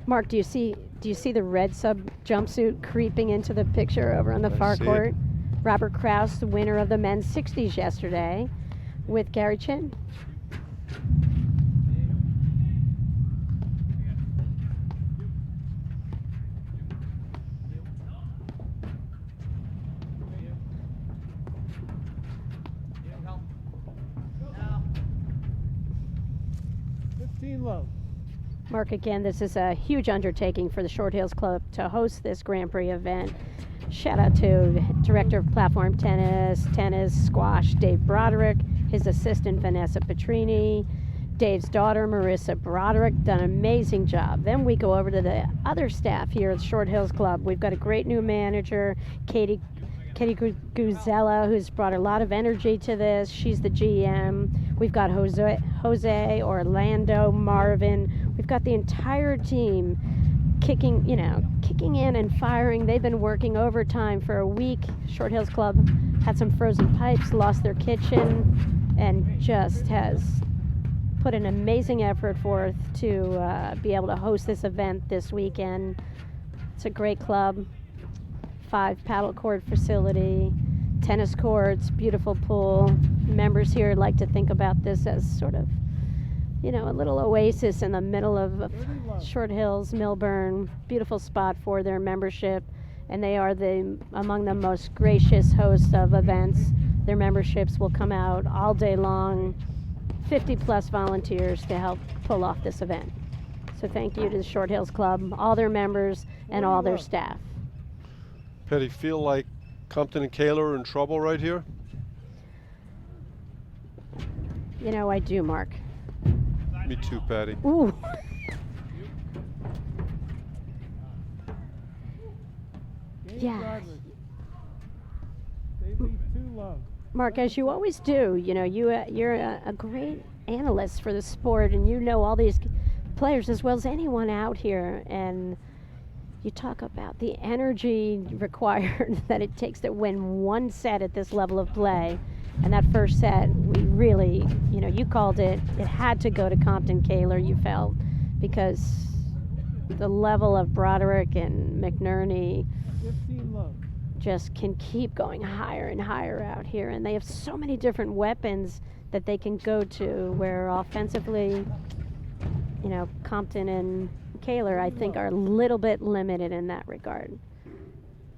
Mark, do you see the red sub jumpsuit creeping into the picture over on the far court? Robert Kraus, the winner of the men's 60s yesterday with Gary Chin. Love. Mark, again, this is a huge undertaking for the Short Hills Club to host this Grand Prix event. Shout out to Director of Platform Tennis, Squash, Dave Broderick, his assistant, Vanessa Petrini, Dave's daughter, Marissa Broderick, done an amazing job. Then we go over to the other staff here at Short Hills Club. We've got a great new manager, Katie Guzella, who's brought a lot of energy to this. She's the GM. We've got Jose, Orlando, Marvin. We've got the entire team kicking in and firing. They've been working overtime for a week. Short Hills Club had some frozen pipes, lost their kitchen, and just has put an amazing effort forth to be able to host this event this weekend. It's a great club. 5 paddle court facility, tennis courts, beautiful pool. Members here like to think about this as sort of, a little oasis in the middle of Short Hills, Millburn. Beautiful spot for their membership, and they are among the most gracious hosts of events. Their memberships will come out all day long, 50 plus volunteers to help pull off this event. So thank you to the Short Hills Club, all their members, and all their staff. Patty, feel like Compton and Kahler are in trouble right here? I do, Mark. Me too, Patty. Ooh. Yeah. They leave 2-love. Mark, as you always do, you're a great analyst for the sport, and you know all these players as well as anyone out here, and you talk about the energy required that it takes to win one set at this level of play. And that first set, we really, you called it had to go to Compton Kahler, you felt, because the level of Broderick and McNerney, 15-love. just can keep going higher and higher out here. And they have so many different weapons that they can go to, where offensively, you know, Compton and Kahler, I think, are a little bit limited in that regard.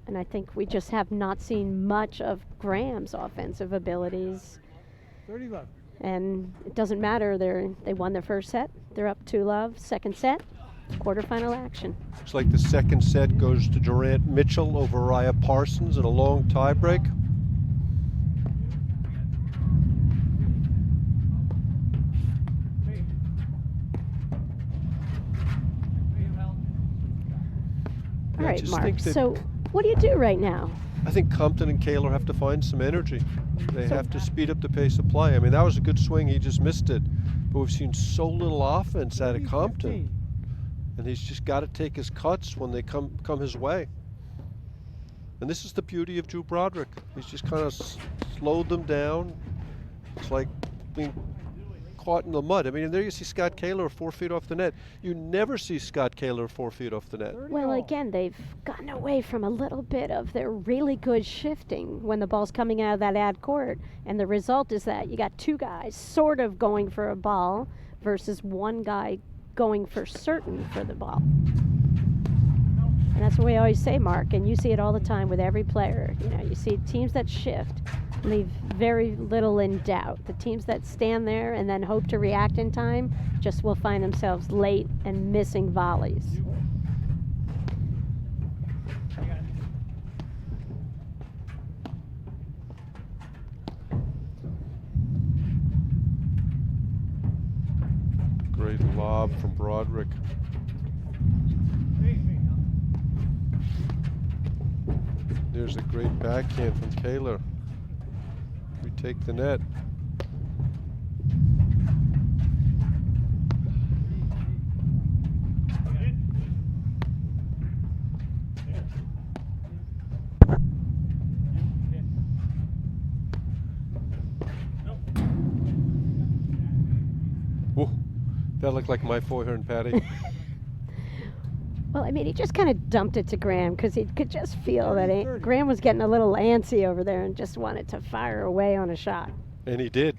And I think we just have not seen much of Graham's offensive abilities. 30 left. And it doesn't matter. They won their first set. They're up 2-love. Second set, quarterfinal action. Looks like the second set goes to Durant Mitchell over Raya Parsons in a long tiebreak. All right, Mark. So what do you do right now? I think Compton and Kahler have to find some energy. They have to speed up the pace of play. I mean, that was a good swing. He just missed it. But we've seen so little offense out of Compton. And he's just got to take his cuts when they come his way. And this is the beauty of Drew Broderick. He's just kind of slowed them down. It's like being caught in the mud. I mean, and there you see Scott Kahler 4 feet off the net. You never see Scott Kahler 4 feet off the net. Well, again, they've gotten away from a little bit of their really good shifting when the ball's coming out of that ad court. And the result is that you got two guys sort of going for a ball versus one guy going for certain for the ball. And that's what we always say, Mark, and you see it all the time with every player. You know, you see teams that shift leave very little in doubt. The teams that stand there and then hope to react in time just will find themselves late and missing volleys. Great lob from Broderick. There's a great backhand from Kahler. We take the net. Whoa, that looked like my forehand, Patty. Well, I mean, he just kind of dumped it to Graham because he could just feel that Graham was getting a little antsy over there and just wanted to fire away on a shot. And he did.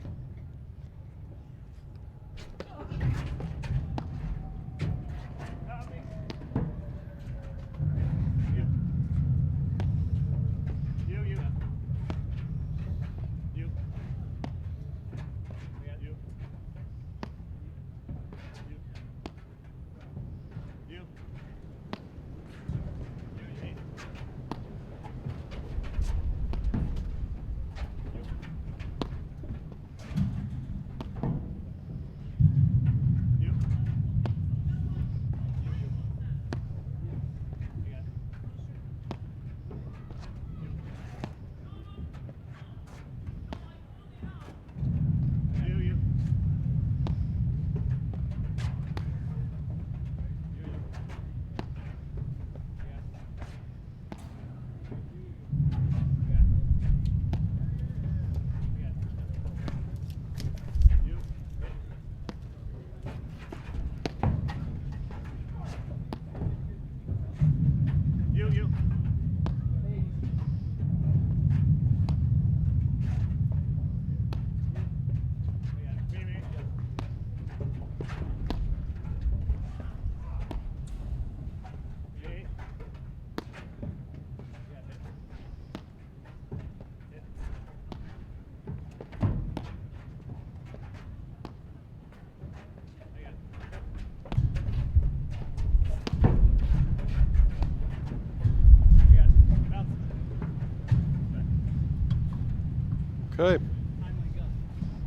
Okay.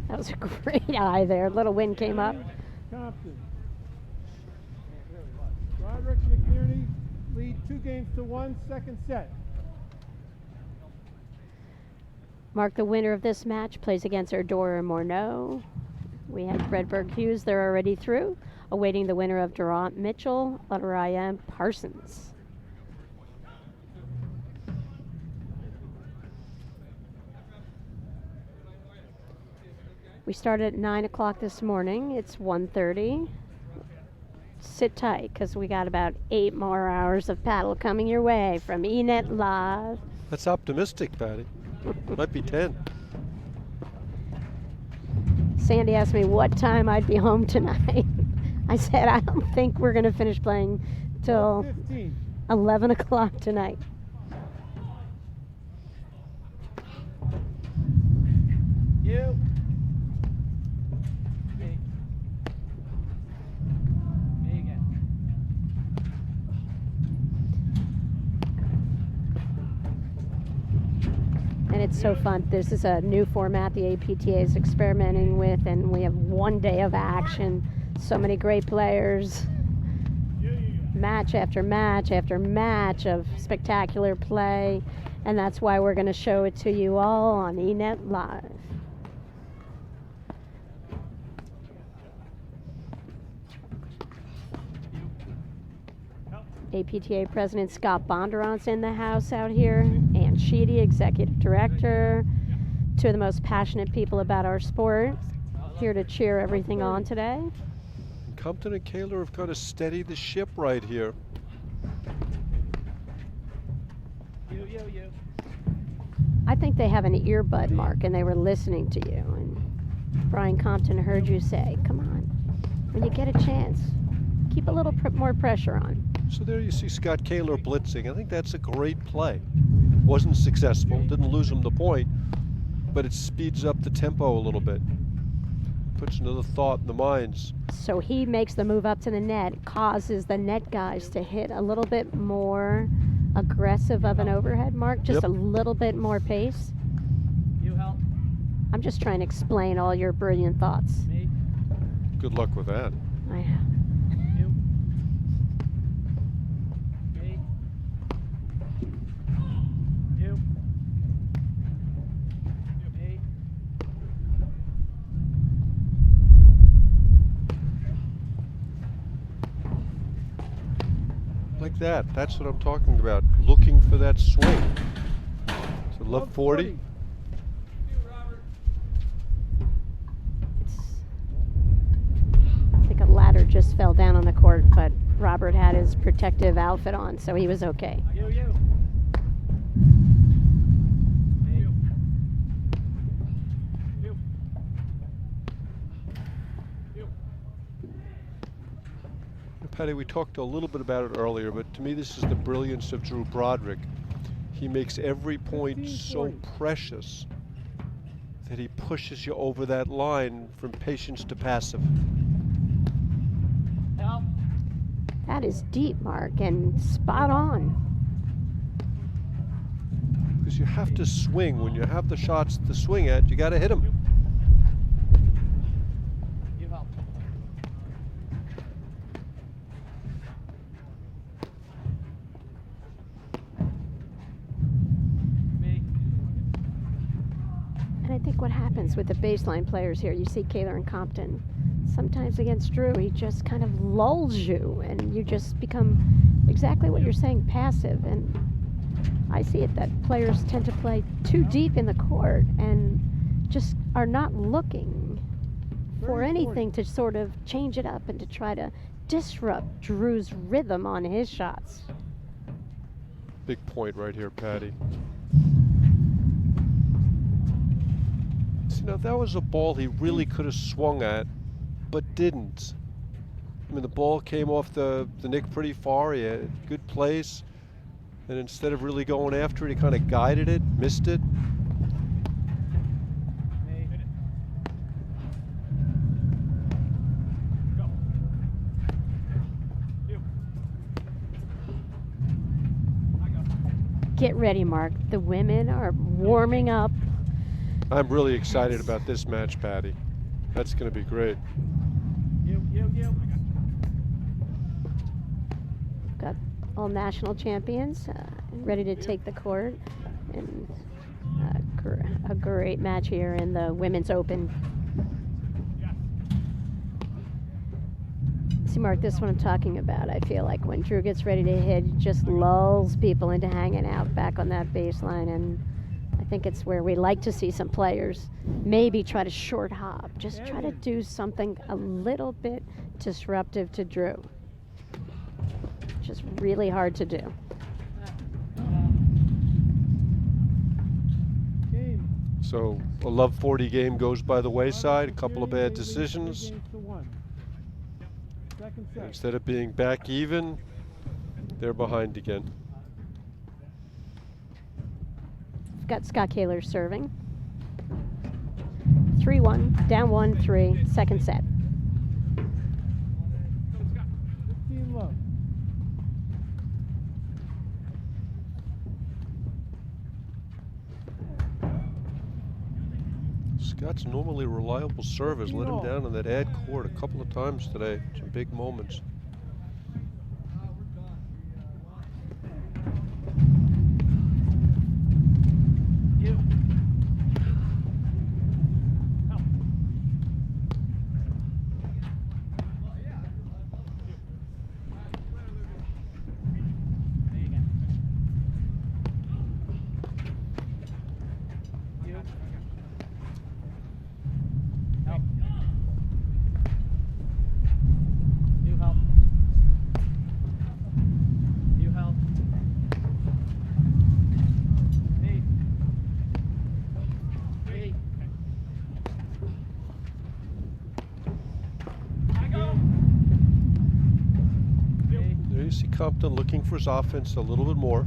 That was a great eye there. Little wind came up. Compton. Broderick and McNerney lead 2-1, second set. Mark, the winner of this match, plays against Irdoja and Morneau. We have Redberg Hughes, they're already through, awaiting the winner of Durant Mitchell, Raya, and Parsons. We started at 9 o'clock this morning. It's 1:30. Sit tight, because we got about 8 more hours of paddle coming your way from eNet Live. That's optimistic, Patty. Might be 10. Sandy asked me what time I'd be home tonight. I said, I don't think we're going to finish playing till 11 o'clock tonight. You. Me again. And it's so fun. This is a new format the APTA is experimenting with, and we have one day of action. So many great players. Match after match after match of spectacular play. And that's why we're going to show it to you all on eNet Live. APTA President Scott Bondurant's in the house out here. Ann Sheedy, Executive Director. Two of the most passionate people about our sport. Here to cheer everything on today. Compton and Kahler have got to steady the ship right here. You. I think they have an earbud, Mark, and they were listening to you. And Brian Compton heard you say, come on, when you get a chance, keep a little more pressure on. So there you see Scott Kahler blitzing. I think that's a great play. Wasn't successful, didn't lose him the point, but it speeds up the tempo a little bit. Puts another thought in the minds. So he makes the move up to the net, causes the net guys to hit a little bit more aggressive of an overhead, Mark, just a little bit more pace. You help. I'm just trying to explain all your brilliant thoughts. Me. Good luck with that. I know. You. Me. You. Me. Like that. That's what I'm talking about. Looking for that swing. So love 40. I think a ladder just fell down on the court, but Robert had his protective outfit on, so he was okay. You. Patty, we talked a little bit about it earlier, but to me this is the brilliance of Drew Broderick. He makes every point so precious that he pushes you over that line from patience to passive. Help. That is deep, Mark, and spot on. Because you have to swing. When you have the shots to swing at, you got to hit them. You help. And I think what happens with the baseline players here, you see Kahler and Compton, sometimes against Drew, he just kind of lulls you and you just become exactly what you're saying, passive. And I see it that players tend to play too deep in the court and just are not looking for anything to sort of change it up and to try to disrupt Drew's rhythm on his shots. Big point right here, Patty. See, now that was a ball he really could have swung at, but didn't. I mean, the ball came off the nick pretty far. He had a good place. And instead of really going after it, he kind of guided it, missed it. Get ready, Mark. The women are warming up. I'm really excited about this match, Patty. That's going to be great. Got all national champions ready to take the court. And a great match here in the Women's Open. See, Mark, this is what I'm talking about. I feel like when Drew gets ready to hit, he just lulls people into hanging out back on that baseline. And I think it's where we like to see some players maybe try to short hop. Just try to do something a little bit disruptive to Drew. Just really hard to do. So a Love 40 game goes by the wayside, a couple of bad decisions. Instead of being back even, they're behind again. We've got Scott Kahler serving. 3-1, down 1-3, second set. 15 love. Scott's normally reliable serve has let him down on that ad court a couple of times today. Some big moments. Compton looking for his offense a little bit more.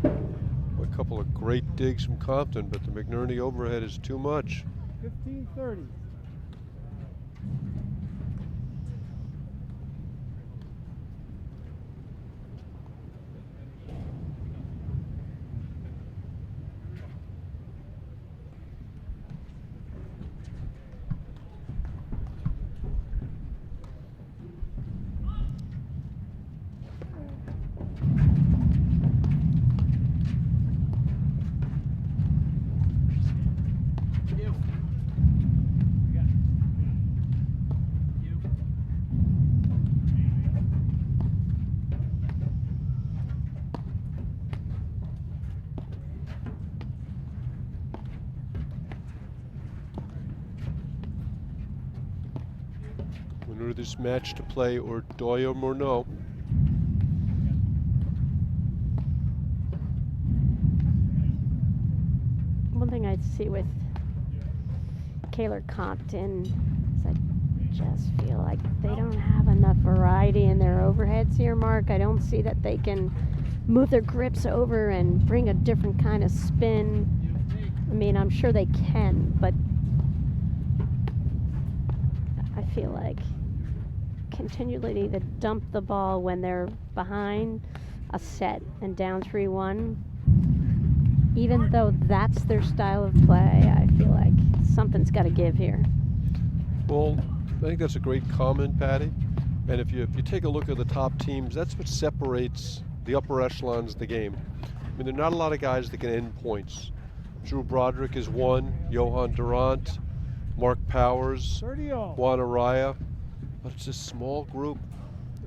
A couple of great digs from Compton, but the McNerney overhead is too much. 15-30. Winner of this match to play Irdoja Morneau. One thing I see with Kahler Compton is I just feel like they don't have enough variety in their overheads here, Mark. I don't see that they can move their grips over and bring a different kind of spin. I mean, I'm sure they can, but I feel like continually to dump the ball when they're behind a set and down 3-1. Even though that's their style of play, I feel like something's got to give here. Well, I think that's a great comment, Patty. And if you take a look at the top teams, that's what separates the upper echelons of the game. I mean, there are not a lot of guys that can end points. Drew Broderick is one, Johan Durant, Mark Powers, Juan Araya, but it's a small group,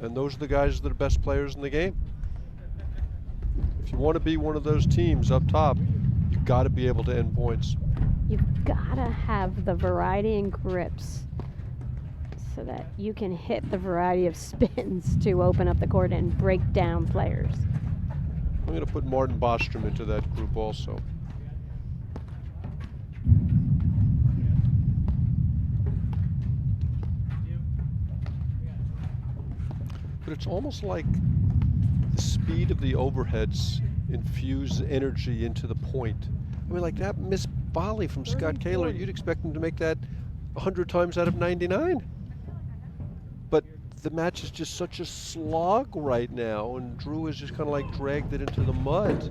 and those are the guys that are the best players in the game. If you want to be one of those teams up top, you've got to be able to end points. You've got to have the variety in grips so that you can hit the variety of spins to open up the court and break down players. I'm going to put Martin Bostrom into that group also. But it's almost like the speed of the overheads infuse energy into the point. I mean, like that missed volley from Scott Kahler, you'd expect him to make that 100 times out of 99. But the match is just such a slog right now, and Drew has just kind of like dragged it into the mud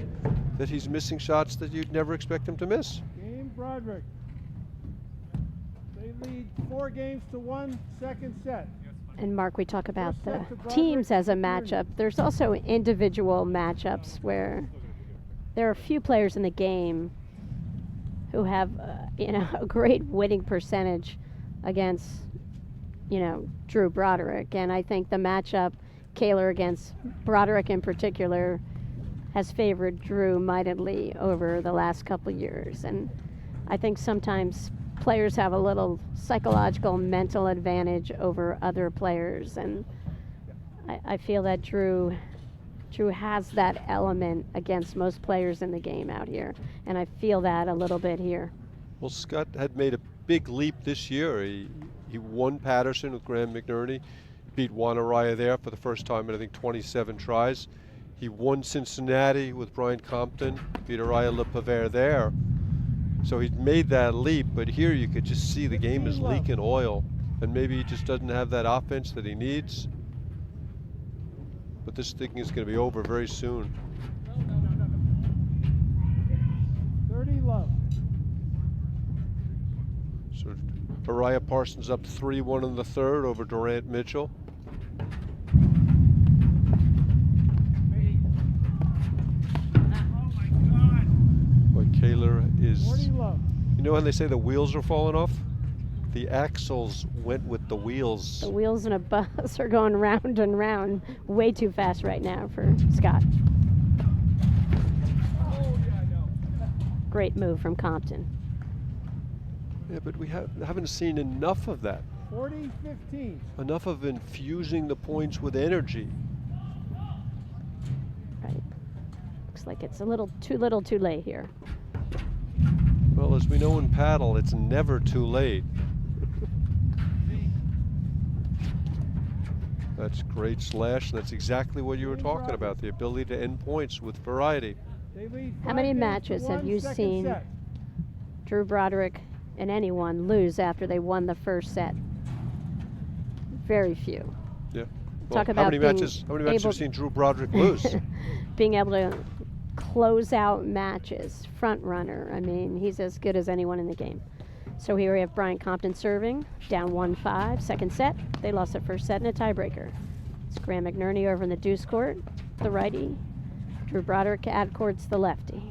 that he's missing shots that you'd never expect him to miss. Game Broderick. They lead 4-1, second set. And Mark, we talk about the teams as a matchup. There's also individual matchups where there are a few players in the game who have, a great winning percentage against, Drew Broderick. And I think the matchup, Kahler against Broderick in particular, has favored Drew mightily over the last couple years. And I think sometimes players have a little psychological, mental advantage over other players. And I feel that Drew Drew has that element against most players in the game out here, and I feel that a little bit here. Well, Scott had made a big leap this year. He won Patterson with Graham McNerney, beat Juan Araya there for the first time in I think 27 tries. He won Cincinnati with Brian Compton, beat Araya Lepavere there. So he's made that leap, but here you could just see the game is leaking oil, and maybe he just doesn't have that offense that he needs. But this thing is going to be over very soon. 30 love. So Araya Parsons up 3-1 in the third over Durant Mitchell. Boy, Kahler is, you know when they say the wheels are falling off? The axles went with the wheels. The wheels in a bus are going round and round way too fast right now for Scott. Great move from Compton. Yeah, but we haven't seen enough of that. 40-15. Enough of infusing the points with energy. Right. Looks like it's a little too late here. Well, as we know in paddle, it's never too late. That's great slash, and that's exactly what you were talking about, the ability to end points with variety. How many matches have you seen Drew Broderick and anyone lose after they won the first set? Very few. Yeah. Well, Talk about how many matches have you seen Drew Broderick lose? Being able to close out matches, front runner. I mean, he's as good as anyone in the game. So here we have Brian Compton serving, down 1-5, second set. They lost their first set in a tiebreaker. It's Graham McNerney over in the deuce court, the righty. Drew Broderick at courts, the lefty.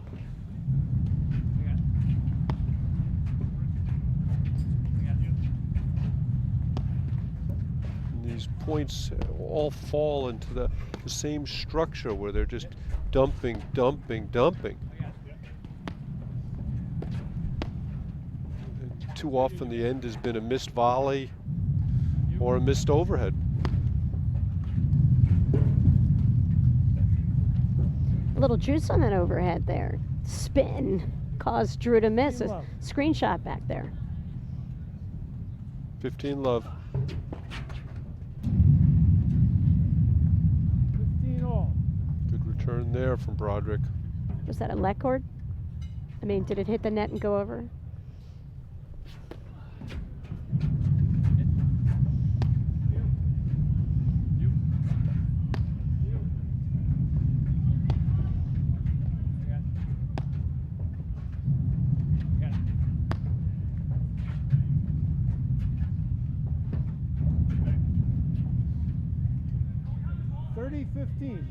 And these points all fall into the same structure where they're just dumping. Too often the end has been a missed volley or a missed overhead. A little juice on that overhead there. Spin caused Drew to miss. A screenshot back there. 15 love. 15 all. Good return there from Broderick. Was that a let cord? I mean, did it hit the net and go over? $30-15.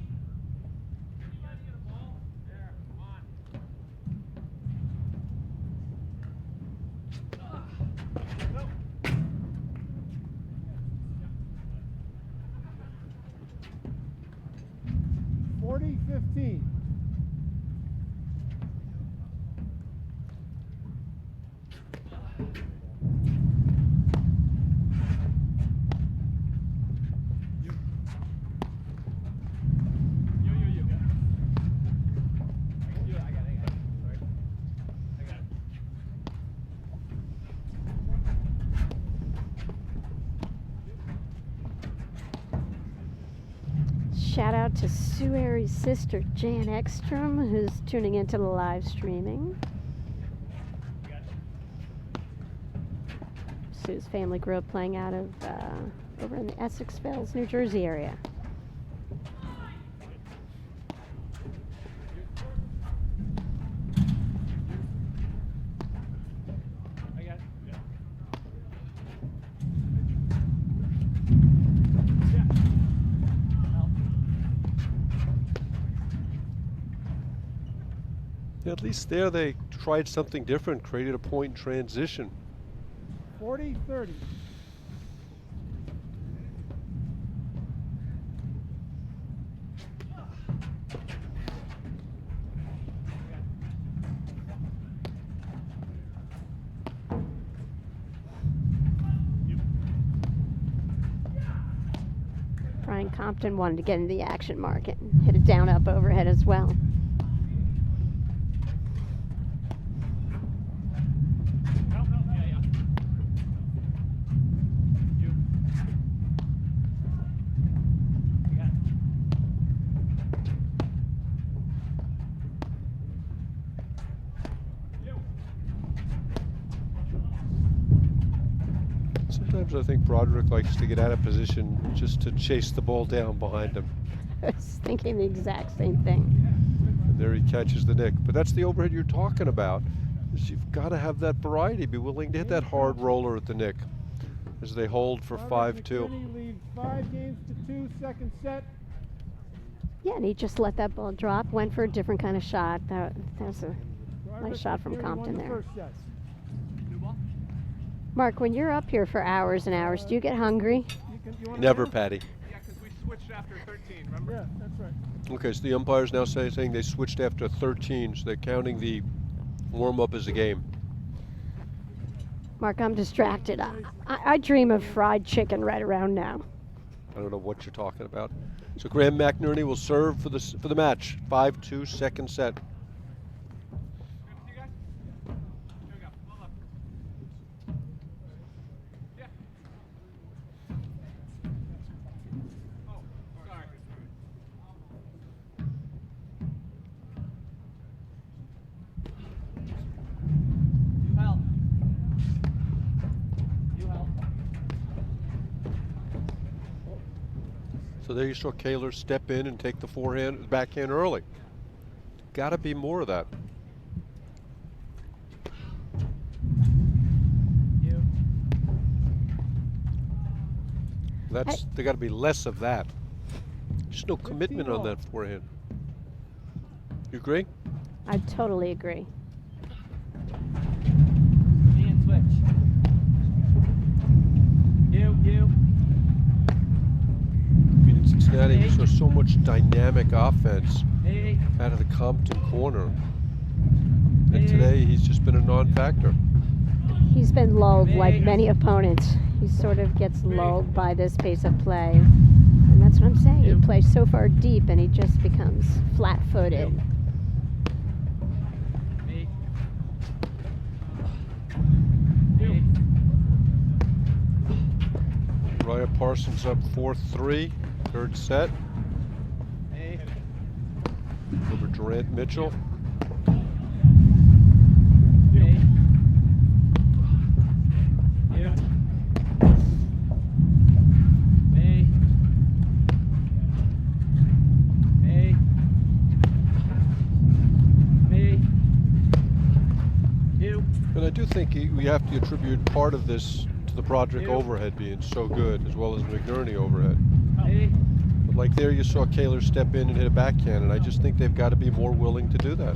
$40-15. Shout out to Sue Airy's sister, Jan Ekstrom, who's tuning into the live streaming. Sue's family grew up playing out of over in the Essex Fells, New Jersey area. Yeah, at least there they tried something different, created a point in transition. 40-30. Brian and Compton wanted to get in the action market. Hit it down up overhead as well. Sometimes I think Broderick likes to get out of position just to chase the ball down behind him. I was thinking the exact same thing. And there he catches the nick. But that's the overhead you're talking about. Is you've got to have that variety. Be willing to hit that hard roller at the nick as they hold for 5-2. McNerney leads 5 games to 2, second set. Yeah, and he just let that ball drop, went for a different kind of shot. That was a nice shot from Compton there. Mark, when you're up here for hours and hours, do you get hungry? Never, Patty. Yeah, because we switched after 13, remember? Yeah, that's right. Okay, so the umpire's now saying they switched after 13, so they're counting the warm-up as a game. Mark, I'm distracted. I dream of fried chicken right around now. I don't know what you're talking about. So Graham McNerney will serve for the match. 5-2, second set. So there you saw Kahler step in and take the backhand early. Got to be more of that. There got to be less of that. There's no commitment on that forehand. You agree? I totally agree. And switch. You. I mean, in Cincinnati, we saw so much dynamic offense out of the Compton corner. And today, he's just been a non-factor. He's been lulled like many opponents. He sort of gets lulled by this pace of play. And that's what I'm saying. He plays so far deep and he just becomes flat-footed. Raya Parsons up 4-3, third set. Over Durant Mitchell. And I do think we have to attribute part of this to the Broderick overhead being so good, as well as the McNerney overhead. But like there, you saw Kahler step in and hit a backhand, and I just think they've got to be more willing to do that.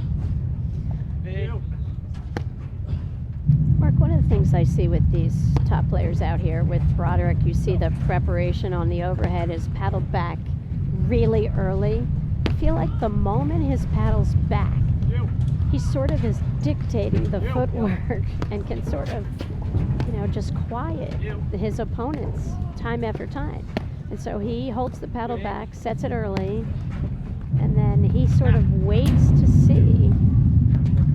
Mark, one of the things I see with these top players out here, with Broderick, you see the preparation on the overhead is paddled back really early. I feel like the moment his paddle's back, he sort of is dictating the footwork and can sort of, just quiet his opponents time after time. And so he holds the paddle back, sets it early, and then he sort of waits to see,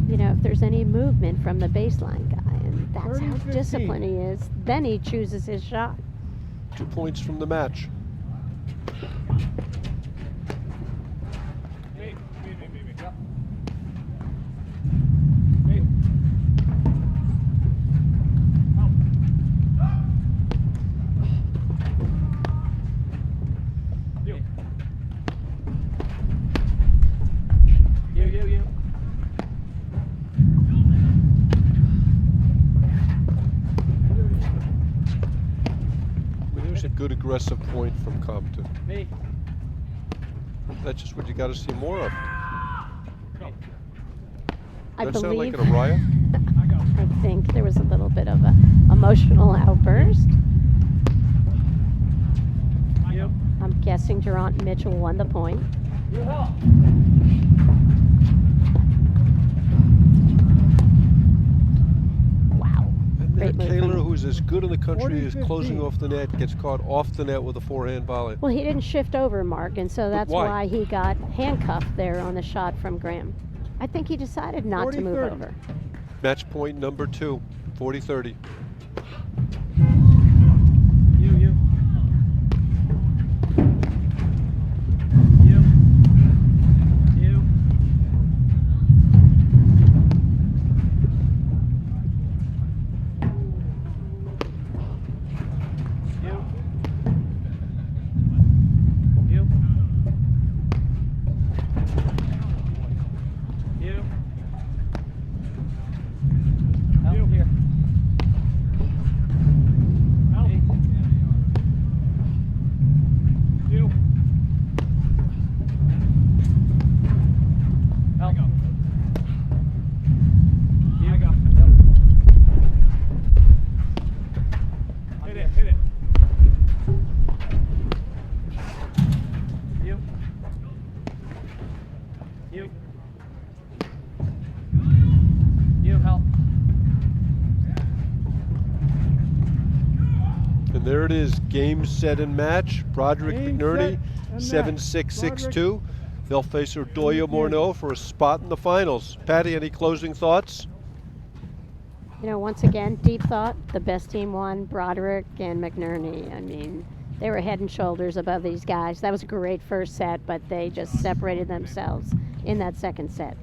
if there's any movement from the baseline guy. And that's how disciplined he is. Then he chooses his shot. 2 points from the match. Good aggressive point from Compton. That's just what you got to see more of. Does that sound like an Araya? I think there was a little bit of an emotional outburst. I'm guessing Durant Mitchell won the point. Wow. And Great move from Kahler, him. who's as good in the country as 40-15. closing off the net, gets caught off the net with a forehand volley. Well, he didn't shift over, Mark, and so that's why? why he got handcuffed there on the shot from Graham. I think he decided not to move 40-30. over. Match point number 2, 40-30. You. You. You. You. You. Out here. You. Out. You. Hit it. Hit it. You. You. You. Help. And there it is, game, set, and match. Broderick, Game, McNerney, set, and 7-6, 6-2. They'll face Irdoja, Morneau for a spot in the finals. Patty, any closing thoughts? You know, once again, deep thought. The best team won, Broderick and McNerney. I mean, they were head and shoulders above these guys. That was a great first set, but they just separated themselves in that second set.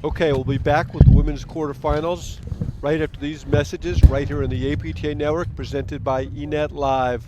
Okay, we'll be back with the women's quarterfinals right after these messages right here on the APTA Network, presented by eNet Live.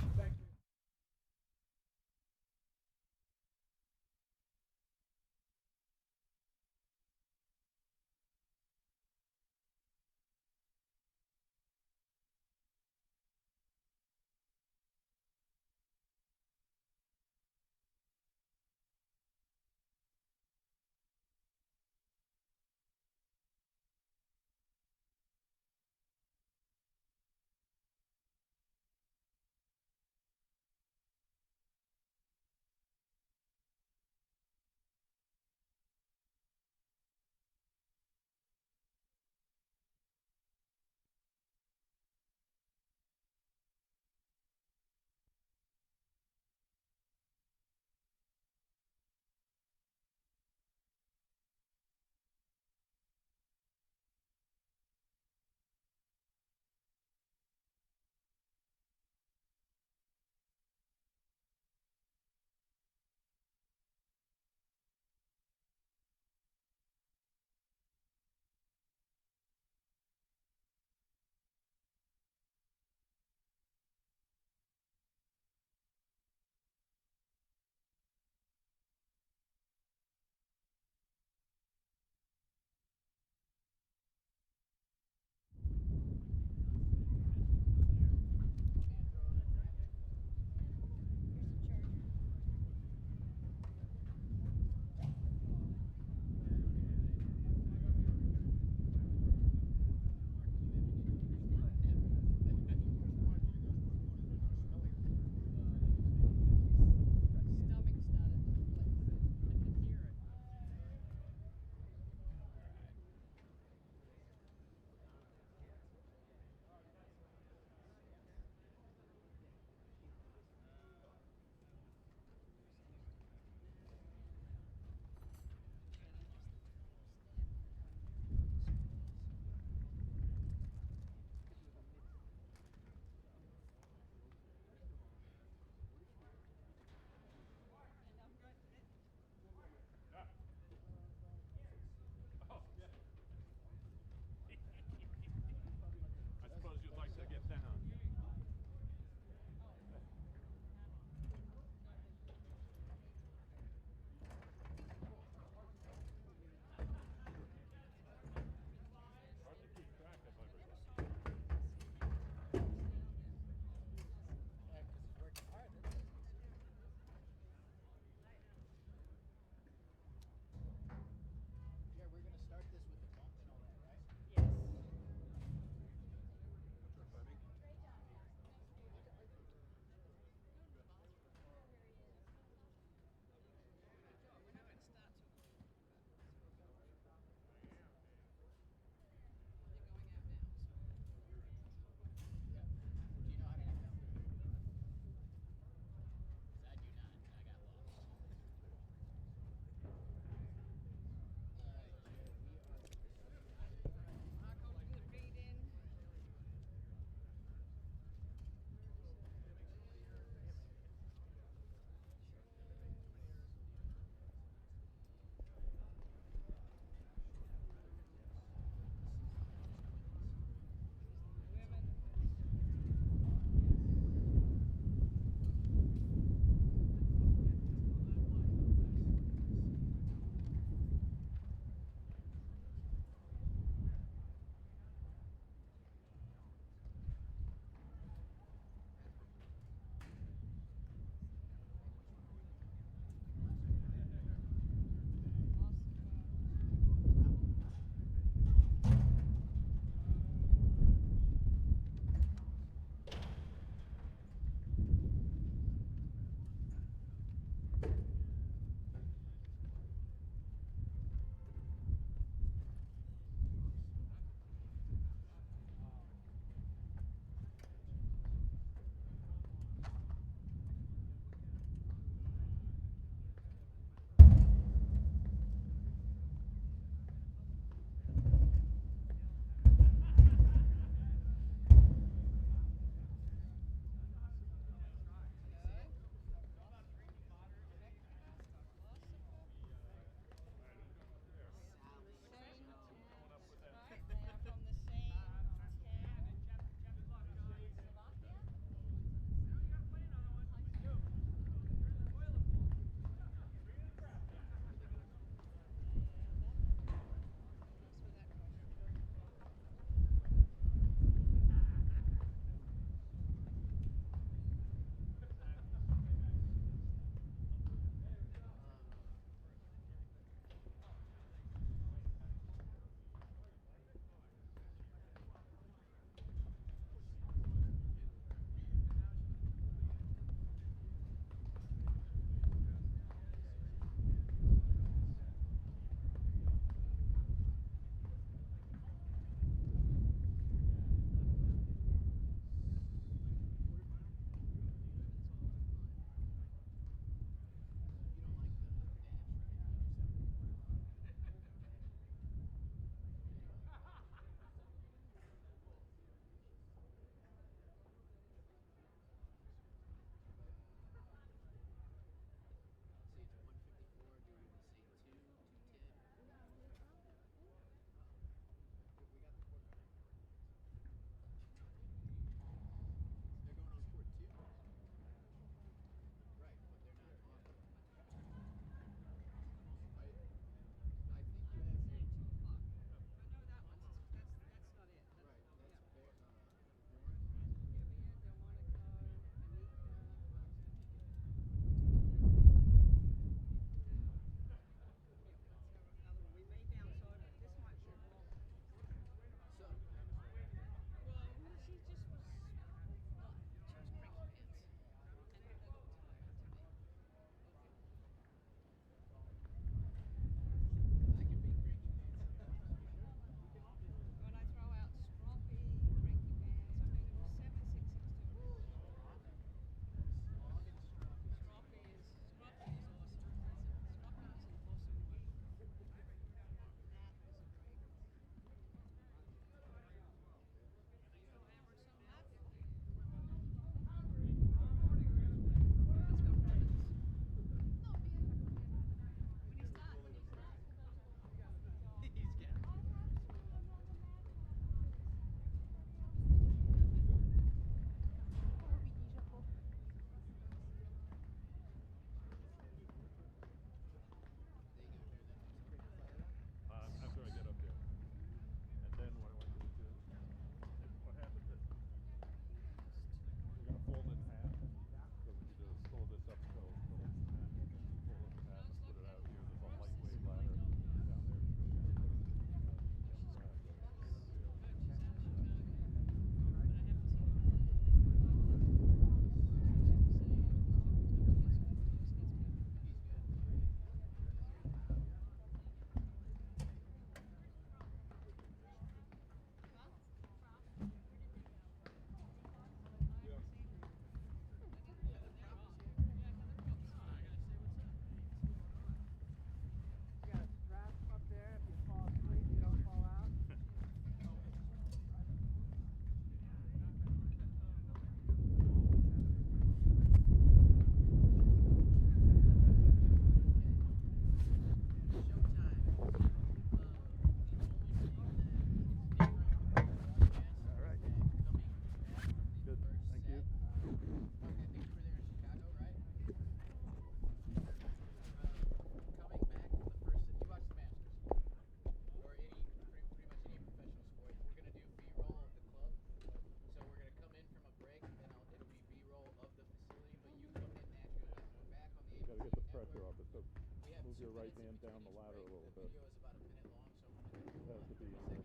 your right hand down the ladder a little bit. It has to be in there.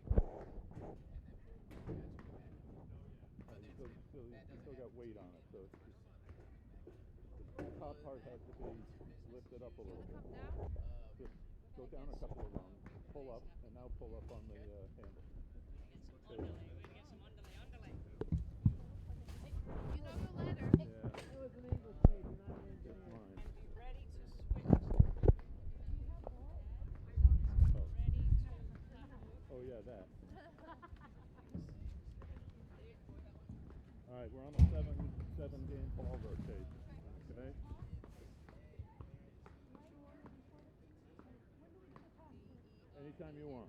You still got weight on it, so it's just, the top part has to be lifted up a little bit. Just go down a couple of rungs, pull up, and now pull up on the handle. Okay. You know the ladder. Yeah. That was an English page, not an That's mine. Ready to switch. Oh yeah, that. All right, we're on a seven game ball rotation. Okay. Anytime you want.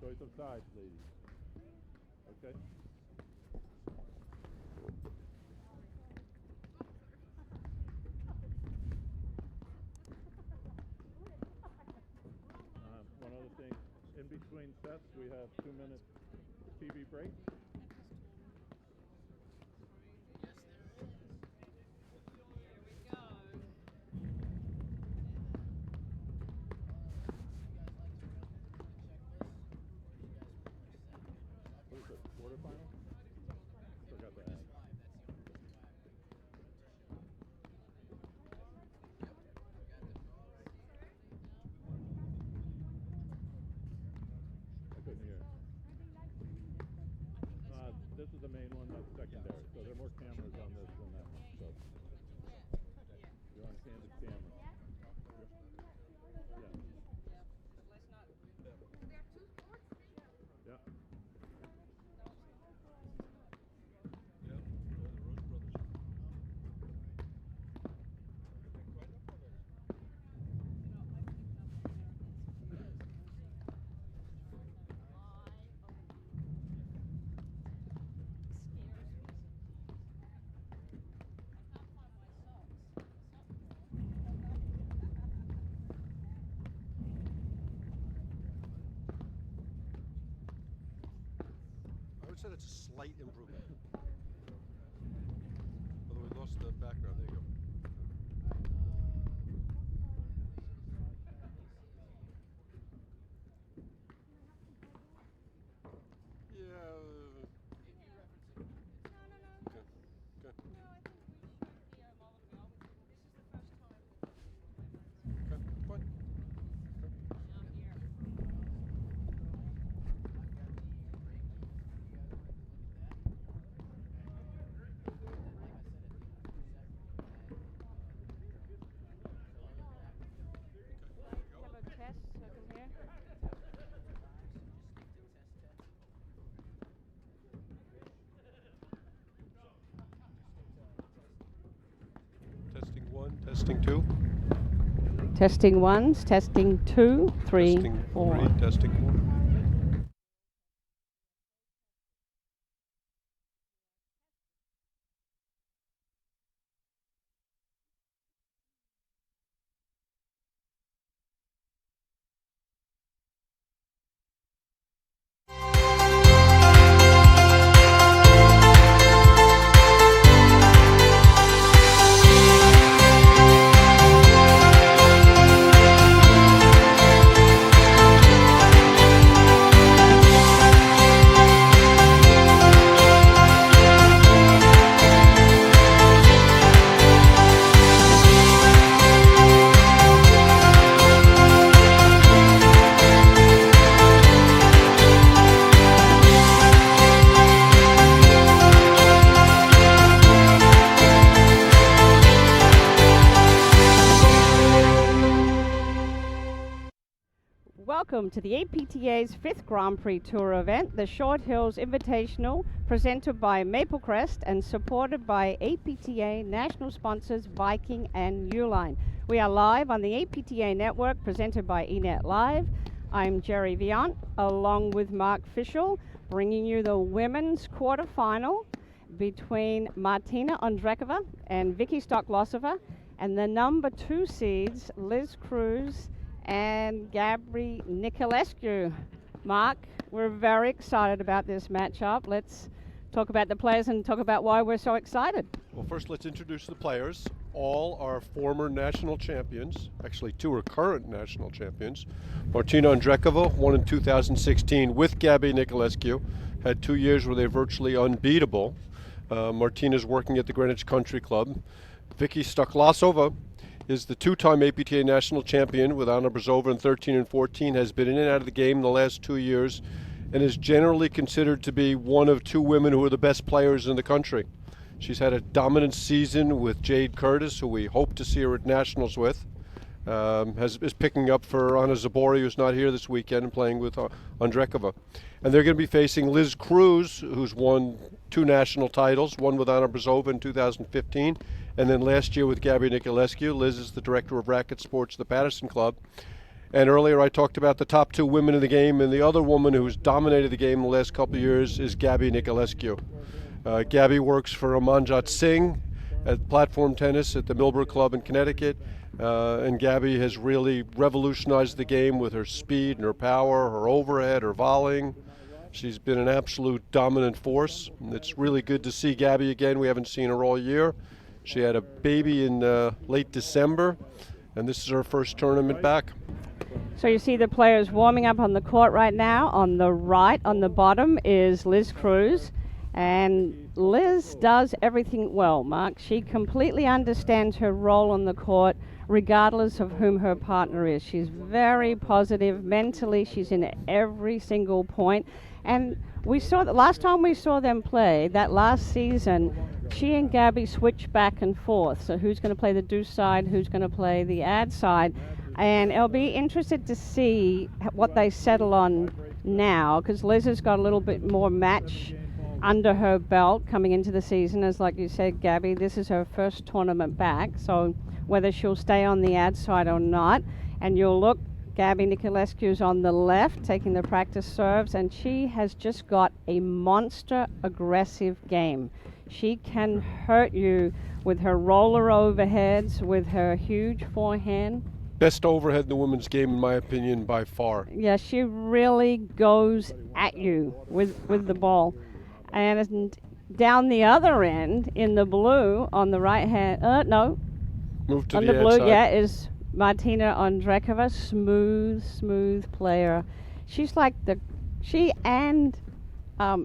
Choice of sides, ladies. Okay. One other thing, in between sets, we have 2-minute TV break. What is it, quarterfinal? Forgot to ask. I couldn't hear. This is the main one, that's secondary. So there are more cameras on this than that one. So you're on candid camera. Yeah. Yeah. I would say that's a slight improvement. Although we lost the background. There you go. Yeah. Okay. Okay. Okay, fine. Testing 1, testing 2. Testing 1, testing 2, 3, Testing 4. 3, testing 4. Welcome to the APTA's 5th Grand Prix Tour event, the Short Hills Invitational, presented by Maplecrest and supported by APTA national sponsors Viking and Uline. We are live on the APTA network, presented by eNet Live. I'm Jerry Viant, along with Mark Fischel, bringing you the women's quarterfinal between Martina Ondrekova and Vicky Stoklosova, and the number 2 seeds, Liz Cruz and Gabby Nicolescu. Mark, we're very excited about this matchup. Let's talk about the players and talk about why we're so excited. Well, first let's introduce the players. All are former national champions. Actually, 2 are current national champions. Martina Andrekova won in 2016 with Gabby Nicolescu. Had 2 years where they're virtually unbeatable. Martina's working at the Greenwich Country Club. Vicky Staklasova is the 2-time APTA national champion with Anna Brzova in 13 and 14, has been in and out of the game the last 2 years, and is generally considered to be one of 2 women who are the best players in the country. She's had a dominant season with Jade Curtis, who we hope to see her at nationals with. Is picking up for Anna Zabori, who's not here this weekend, and playing with Andrekova. And they're going to be facing Liz Cruz, who's won 2 national titles, one with Anna Brzova in 2015, and then last year with Gabby Nicolescu. Liz is the director of racket sports at the Patterson Club. And earlier I talked about the top 2 women in the game, and the other woman who's dominated the game the last couple of years is Gabby Nicolescu. Gabby works for Amanjot Singh at platform tennis at the Millbrook Club in Connecticut. And Gabby has really revolutionized the game with her speed and her power, her overhead, her volleying. She's been an absolute dominant force. And it's really good to see Gabby again. We haven't seen her all year. She had a baby in late December, and this is her first tournament back. So you see the players warming up on the court right now. On the right, on the bottom, is Liz Cruz. And Liz does everything well, Mark. She completely understands her role on the court, regardless of whom her partner is. She's very positive mentally. She's in every single point. And we saw that last time we saw them play, that last season, she and Gabby switched back and forth. So who's going to play the deuce side, who's going to play the ad side. And I'll be interested to see what they settle on now, because Liz has got a little bit more match under her belt coming into the season. As like you said, Gabby, this is her first tournament back, so whether she'll stay on the ad side or not. And you'll look, Gabby Nicolescu's on the left taking the practice serves, and she has just got a monster aggressive game. She can hurt you with her roller overheads, with her huge forehand. Best overhead in the women's game, in my opinion, by far. Yeah, she really goes at you with the ball. And down the other end, in the blue, on the right hand, Move to on the the blue, side. yeah, is Martina Andrekova, smooth player. She's like she and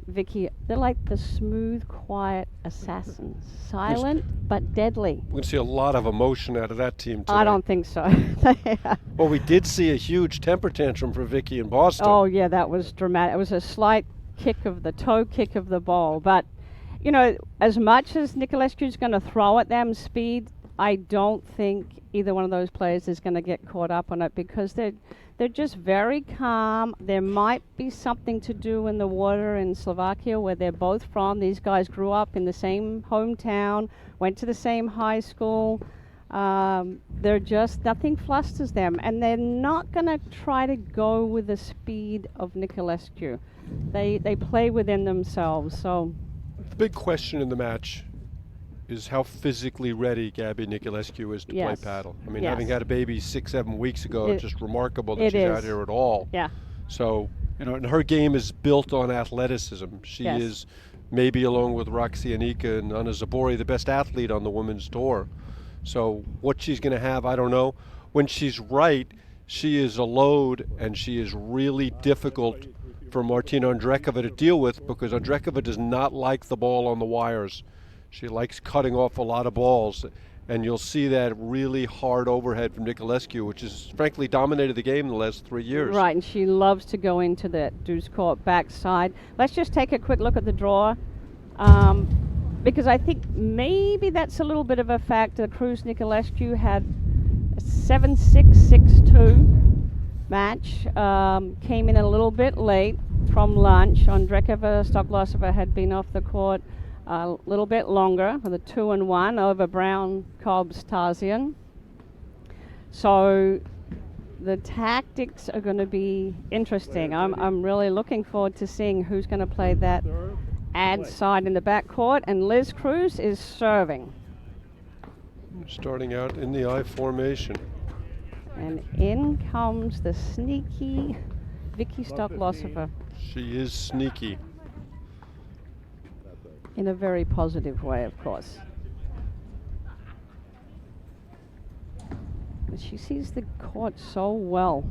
Vicky, they're like the smooth, quiet assassins. Silent, but deadly. We're going to see a lot of emotion out of that team today. I don't think so. Well, we did see a huge temper tantrum for Vicky in Boston. Oh, yeah, that was dramatic. It was a slight kick of the toe, kick of the ball. But, you know, as much as Nicolescu's going to throw at them speed, I don't think either one of those players is going to get caught up on it, because they're just very calm. There might be something to do in the water in Slovakia, where they're both from. These guys grew up in the same hometown, went to the same high school. They're just, nothing flusters them, and they're not going to try to go with the speed of Nicolescu. They play within themselves. So the big question in the match is how physically ready Gabby Nicolescu is to play paddle. I mean, having had a baby 6-7 weeks ago, it's just remarkable that she's out here at all. Yeah. So, you know, and her game is built on athleticism. She is, maybe along with Roxy Anika and Anna Zabori, the best athlete on the women's tour. So what she's going to have, I don't know. When she's right, she is a load, and she is really difficult for Martina Andrekova to deal with, because Andrekova does not like the ball on the wires. She likes cutting off a lot of balls, and you'll see that really hard overhead from Nicolescu, which has frankly dominated the game in the last 3 years. Right, and she loves to go into that deuce court backside. Let's just take a quick look at the draw, because I think maybe that's a little bit of a factor. Cruz Nicolescu had a 7-6, 6-2 match, came in a little bit late from lunch. Andrekova, Stoklasova had been off the court a little bit longer with a 2-1 over Brown, Cobbs, Tarzian. So the tactics are going to be interesting. I'm really looking forward to seeing who's going to play that ad side in the backcourt. And Liz Cruz is serving. Starting out in the I formation. And in comes the sneaky Vicky Stoklosova. She is sneaky. In a very positive way, of course. But she sees the court so well.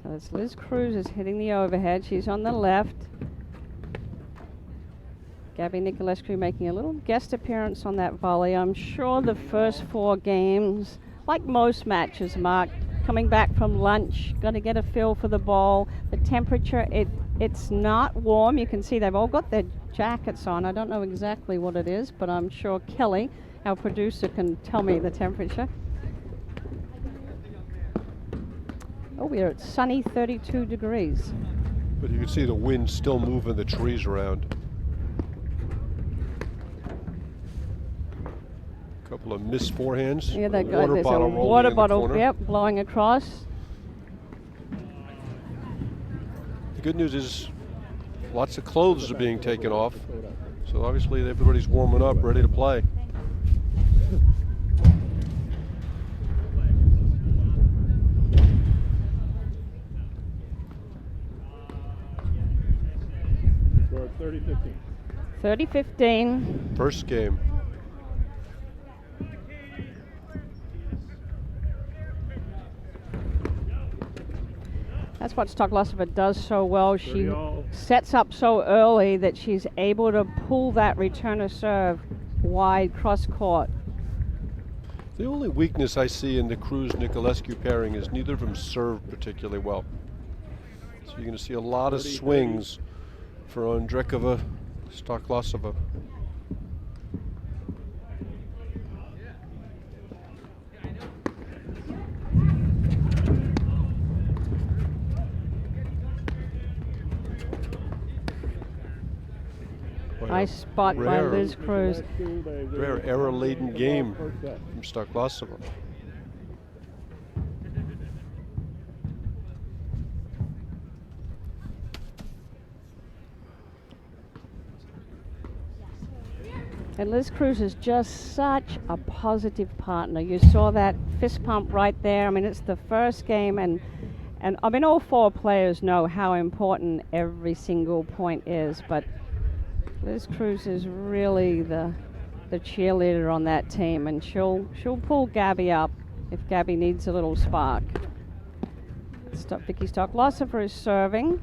So it's Liz Cruz is hitting the overhead. She's on the left. Gabby Nicolescu making a little guest appearance on that volley. I'm sure the first 4 games, like most matches, Mark, coming back from lunch, going to get a feel for the ball. The temperature, it's not warm. You can see they've all got their jackets on. I don't know exactly what it is, but I'm sure Kelly, our producer, can tell me the temperature. Oh, we're at sunny 32 degrees. But you can see the wind still moving the trees around. Couple of missed forehands. Yeah, that guy, water there's bottle a rolling water in the bottle, corner. yep, blowing across. The good news is lots of clothes are being taken off. So obviously everybody's warming up, ready to play. Score 30-15. 30-15. First game. That's what Stoklosova does so well. She sets up so early that she's able to pull that returner serve wide cross court. The only weakness I see in the Cruz-Nicolescu pairing is neither of them serve particularly well. So you're going to see a lot of swings for Ondrekova, Stoklosova. Nice spot by Liz Cruz. Rare error-laden game from Stoklosova. And Liz Cruz is just such a positive partner. You saw that fist pump right there. I mean, it's the first game, and I mean, all 4 players know how important every single point is, but Liz Cruz is really the cheerleader on that team, and she'll pull Gabby up if Gabby needs a little spark. Vicky Stoklosova is serving.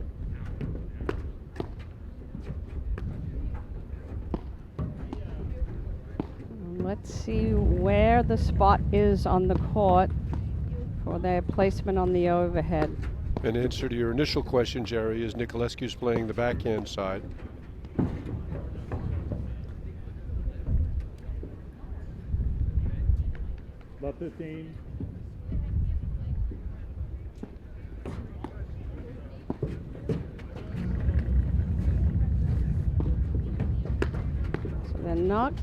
Let's see where the spot is on the court for their placement on the overhead. In answer to your initial question, Jerry, is Nicolescu's playing the backhand side. About 15. So they're not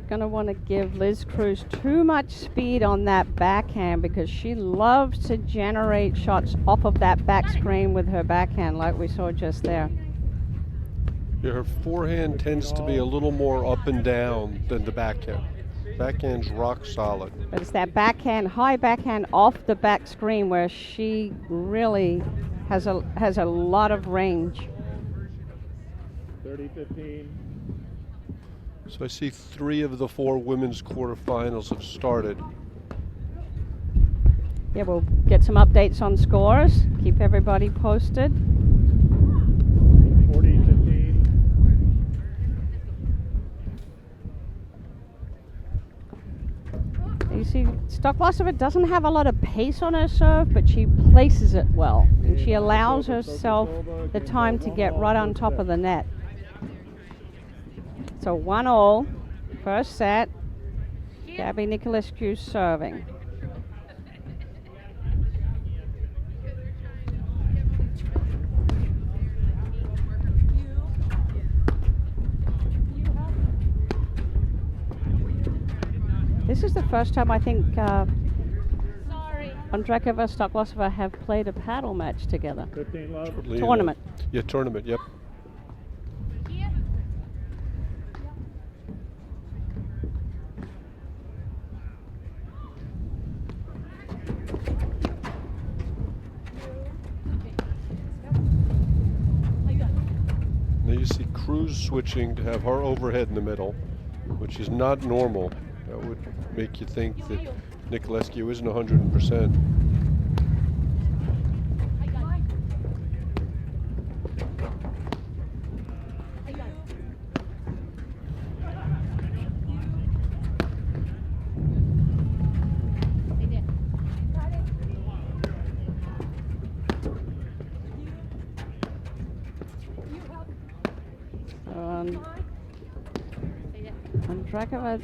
going to want to give Liz Cruz too much speed on that backhand because she loves to generate shots off of that back screen with her backhand like we saw just there. Yeah, her forehand tends to be a little more up and down than the backhand. Backhand's rock solid. But it's that backhand, high backhand off the back screen where she really has a lot of range. 30-15. So I see 3 of the 4 women's quarterfinals have started. Yeah, we'll get some updates on scores. Keep everybody posted. 40-15. You see, Stoklosova doesn't have a lot of pace on her serve, but she places it well. And she allows herself the time to get right on top of the net. So 1-1, first set. Gabby Nicolescu serving. This is the first time I think Ondrakova, Stoklosova have played a paddle match together. 15 love. Tournament. Yeah, tournament, yep. Now you see Cruz switching to have her overhead in the middle, which is not normal. That would make you think that Nicolescu isn't 100%. Ondrakova,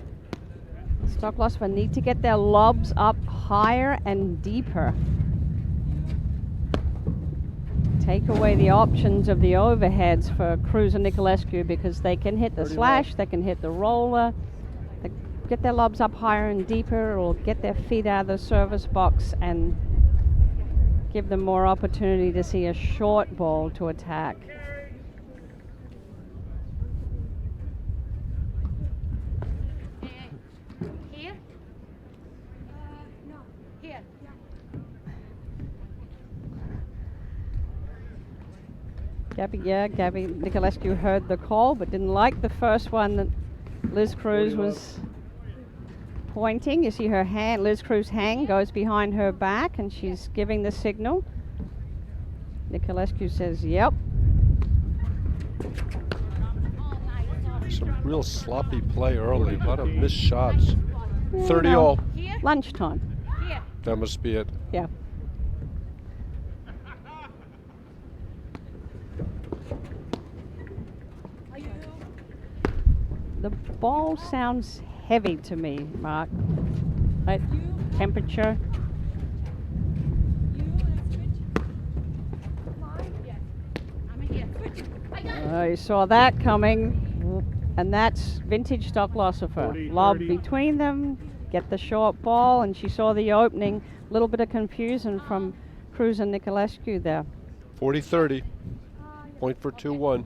Stoklosova need to get their lobs up higher and deeper. Take away the options of the overheads for Cruz and Nicolescu because they can hit the slash, they can hit the roller, they get their lobs up higher and deeper, or get their feet out of the service box and give them more opportunity to see a short ball to attack. Gabby Nicolescu heard the call but didn't like the first one that Liz Cruz was pointing. You see her hand, Liz Cruz' hand goes behind her back and she's giving the signal. Nicolescu says, yep. Some real sloppy play early, a lot of missed shots. 30 all. Lunchtime. That must be it. Yeah. The ball sounds heavy to me, Mark. Right? Temperature. You saw that coming, and that's vintage Stoklosova. Lob between them, get the short ball, and she saw the opening. A little bit of confusion from Cruz and Nicolescu there. 40-30. Point for 2-1.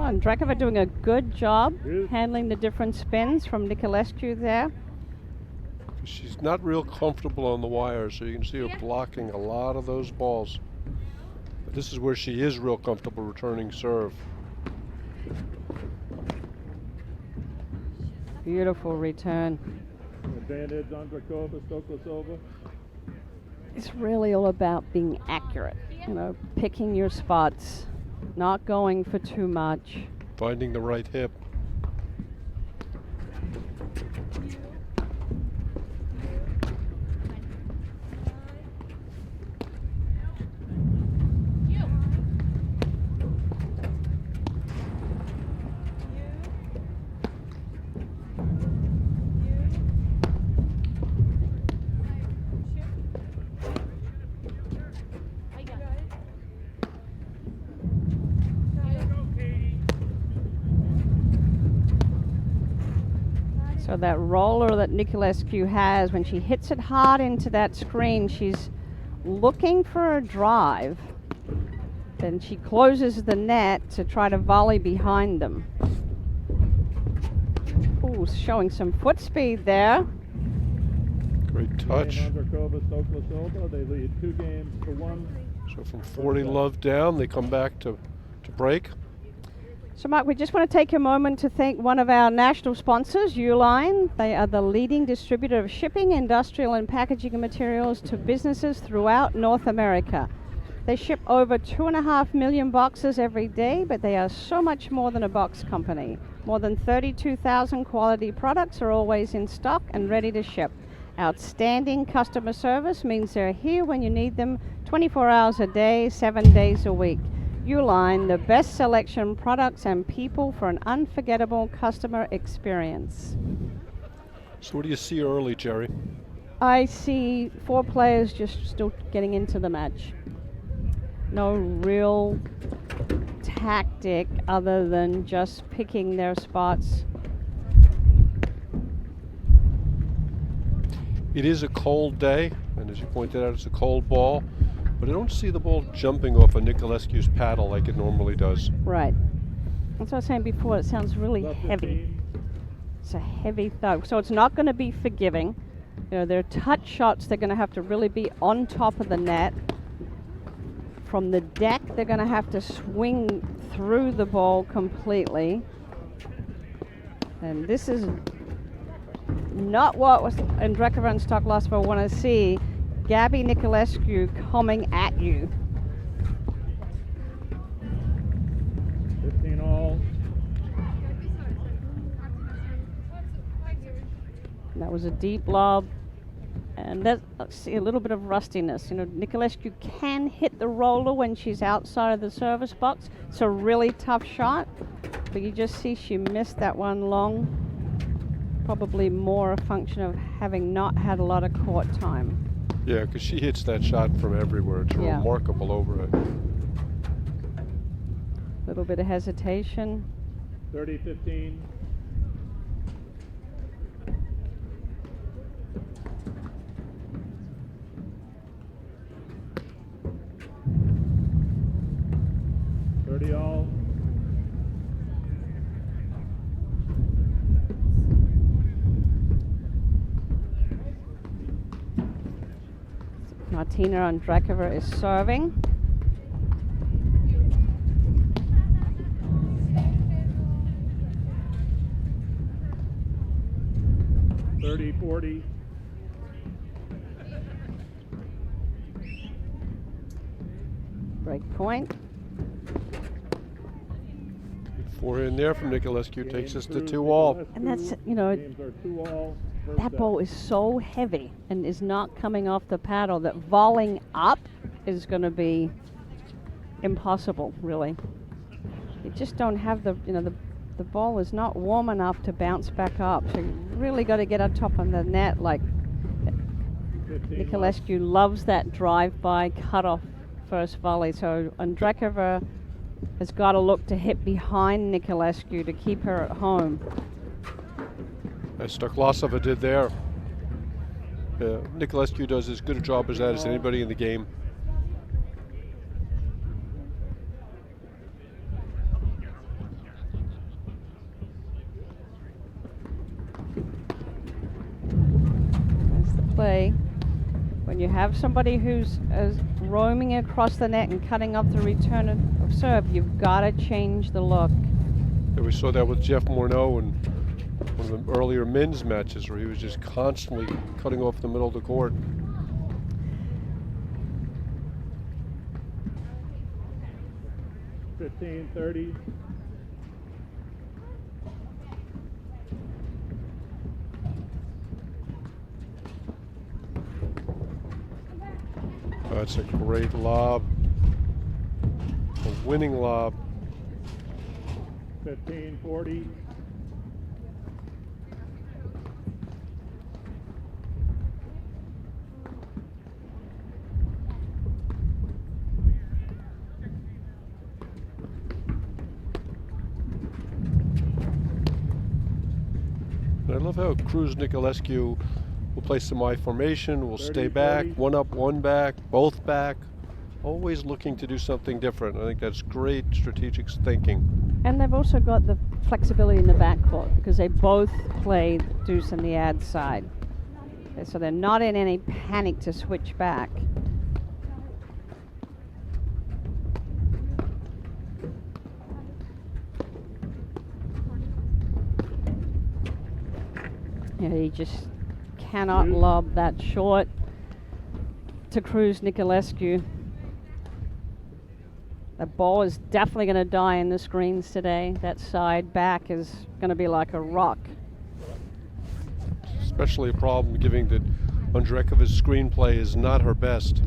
Ondrakova doing a good job handling the different spins from Nicolescu there. She's not real comfortable on the wire, so you can see her blocking a lot of those balls. But this is where she is real comfortable returning serve. Beautiful return. Advantage Ondrakova, Stoklosova. It's really all about being accurate, you know, picking your spots, not going for too much. Finding the right hip. So that roller that Nicolescu has, when she hits it hard into that screen, she's looking for a drive. Then she closes the net to try to volley behind them. Ooh, showing some foot speed there. Great touch. Ondrakova, Stoklosova, they lead 2-1. So from 40 love down, they come back to break. So Mark, we just want to take a moment to thank one of our national sponsors, Uline. They are the leading distributor of shipping, industrial and packaging materials to businesses throughout North America. They ship over 2.5 million boxes every day, but they are so much more than a box company. More than 32,000 quality products are always in stock and ready to ship. Outstanding customer service means they're here when you need them 24 hours a day, 7 days a week. Uline, the best selection, products, and people for an unforgettable customer experience. So what do you see early, Jerry? I see 4 players just still getting into the match. No real tactic other than just picking their spots. It is a cold day, and as you pointed out, it's a cold ball, but I don't see the ball jumping off of Nicolescu's paddle like it normally does. Right. That's what I was saying before. It sounds really heavy. It's a heavy thug. So it's not going to be forgiving. You know, their touch shots, they're going to have to really be on top of the net. From the deck, they're going to have to swing through the ball completely. And this is not what Andrekova and Stoklasova want to see. Gabby Nicolescu coming at you. 15 all. That was a deep lob. And let's see a little bit of rustiness. You know, Nicolescu can hit the roller when she's outside of the service box. It's a really tough shot. But you just see she missed that one long. Probably more a function of having not had a lot of court time. Yeah, because she hits that shot from everywhere. It's a remarkable overhead. A little bit of hesitation. 30-15. All. Martina Andrekova is serving. .40. Break point. Forehand there from Nicolescu takes us to 2 all. And that's, you know, that ball is so heavy and is not coming off the paddle that volleying up is going to be impossible, really. You just don't have the, you know, the ball is not warm enough to bounce back up. So you really got to get on top of the net. Like Nicolescu loves that drive-by cut-off first volley. So Andrekova has got to look to hit behind Nicolescu to keep her at home. As Stoklasova did there. Nicolescu does as good a job as that as anybody in the game. That's the play. When you have somebody who's roaming across the net and cutting off the return of serve, you've got to change the look. Yeah, we saw that with Jeff Morneau in one of the earlier men's matches where he was just constantly cutting off the middle of the court. .30. That's a great lob. A winning lob. 15-40. And I love how Cruz Nicolescu will play some I formation, will stay back, 1 up, 1 back, both back, always looking to do something different. I think that's great strategic thinking. And they've also got the flexibility in the backcourt because they both play deuce on the ad side. Okay, so they're not in any panic to switch back. Yeah, he just cannot lob that short to Cruz Nicolescu. The ball is definitely going to die in the screens today. That side back is going to be like a rock. Especially a problem given that Andrekova's screenplay is not her best.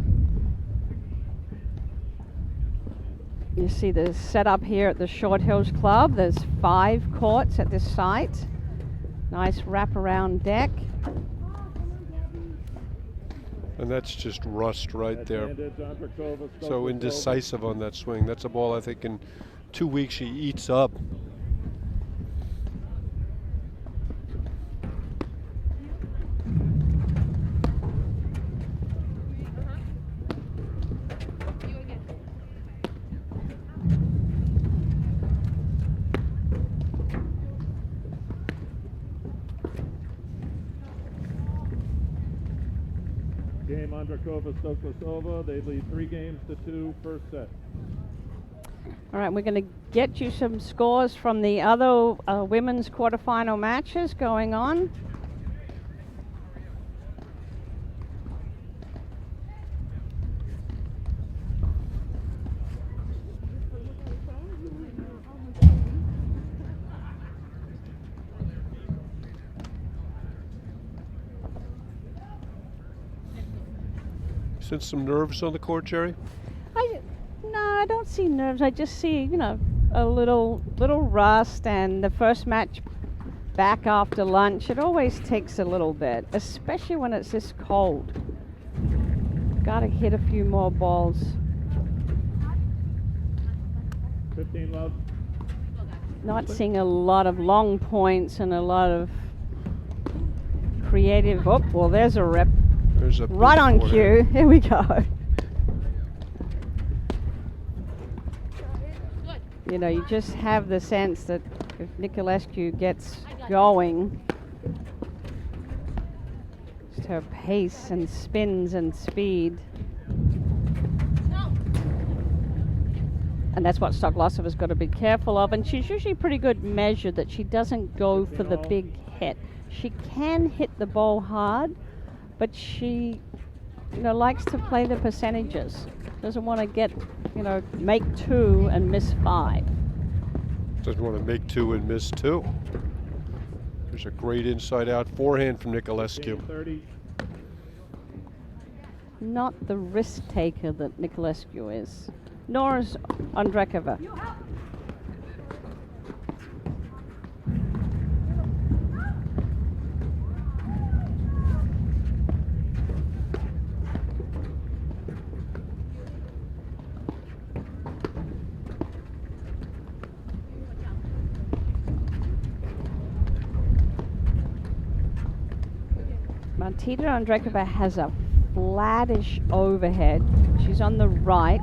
You see the setup here at the Short Hills Club. There's 5 courts at this site. Nice wraparound deck. And that's just rust right there. So indecisive on that swing. That's a ball I think in 2 weeks she eats up. Game Andrakova Stokosova. They lead 3-2 first set. All right, we're going to get you some scores from the other women's quarterfinal matches going on. Sense some nerves on the court, Jerry? No, I don't see nerves. I just see, you know, a little rust, and the first match back after lunch, it always takes a little bit, especially when it's this cold. Got to hit a few more balls. 15 love. Not seeing a lot of long points and a lot of creative. Oh, well, there's a rip. There's a right on cue. Here we go. You know, you just have the sense that if Niculescu gets going, just her pace and spins and speed. And that's what Stoklosova's got to be careful of. And she's usually pretty good measured that she doesn't go for the big hit. She can hit the ball hard, but she, you know, likes to play the percentages. Doesn't want to get, you know, make 2 and miss 5. Doesn't want to make 2 and miss 2. There's a great inside-out forehand from Niculescu. Not the risk taker that Niculescu is, nor is Andrekova. Martina Andrekova has a flattish overhead. She's on the right,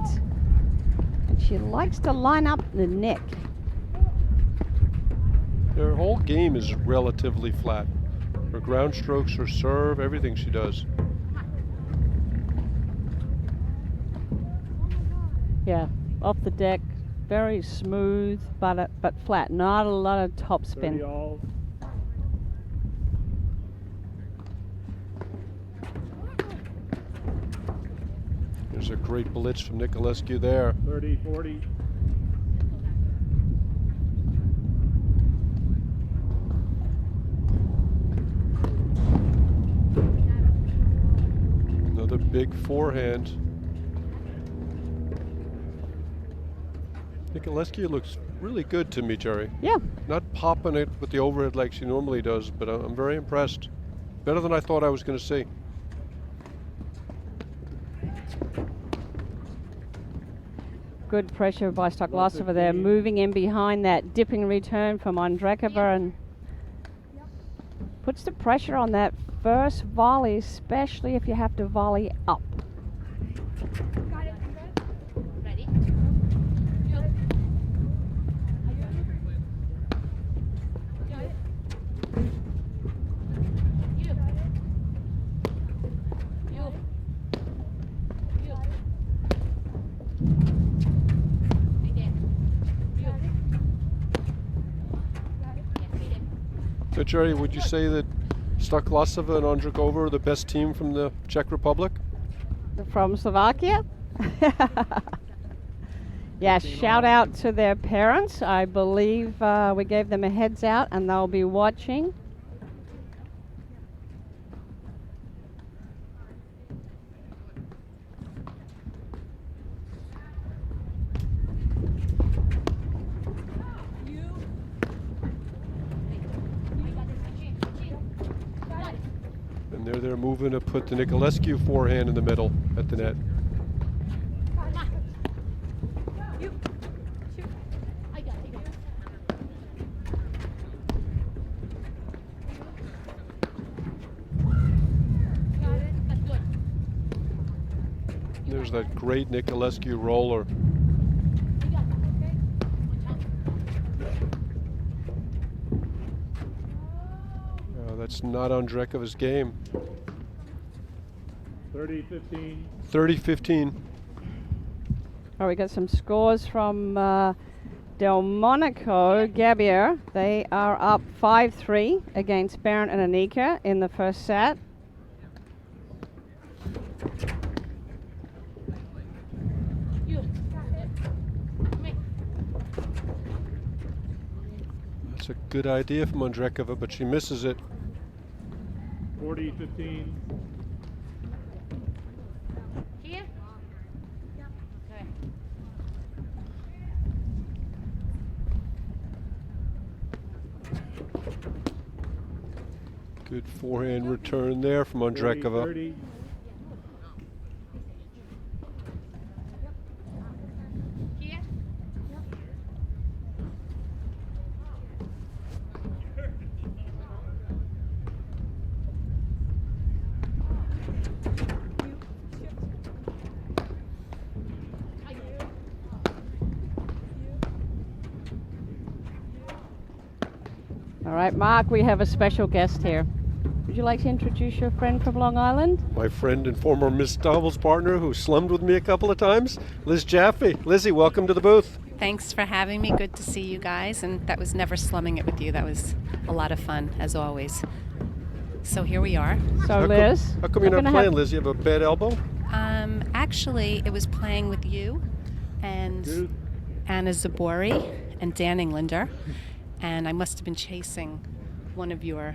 and she likes to line up the neck. Her whole game is relatively flat. Her ground strokes, her serve, everything she does. Yeah, off the deck, very smooth, but flat. Not a lot of top spin. There's a great blitz from Niculescu there. 30-40. Another big forehand. Niculescu looks really good to me, Jerry. Yeah. Not popping it with the overhead like she normally does, but I'm very impressed. Better than I thought I was going to see. Good pressure by Stoklossova there, moving in behind that dipping return from Andrekova, and puts the pressure on that first volley, especially if you have to volley up. So, Jerry, would you say that Stoklossova and Andrekova are the best team from the Czech Republic? From Slovakia? Yeah, shout out to their parents. I believe we gave them a heads out and they'll be watching. there they're moving to put the Nicolescu forehand in the middle at the net. There's that great Nicolescu roller. That's not Andrekova's game. 30-15. 30-15. Oh, we got some scores from Delmonico Gabier. They are up 5-3 against Barron and Anika in the first set. That's a good idea from Andrekova, but she misses it. 40-15. Here? Okay. Good forehand return there from Andrekova. 30. Here? All right, Mark, we have a special guest here. Would you like to introduce your friend from Long Island? My friend and former Miss Doubles partner who slummed with me a couple of times, Liz Jaffe. Lizzie, welcome to the booth. Thanks for having me. Good to see you guys. And that was never slumming it with you. That was a lot of fun, as always. So here we are. So, Liz? How come you're not playing, Liz? You have a bad elbow? Actually, it was playing with you and Anna Zabori and Dan Englander. And I must have been chasing one of your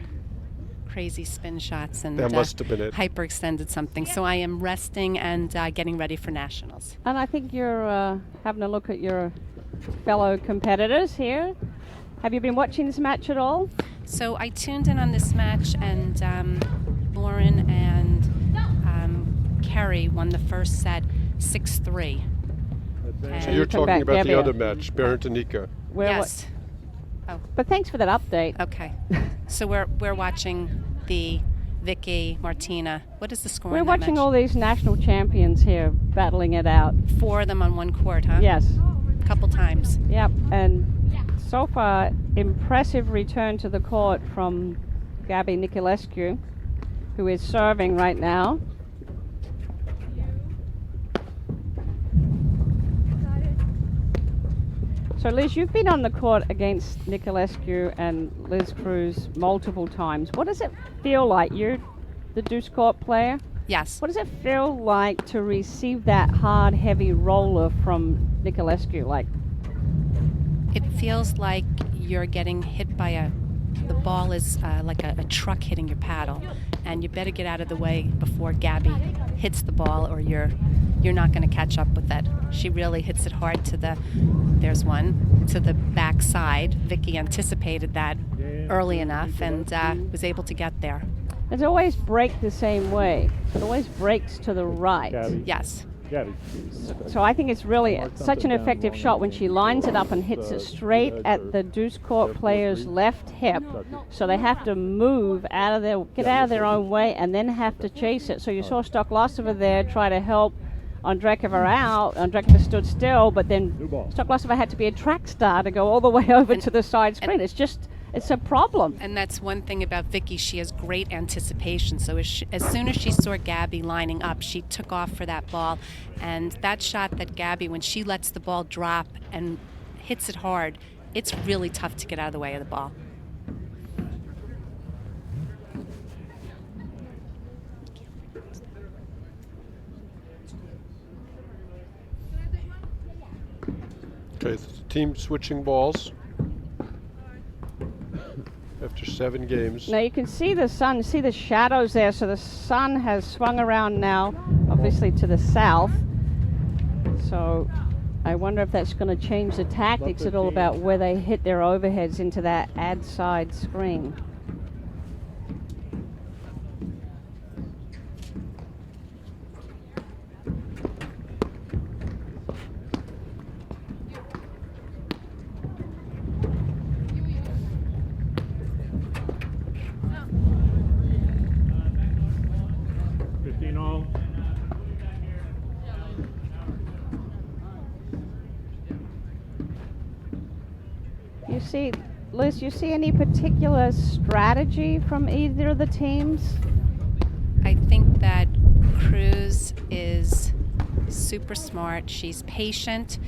crazy spin shots and that must have been it. Hyperextended something. So I am resting and getting ready for nationals. And I think you're having a look at your fellow competitors here. Have you been watching this match at all? So I tuned in on this match, and Lauren and Kerry won the first set 6-3. So you're talking about the other match, Barron-Anika. Yes. Oh. But thanks for that update. Okay. So we're watching the Vicky, Martina. What is the score? We're in that watching match? all these national champions here battling it out. 4 of them on one court, huh? Yes. A couple times. Yep. And so far, impressive return to the court from Gabi Nicolescu, who is serving right now. So Liz, you've been on the court against Nicolescu and Liz Cruz multiple times. What does it feel like? You're the deuce court player? Yes. What does it feel like to receive that hard, heavy roller from Nicolescu? Like, it feels like you're getting hit by the ball is like a truck hitting your paddle, and you better get out of the way before Gabby hits the ball, or you're not going to catch up with it. She really hits it hard to the back side. Vicky anticipated that early enough and was able to get there. It always breaks the same way. It always breaks to the right. Gabby. Yes. Gabby. So I think it's really such an effective shot when she lines it up and hits it straight at the deuce court player's left hip. So they have to move out of get out of their own way, and then have to chase it. So you saw Stoklosova there try to help Andrekova out. Andrekova stood still, but then Stoklosova had to be a track star to go all the way over to the side screen. It's a problem. And that's one thing about Vicky. She has great anticipation. So as soon as she saw Gabby lining up, she took off for that ball. And that shot that Gabby, when she lets the ball drop and hits it hard, it's really tough to get out of the way of the ball. Okay, the team switching balls after 7 games. Now you can see the sun, see the shadows there. So the sun has swung around now, obviously to the south. So I wonder if that's going to change the tactics at all about where they hit their overheads into that ad side screen. You see, Liz, you see any particular strategy from either of the teams? I think that Cruz is super smart. She's patient.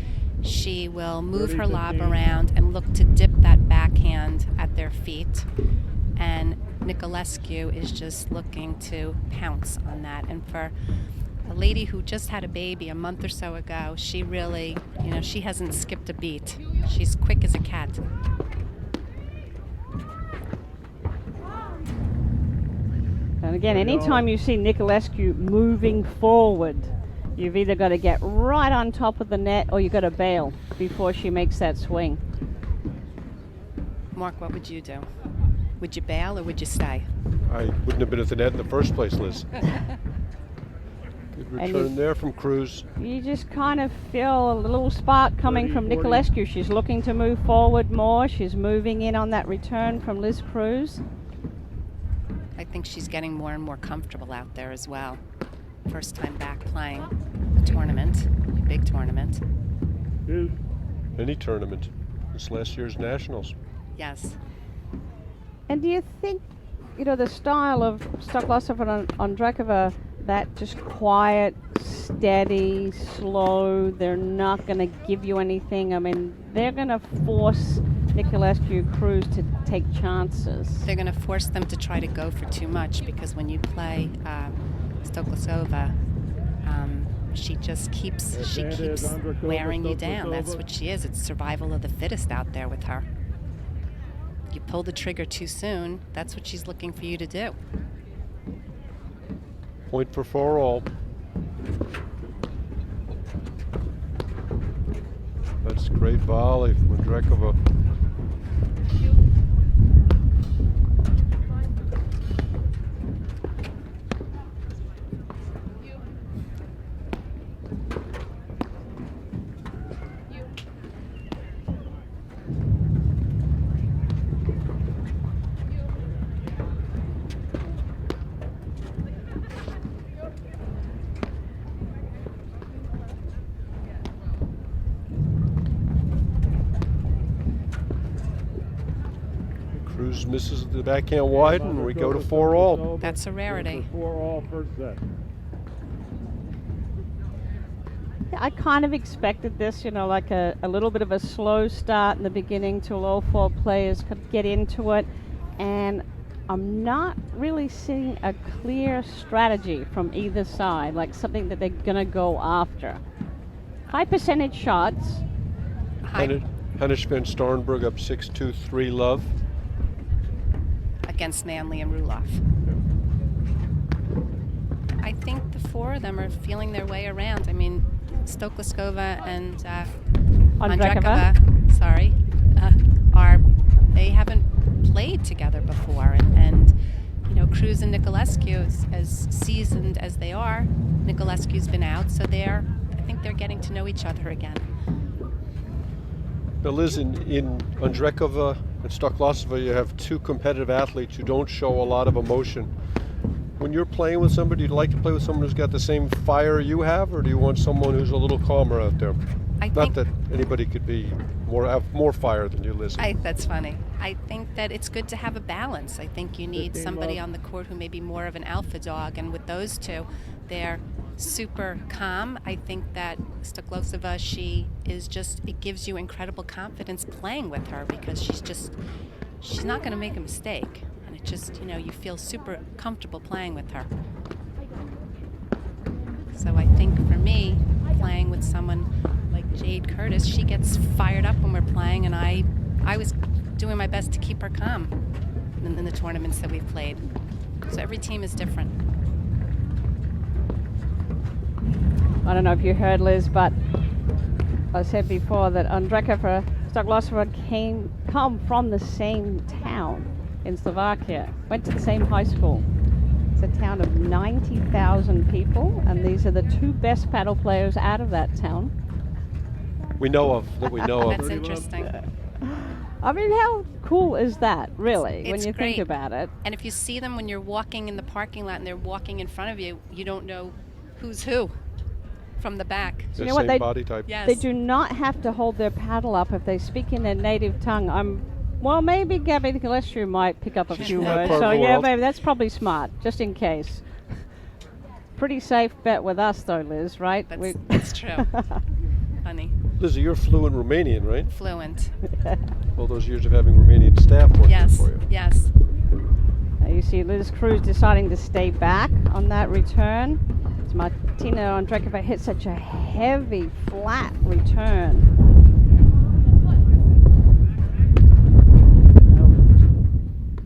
She will move her lob around and look to dip that backhand at their feet. And Nicolescu is just looking to pounce on that. And for a lady who just had a baby a month or so ago, she really, she hasn't skipped a beat. She's quick as a cat. And again, anytime you see Nicolescu moving forward, you've either got to get right on top of the net or you've got to bail before she makes that swing. Mark, what would you do? Would you bail or would you stay? I wouldn't have been at the net in the first place, Liz. Good return there from Cruz. You just kind of feel a little spark coming from Nicolescu. She's looking to move forward more. She's moving in on that return from Liz Cruz. I think she's getting more and more comfortable out there as well. First time back playing a tournament, big tournament. Any tournament. This last year's Nationals. Yes. And do you think, the style of Stoklosova and Ondrekova, that just quiet, steady, slow, they're not going to give you anything. I mean, they're going to force Nicolescu Cruz to take chances. They're going to force them to try to go for too much, because when you play Stoklosova, she keeps wearing you down. That's what she is. It's survival of the fittest out there with her. You pull the trigger too soon, that's what she's looking for you to do. Point for 4-all. That's great volley from Ondrekova. Cruz misses the backhand wide, and we go to 4-all. That's a rarity. 4-all first set. I kind of expected this, like a little bit of a slow start in the beginning till all four players could get into it. And I'm not really seeing a clear strategy from either side, like something that they're going to go after. High percentage shots. Hennish van Starnberg up 6-2, 3-love. Against Manley and Ruloff. I think the four of them are feeling their way around. I mean, Stoklosova and Ondrekova, they haven't played together before, and Cruz and Nicolescu, as seasoned as they are, Nicolescu's been out, so I think they're getting to know each other again. Now, Liz, in Ondrekova and Stoklosova, you have two competitive athletes who don't show a lot of emotion. When you're playing with somebody, do you like to play with someone who's got the same fire you have, or do you want someone who's a little calmer out there? Not that anybody could have more fire than you, Liz. That's funny. I think that it's good to have a balance. I think you need somebody on the court who may be more of an alpha dog, and with those two, they're super calm. I think that Stoklosova, it gives you incredible confidence playing with her, because she's not going to make a mistake. And it just, you feel super comfortable playing with her. So I think for me, playing with someone like Jade Curtis, she gets fired up when we're playing, and I was doing my best to keep her calm in the tournaments that we've played. So every team is different. I don't know if you heard, Liz, but I said before that Ondrekova, Stoklosova come from the same town in Slovakia, went to the same high school. It's a town of 90,000 people, and these are the two best paddle players out of that town. We know of. That's interesting. I mean, how cool is that, really, when you great. think about it? And if you see them when you're walking in the parking lot and they're walking in front of you, you don't know who's who. from the back. The You know what, same they, body type. Yes. they do not have to hold their paddle up if they speak in their native tongue. Well, maybe Gabby Gillespie might pick up a She's few from that words. part of So the yeah, world. maybe that's probably smart, just in case. Pretty safe bet with us, though, Liz. Right? That's true. Funny. Lizzie, you're fluent Romanian, right? Fluent. All those years of having Romanian staff working for you. Yes. You see Liz Cruz deciding to stay back on that return. As Martina Andrekova hit such a heavy, flat return.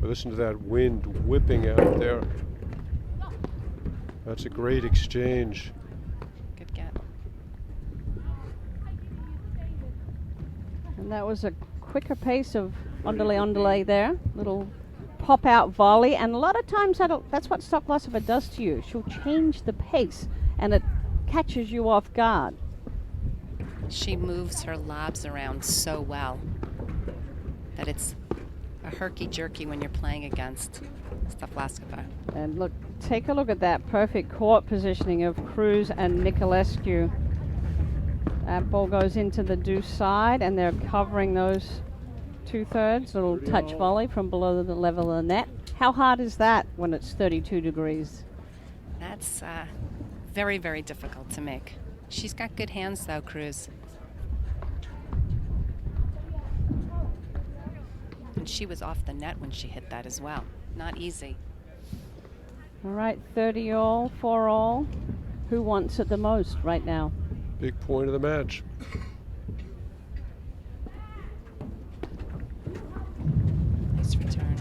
Listen to that wind whipping out there. That's a great exchange. Good get. And that was a quicker pace of underlay there. Little pop out volley. And a lot of times that's what Stoklosova does to you. She'll change the pace and it catches you off guard. She moves her lobs around so well that it's a herky-jerky when you're playing against Stoklosova. And look, take a look at that perfect court positioning of Cruz and Nicolescu. That ball goes into the deuce side, and they're covering those 2/3. Little touch volley from below the level of the net. How hard is that when it's 32 degrees? That's very, very difficult to make. She's got good hands, though, Cruz. And she was off the net when she hit that as well. Not easy. All right, 30 all, 4 all. Who wants it the most right now? Big point of the match. Nice return.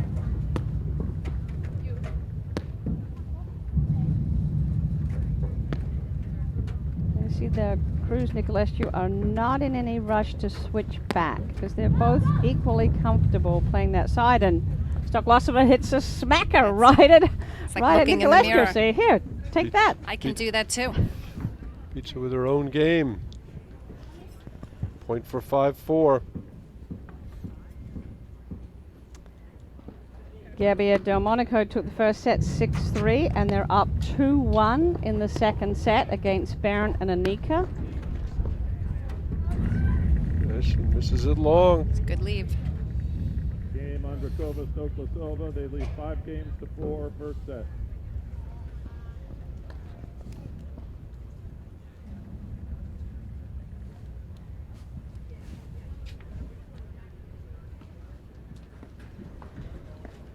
You see the Cruz Nicolescu are not in any rush to switch back because they're both equally comfortable playing that side, and Stoklosova hits a smacker right at looking in the mirror. Nicolescu. Say, here, take that. I can do that too. Beats her with her own game. Point for 5-4. Gabriele Delmonico took the first set 6-3, and they're up 2-1 in the second set against Barron and Anika. Yeah, she misses it long. It's a good leave. Game Andrakova, Stoklosova. They lead 5 games to 4, first set.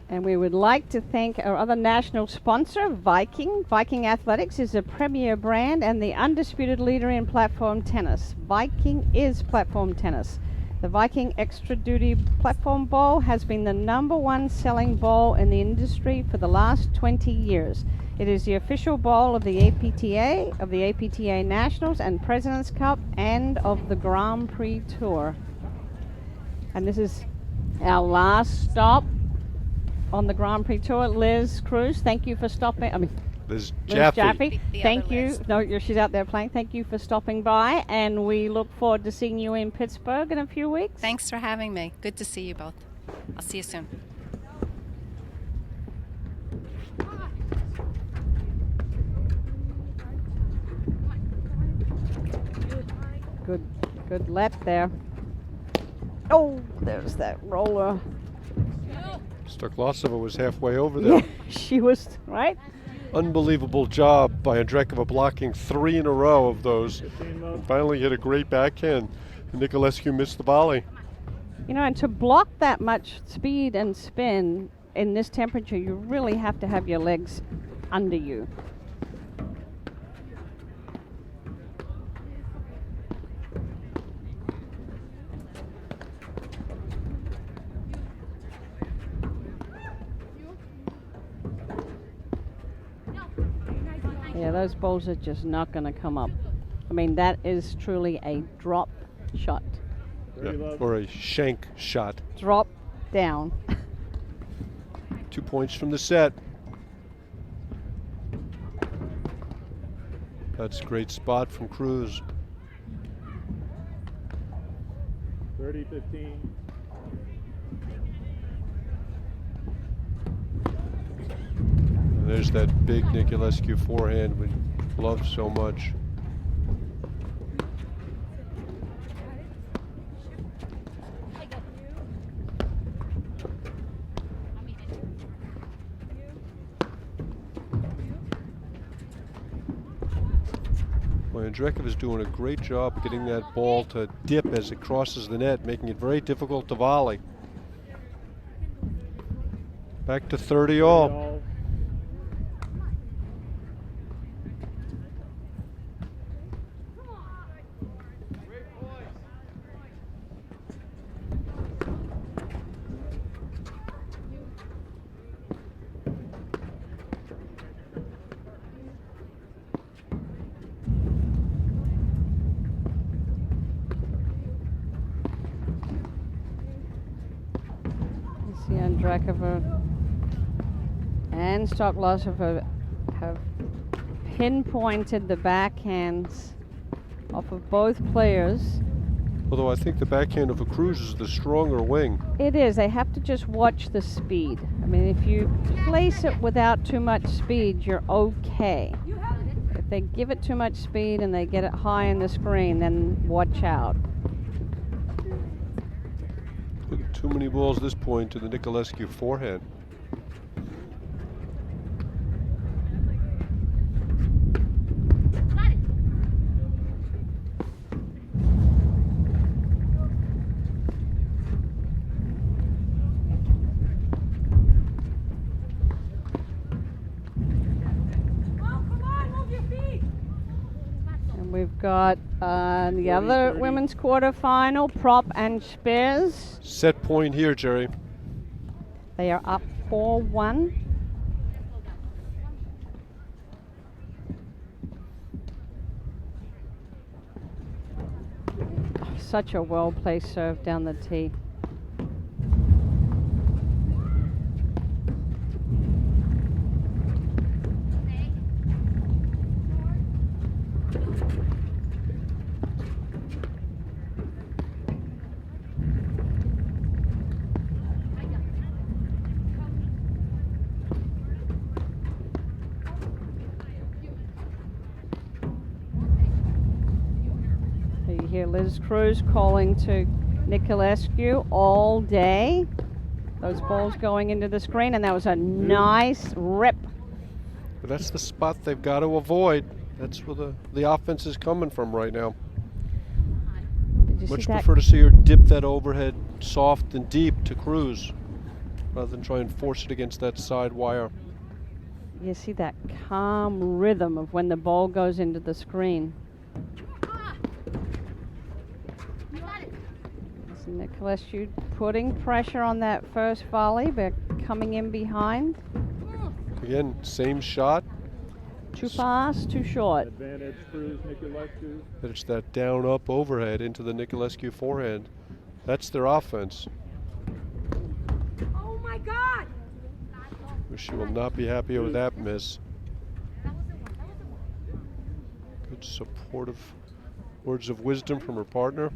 And we would like to thank our other national sponsor, Viking. Viking Athletics is a premier brand and the undisputed leader in platform tennis. Viking is platform tennis. The Viking Extra Duty Platform Ball has been the #1 selling ball in the industry for the last 20 years. It is the official ball of the APTA, of the APTA Nationals and President's Cup, and of the Grand Prix Tour. And this is our last stop on the Grand Prix Tour. Liz Cruz, thank you for stopping. Liz Liz Jaffe. Jaffe, The thank other you. Liz. No, she's out there playing. Thank you for stopping by, and we look forward to seeing you in Pittsburgh in a few weeks. Thanks for having me. Good to see you both. I'll see you soon. Good let there. Oh, there's that roller. Stoklosova was halfway over there. Yeah, she was, right? Unbelievable job by Andrekova blocking 3 in a row of those. Finally hit a great backhand. Nicolescu missed the volley. You know, and to block that much speed and spin in this temperature, you really have to have your legs under you. Yeah, those balls are just not going to come up. I mean, that is truly a drop shot. Yeah, or a shank shot. Drop down. 2 points from the set. That's a great spot from Cruz. 30-15. And there's that big Nicolescu forehand we love so much. Boy, Andrekov is doing a great job of getting that ball to dip as it crosses the net, making it very difficult to volley. Back to 30 all. Andrekova and Stoklosova have pinpointed the backhands off of both players. Although I think the backhand of a Cruz is the stronger wing. It is. They have to just watch the speed. I mean, if you place it without too much speed, you're okay. If they give it too much speed and they get it high in the screen, then watch out. Too many balls at this point to the Nicolescu forehand. We've got the other women's quarterfinal, Prop and Spears. Set point here, Jerry. They are up 4-1. Such a well-placed serve down the tee. Here, Liz Cruz calling to Nicolescu all day. Those balls going into the screen, and that was a nice rip. But that's the spot they've got to avoid. That's where the offense is coming from right now. Much prefer to see her dip that overhead soft and deep to Cruz rather than try and force it against that side wire. You see that calm rhythm of when the ball goes into the screen. Nicolescu putting pressure on that first volley, but coming in behind. Again, same shot. Too fast, too short. Advantage Cruz, Nicolescu. But it's that down up overhead into the Nicolescu forehand. That's their offense. Oh my God! She will not be happy with that miss. Good supportive words of wisdom from her partner.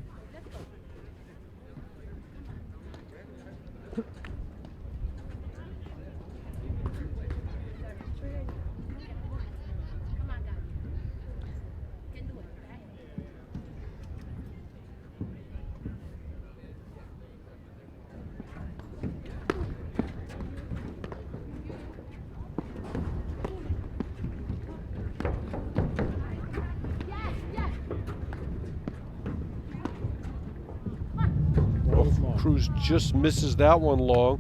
Cruz just misses that one long.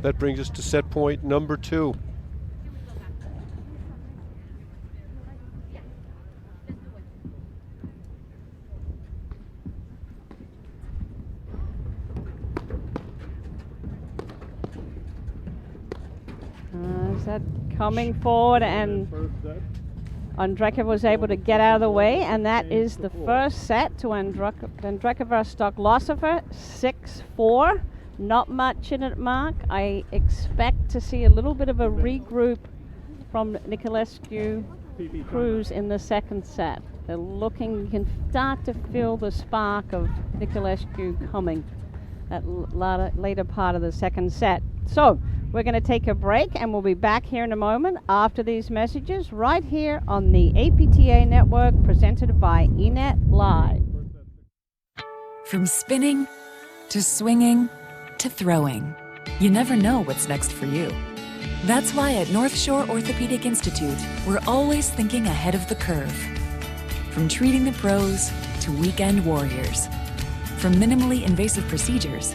That brings us to set point number 2. Is that coming forward, and Andrekova was able to get out of the way, and that is the first set to Andrekova Stoklosova, 6-4. Not much in it, Mark. I expect to see a little bit of a regroup from Nicolescu Cruz in the second set. They're looking, you can start to feel the spark of Nicolescu coming at later part of the second set. So we're going to take a break, and we'll be back here in a moment after these messages right here on the APTA network, presented by eNet Live. From spinning to swinging to throwing, you never know what's next for you. That's why at North Shore Orthopedic Institute, we're always thinking ahead of the curve. From treating the pros to weekend warriors. From minimally invasive procedures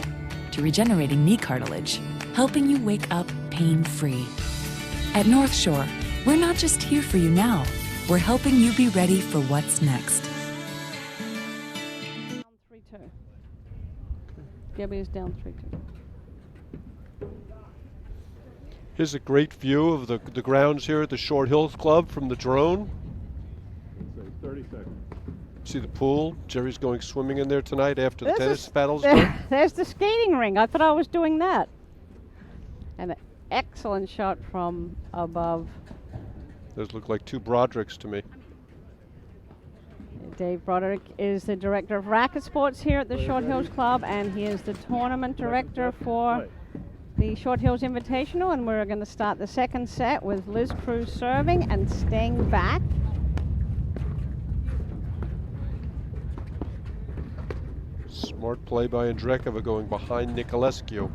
to regenerating knee cartilage, helping you wake up pain-free. At North Shore, we're not just here for you now, we're helping you be ready for what's next. Down 3-2. Gabby is down 3-2. Here's a great view of the grounds here at the Short Hills Club from the drone. So 30 seconds. See the pool? Jerry's going swimming in there tonight after the tennis battle's done. There's the skating ring. I thought I was doing that. And an excellent shot from above. Those look like two Brodericks to me. Dave Broderick is the director of racket sports here at the Short Hills Club, and he is the tournament director for the Short Hills Invitational. And we're going to start the second set with Liz Cruz serving and staying back. Smart play by Andrekova going behind Nicolescu.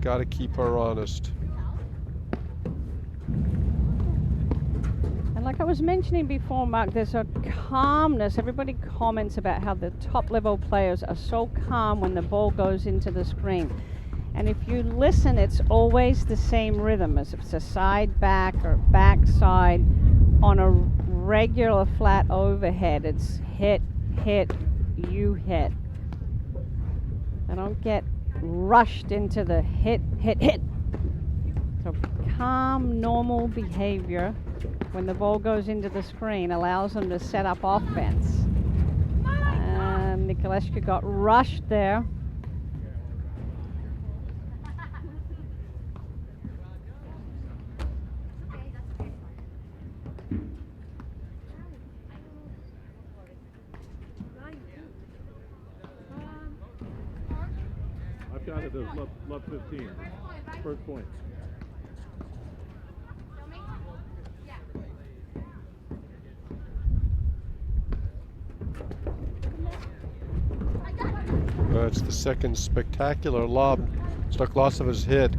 Got to keep her honest. And like I was mentioning before, Mark, there's a calmness. Everybody comments about how the top level players are so calm when the ball goes into the screen. And if you listen, it's always the same rhythm, as if it's a side back or back side on a regular flat overhead. It's hit, hit, you hit. I don't get rushed into the hit, hit, hit. So calm, normal behavior when the ball goes into the screen allows them to set up offense. And Nicolescu got rushed there. I've got it as love 15. First point. That's the second spectacular lob Stoklosova's hit.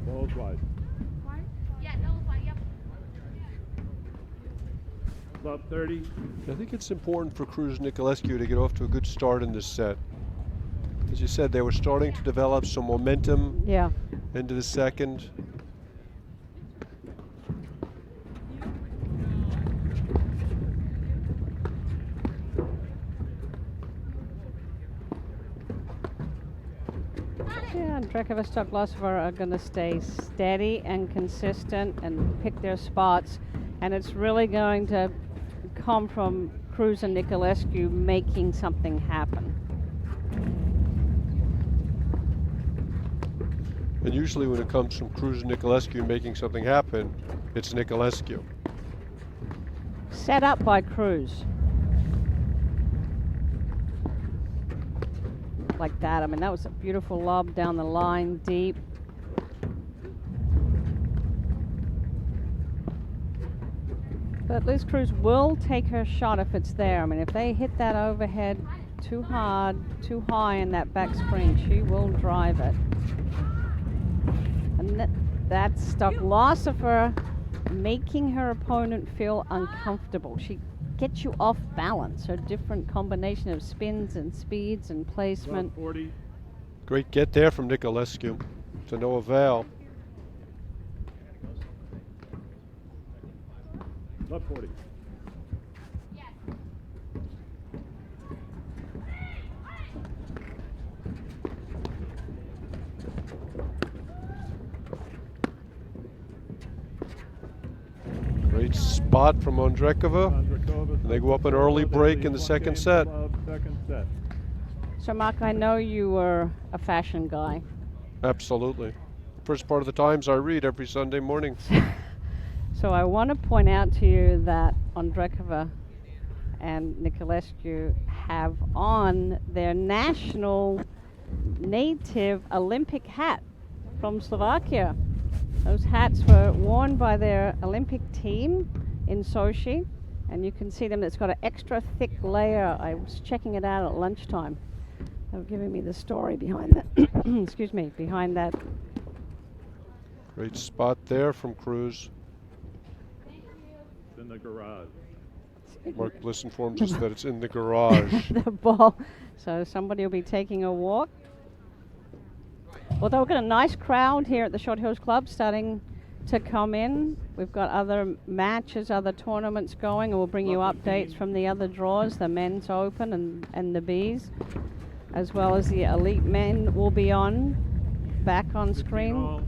Ball's wide. Yeah, that was wide, yep. Love 30. I think it's important for Cruz Nicolescu to get off to a good start in this set. As you said, they were starting to develop some momentum into the second. Yeah, and Andrekova, Stoklossova are going to stay steady and consistent and pick their spots. And it's really going to come from Cruz and Nicolescu making something happen. And usually when it comes from Cruz and Nicolescu making something happen, it's Nicolescu. Set up by Cruz. Like that. I mean, that was a beautiful lob down the line, deep. But Liz Cruz will take her shot if it's there. I mean, if they hit that overhead too hard, too high in that back screen, she will drive it. And that's Stoklossova making her opponent feel uncomfortable. She gets you off balance. Her different combination of spins and speeds and placement. 40. Great get there from Nicolescu to no avail. Love 40. Great spot from Andrekova. And they go up an early break in the second set. So Mark, I know you were a fashion guy. Absolutely. First part of the Times I read every Sunday morning. So I want to point out to you that Andrekova and Nicolescu have on their national native Olympic hat from Slovakia. Those hats were worn by their Olympic team in Sochi, And you can see them, it's got an extra thick layer. I was checking it out at lunchtime. They were giving me the story behind that. Excuse me, behind that. Great spot there from Cruz. It's in the garage. Mark Bliss informs us that it's in the garage. The ball. So somebody will be taking a walk. Although we've got a nice crowd here at the Short Hills Club starting to come in. We've got other matches, other tournaments going, and we'll bring you updates from the other draws, the men's open and the bees, as well as the elite men will be on, back on screen.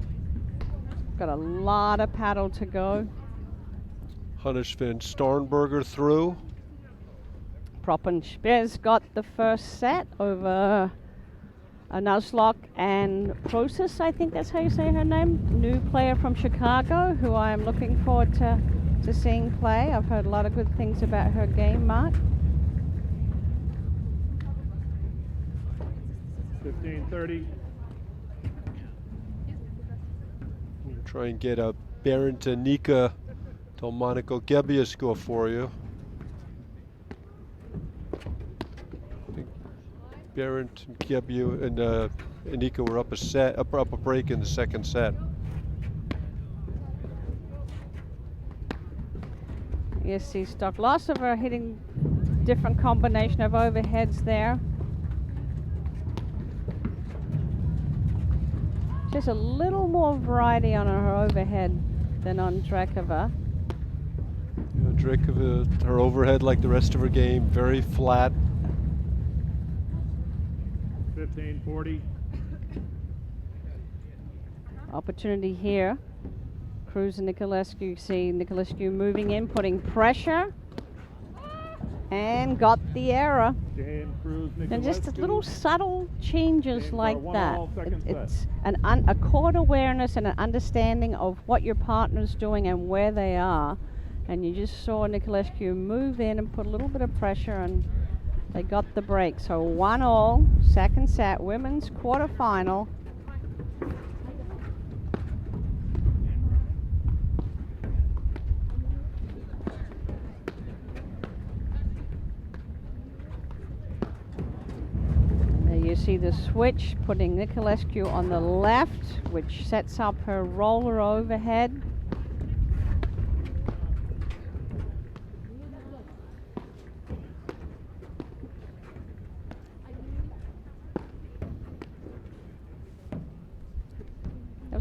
Got a lot of paddle to go. Hunnish Van Starnberger through. Proppenspez got the first set over Nuzlocke and Process, I think that's how you say her name. New player from Chicago who I am looking forward to seeing play. I've heard a lot of good things about her game, Mark. 15:30. We'll try and get a Barentanika Delmonico Gebbia score for you. Barent, Gebbia, and Anika were up a break in the second set. You see Stoklosova hitting different combination of overheads there. Just a little more variety on her overhead than on Drakova. Drakova, her overhead like the rest of her game, very flat. 15:40. Opportunity here. Cruz and Nicolescu. You see Nicolescu moving in, putting pressure, and got the error. Game, Cruz, And just Nicolescu. little subtle changes Games like are 1-1, that. second It's a chord awareness and an understanding of what your partner's doing and where they are. And you just saw Nicolescu move in and put a little bit of pressure, and they got the break. So 1-1, second set, women's quarterfinal. There you see the switch, putting Nicolescu on the left, which sets up her roller overhead.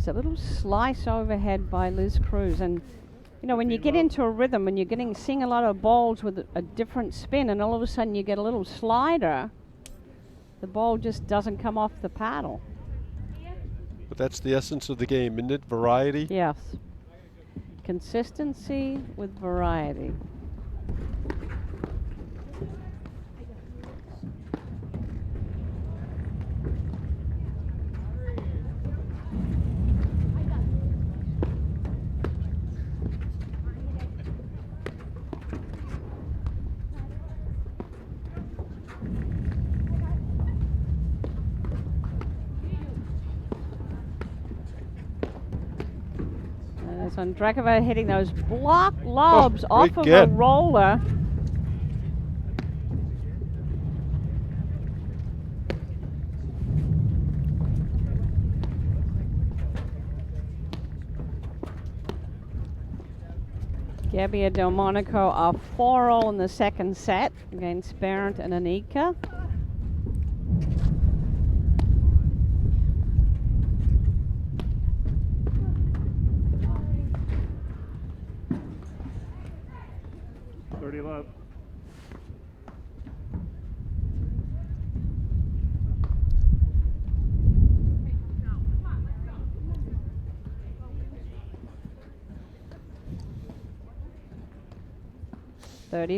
A little slice overhead by Liz Cruz, and you know when you get into a rhythm and you're seeing a lot of balls with a different spin, and all of a sudden you get a little slider, the ball just doesn't come off the paddle. But that's the essence of the game, isn't it? Variety. Yes, consistency with variety. And Drakova hitting those block lobs off of a roller. Gebbia Delmonico are 4-0 in the second set against Barent and Anika. Love.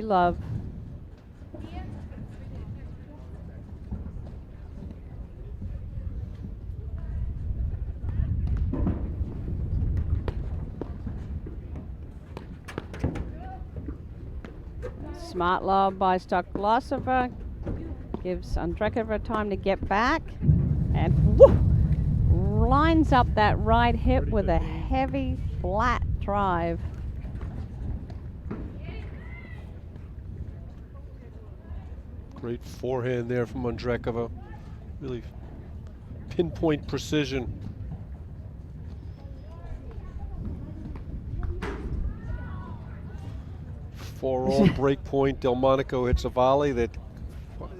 Love. Smart lob by Stoklosova. Gives Andrekova time to get back. And woo, lines up that right hip with a heavy, flat drive. Great forehand there from Andrekova. Really pinpoint precision. For-all break point, Delmonico hits a volley that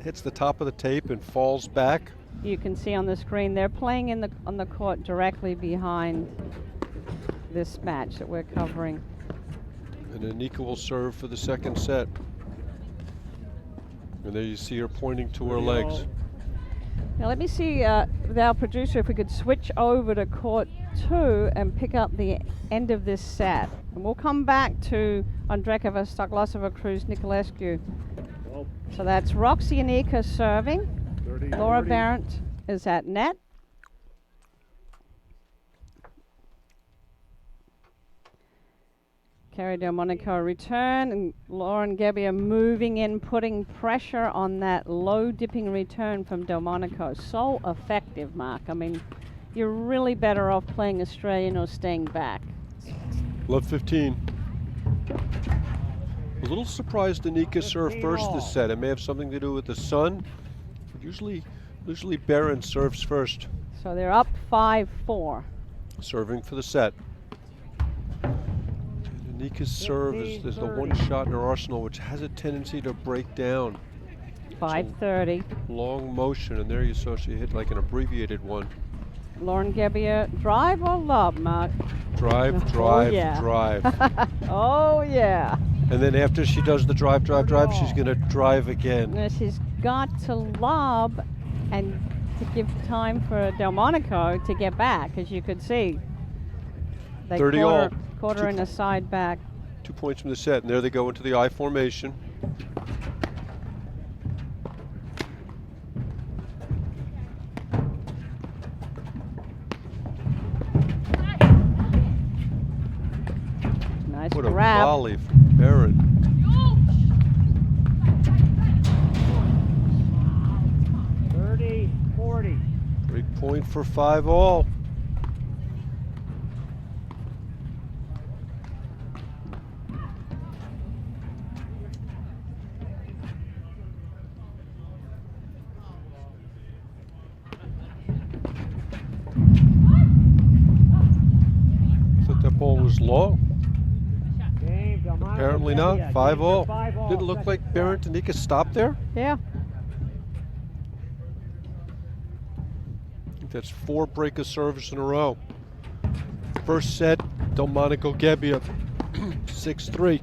hits the top of the tape and falls back. You can see on the screen they're playing on the court directly behind this match that we're covering. And Anika will serve for the second set. And there you see her pointing to her legs. Now let me see with our producer if we could switch over to court 2 and pick up the end of this set. And we'll come back to Andrekova, Stoklosova, Cruz, Nicolescu. So that's Roxy Anika serving. 30, Laura 30. Barrett is at net. Kerry Delmonico return, and Lauren Gebbia moving in, putting pressure on that low dipping return from Delmonico. So effective, Mark. I mean, you're really better off playing Australian or staying back. Love 15. A little surprised Anika served first this set. It may have something to do with the sun. But usually Barron serves first. So they're up 5-4. Serving for the set. Anika's serve is the one shot in her arsenal which has a tendency to break down. 5:30. Long motion, and there you saw she hit like an abbreviated one. Lauren Gebbia, drive or lob, Mark? Drive, Oh, yeah. drive. Oh, yeah. And then after she does the drive, she's going to drive again. Now she's got to lob and to give time for Delmonico to get back, as you could see. They 30 all. Caught her in a side back. 2 points from the set, and there they go into the I formation. Nice what grab. a volley from Barron. Break point for 5 all. Ball was long. Apparently not. 5 all. Didn't it look like Barron Anika stopped there? Yeah. I think that's 4 break of service in a row. First set, Delmonico Gebbia, 6-3.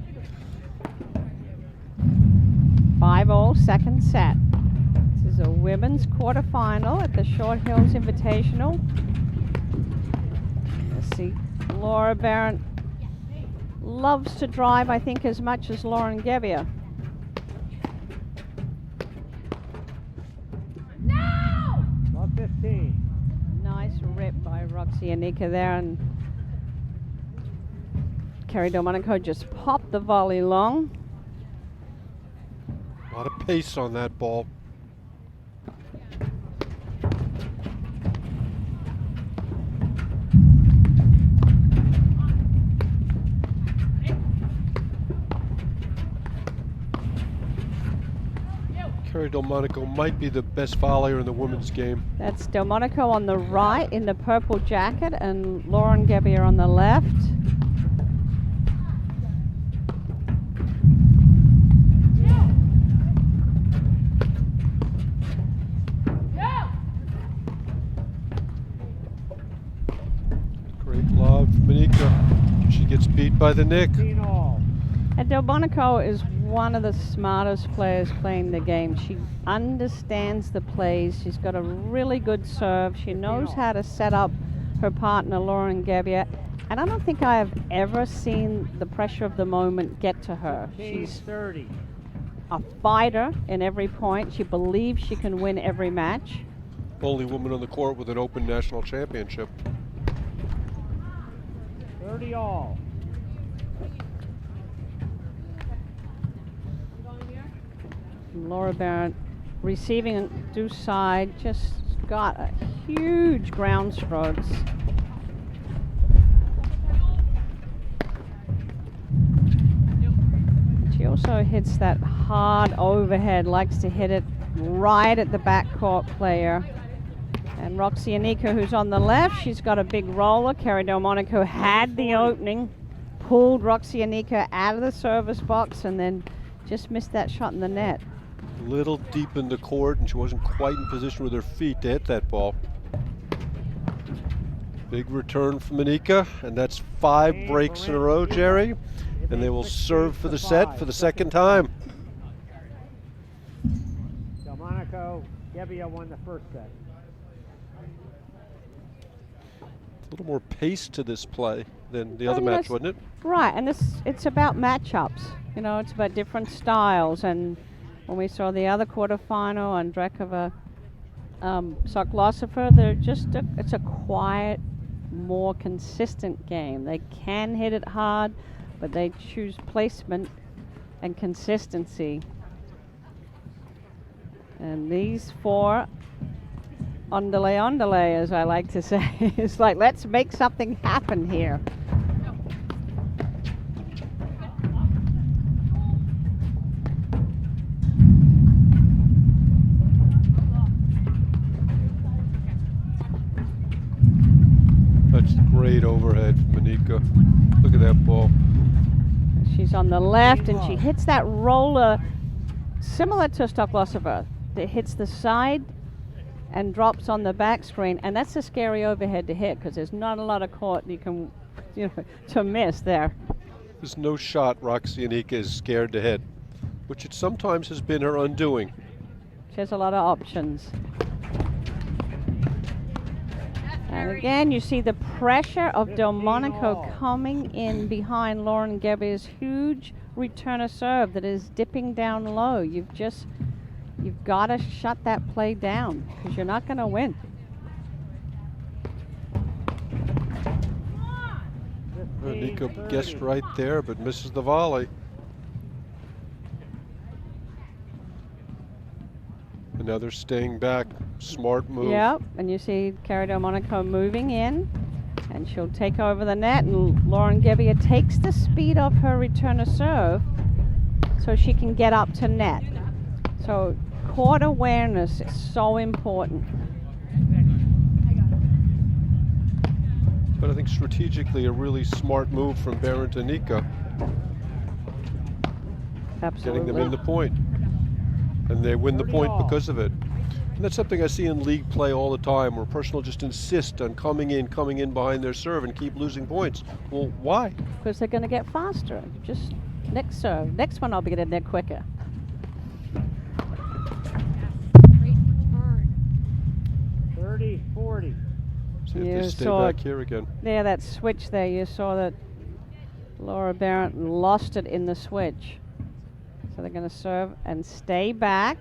5-all, second set. This is a women's quarterfinal at the Short Hills Invitational. Let's see. Laura Barron loves to drive, I think, as much as Lauren Gebbia. No! 15. Nice rip by Roxy Anika there, and Kerry Delmonico just popped the volley long. A lot of pace on that ball. Kerry Delmonico might be the best volleyer in the women's game. That's Delmonico on the right in the purple jacket, and Lauren Gebbia on the left. Great lob from Anika. She gets beat by the Nick. And Delmonico is one of the smartest players playing the game. She understands the plays. She's got a really good serve. She knows how to set up her partner, Lauren Gebbia. And I don't think I have ever seen the pressure of the moment get to her. She's 30. A fighter in every point. She believes she can win every match. Only woman on the court with an open national championship. 30 all. Laura Barrett receiving deuce side, just got a huge ground strokes. She also also hits that hard overhead, likes to hit it right at the backcourt player. And Roxy Anika, who's on the left, she's got a big roller. Kerry Delmonico had the opening, pulled Roxy Anika out of the service box, and then just missed that shot in the net. A little deep in the court, and she wasn't quite in position with her feet to hit that ball. Big return from Anika, and that's 5 breaks in a row, Jerry. And they will serve for the set for the second time. Delmonico, Gebbia won the first set. A little more pace to this play than the other match, wasn't it? Right, and it's about matchups. You know, it's about different styles. And when we saw the other quarterfinal on Drekova, Sokolosova, they're just it's a quiet, more consistent game. They can hit it hard, but they choose placement and consistency. And these 4 ondele, as I like to say. It's like, let's make something happen here. That's great overhead from Anika. Look at that ball. She's on the left, and she hits that roller similar to Sokolosova. It hits the side and drops on the back screen, and that's a scary overhead to hit because there's not a lot of court you can, to miss there. There's no shot Roxy Anika is scared to hit, which it sometimes has been her undoing. She has a lot of options. And again, you see the pressure of Delmonico coming in behind Lauren Gebbia's huge returner serve that is dipping down low. You've got to shut that play down because you're not going to win. Anika guessed right there, but misses the volley. And now they're staying back. Smart move. Yep, and you see Kerry Delmonico moving in, and she'll take over the net, and Lauren Gebbia takes the speed of her returner serve so she can get up to net. So court awareness is so important. But I think strategically a really smart move from Barrett and Anika. Absolutely. Getting them in the point. And they win the point because of it. And that's something I see in league play all the time, where a person will just insist on coming in behind their serve and keep losing points. Well, why? Because they're going to get faster. Just next serve. Next one I'll be getting there quicker. Great return. 30-40. See if they stay back here again. Yeah, that switch there, you saw that Laura Barrett lost it in the switch. So they're going to serve and stay back.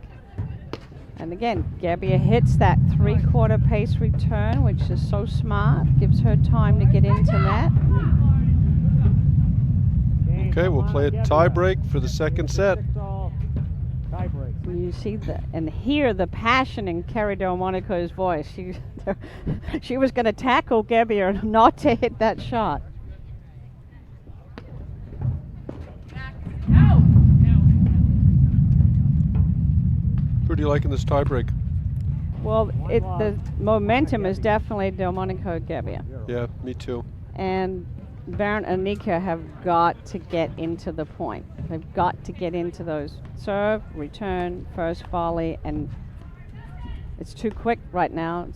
And again, Gebbia hits that 3/4 pace return, which is so smart. Gives her time to get into net. Okay, we'll play a tie break for the second set. You see and hear the passion in Kerry Delmonico's voice. She was going to tackle Gebbia not to hit that shot. Who do you like in this tie break? Well, the momentum is definitely Delmonico Gebbia. Yeah, me too. And Barrett and Anika have got to get into the point. They've got to get into those serve, return, first volley, and it's too quick right now.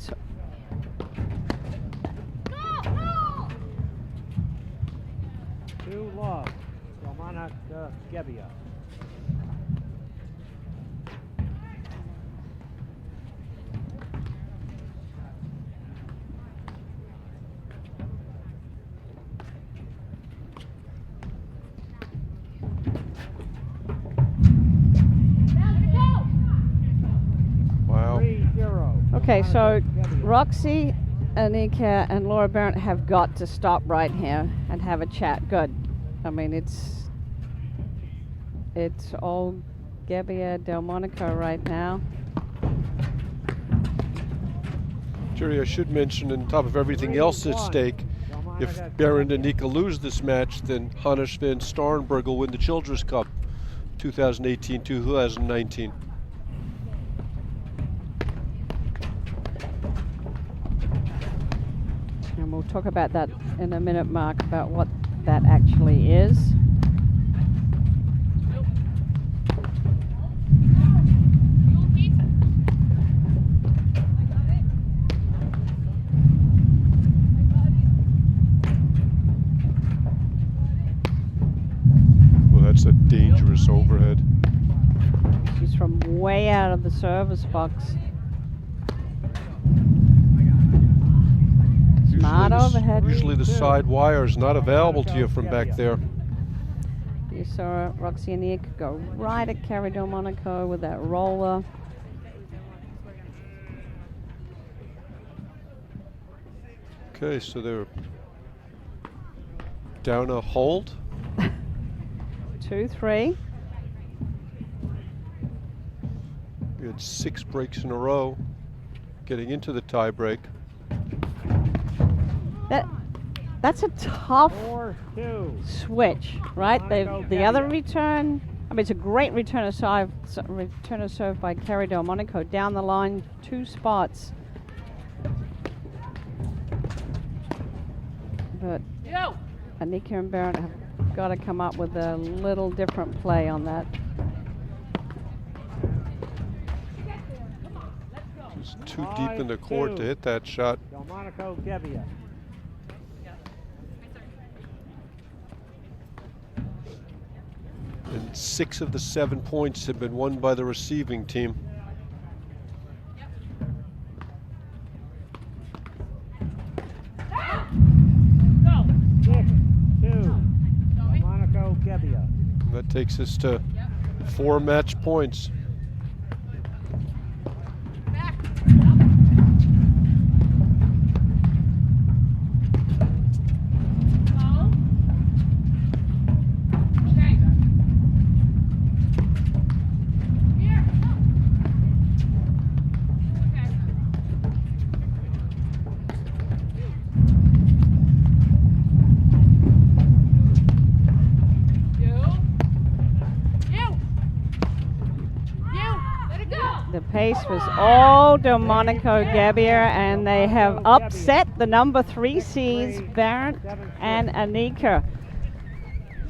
Too low. Delmonico Gebbia. Wow. 3-0. Okay, so Roxy, Anika, and Laura Barrett have got to stop right here and have a chat. Good. I mean, it's all Gebbia Delmonico right now. Jerry, I should mention, on top of everything else at stake, if Barrett and Anika lose this match, then Hannes van Starnberg will win the Children's Cup 2018-2019. And we'll talk about that in a minute, Mark, about what that actually is. Well, that's a dangerous overhead. She's from way out of the service box. Smart overhead. Usually the side wire is not available to you from back there. You saw Roxy Aniek go right at Carrie Delmonico with that roller. Okay, so they're down a hold. 2-3. We had 6 breaks in a row getting into the tie break. That's a tough switch, right? The other return, I mean, it's a great return of serve by Carrie Delmonico down the line, 2 spots. But Anika and Barrett have got to come up with a little different play on that. It's too deep in the court to hit that shot. Delmonico Gebbia. And 6 of the 7 points have been won by the receiving team. Delmonico Gebbia. And that takes us to 4 match points. The pace was all Delmonico Gebbia, and they have upset the number 3 seeds, Barrett and Anika.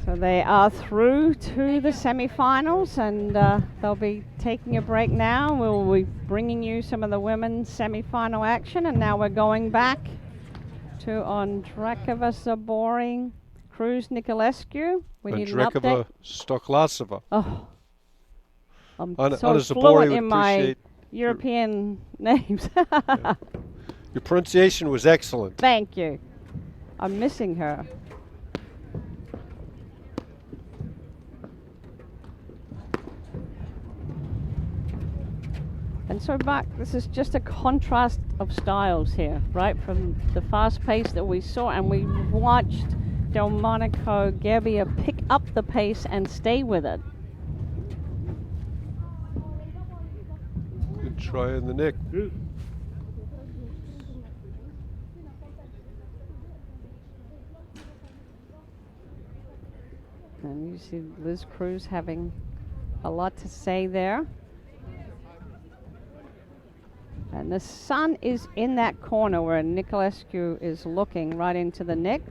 So they are through to the semifinals, and they'll be taking a break now. We'll be bringing you some of the women's semifinal action, and now we're going back to Ondrakova Zaboring, Cruz Nicolescu. We need an update. Stoklasova. Oh. I'm Anna so Zaboring fluent would in my appreciate European names. Your pronunciation was excellent. Thank you. I'm missing her. And so, Mark, this is just a contrast of styles here, right? From the fast pace that we saw, and we watched Delmonico Gebbia pick up the pace and stay with it. Good try in the nick. And you see Liz Cruz having a lot to say there. And the sun is in that corner where Nicolescu is looking right into the nick.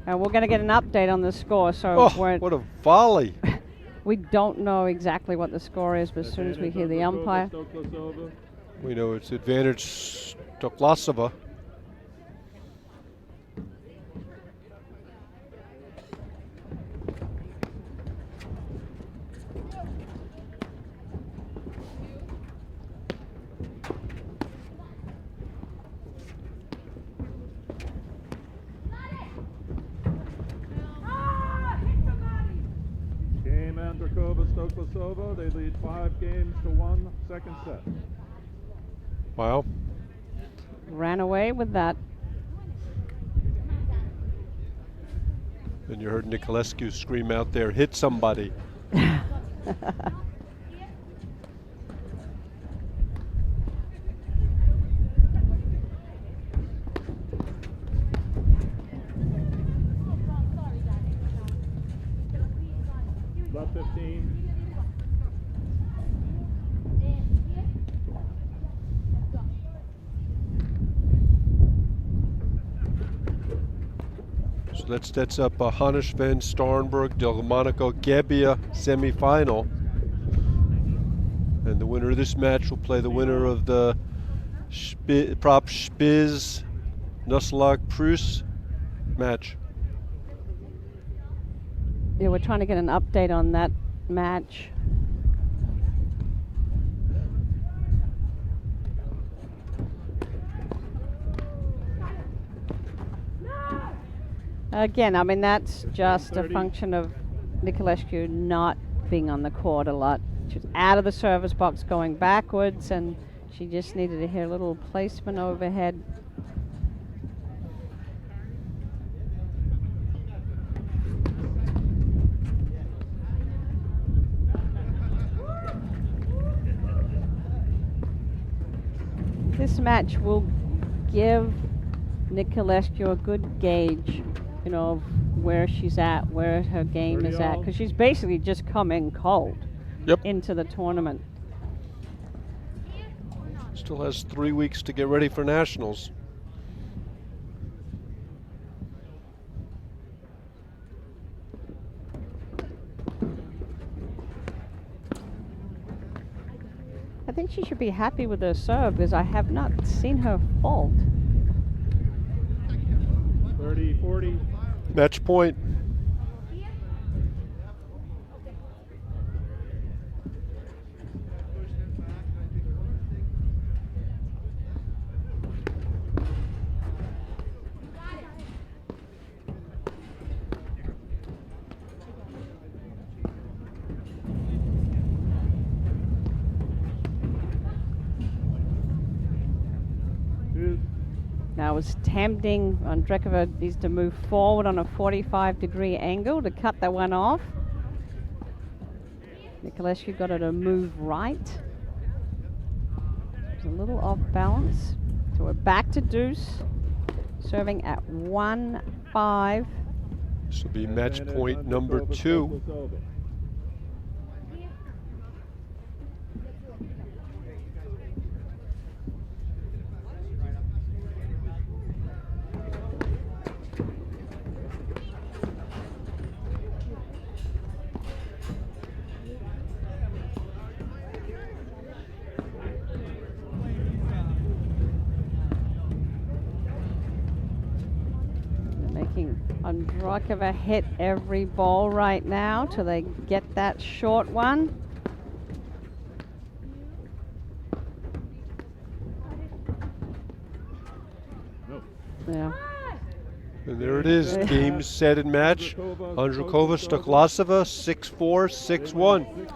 And we're going to get an update on the score. So what a volley. We don't know exactly what the score is, but as soon as we hear the umpire. We know it's advantage Stoklasova. Stoklasova, they lead 5 games to 1, second set. Wow. Ran away with that. And you heard Nicolescu scream out there, hit somebody. Left 15. So that's up Hannesven, Starnberg, Delmonico, Gebbia semifinal. And the winner of this match will play the winner of the Prop Spiz Nusslag Prus match. Yeah, we're trying to get an update on that match. Again, I mean, that's just a function of Niculescu not being on the court a lot. She was out of the service box going backwards, and she just needed to hit a little placement overhead. This match will give Niculescu a good gauge, you know, of where she's at, where her game is at, because she's basically just come in cold into the tournament. Still has 3 weeks to get ready for nationals. I think she should be happy with her serve because I have not seen her fault. 30, 40. Match point. Now it's tempting. Andrekova needs to move forward on a 45-degree angle to cut that one off. Niculescu got her to move right. It's a little off balance. So we're back to deuce, serving at 1-5. This will be match point number 2. Andrekova hit every ball right now till they get that short one. Yeah. And there it is, game, set, and match. Andrekova, Stoklasova, 6-4, 6-1.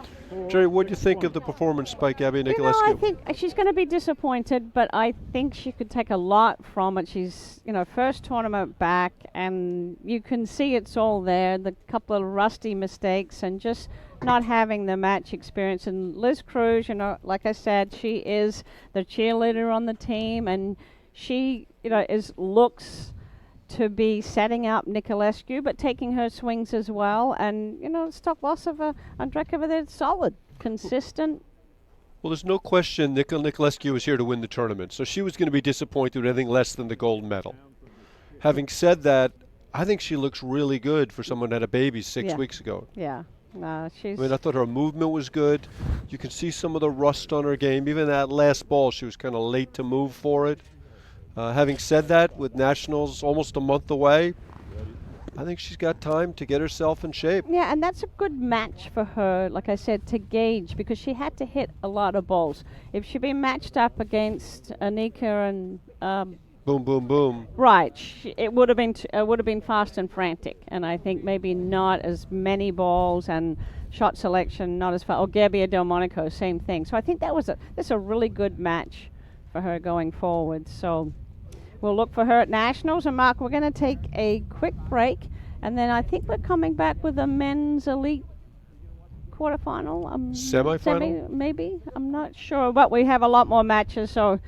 Jerry, what do you think of the performance by Gabi Niculescu? You know, I think she's going to be disappointed, but I think she could take a lot from it. She's, you know, first tournament back, and you can see it's all there. The couple of rusty mistakes and just not having the match experience. And Liz Cruz, you know, like I said, she is the cheerleader on the team, and she, you know, looks to be setting up Niculescu, but taking her swings as well. And, you know, Stoklasova, Andrekova, they're solid, consistent. Well, there's no question Niculescu was here to win the tournament, so she was going to be disappointed with anything less than the gold medal. Having said that, I think she looks really good for someone that had a baby 6 weeks ago. Yeah. She's... I mean, I thought her movement was good. You can see some of the rust on her game. Even that last ball, she was kind of late to move for it. Having said that, with nationals almost a month away, I think she's got time to get herself in shape. Yeah, and that's a good match for her, like I said, to gauge, because she had to hit a lot of balls. If she'd been matched up against Anika and boom, boom, boom. Right, it would have been fast and frantic, and I think maybe not as many balls and shot selection not as far. Or Gebbia Delmonico, same thing. So I think that's a really good match for her going forward. So we'll look for her at nationals. And Mark, we're going to take a quick break, and then I think we're coming back with a men's elite quarterfinal, semifinal, maybe. I'm not sure, but we have a lot more matches, so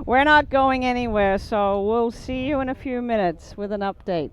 we're not going anywhere. So we'll see you in a few minutes with an update.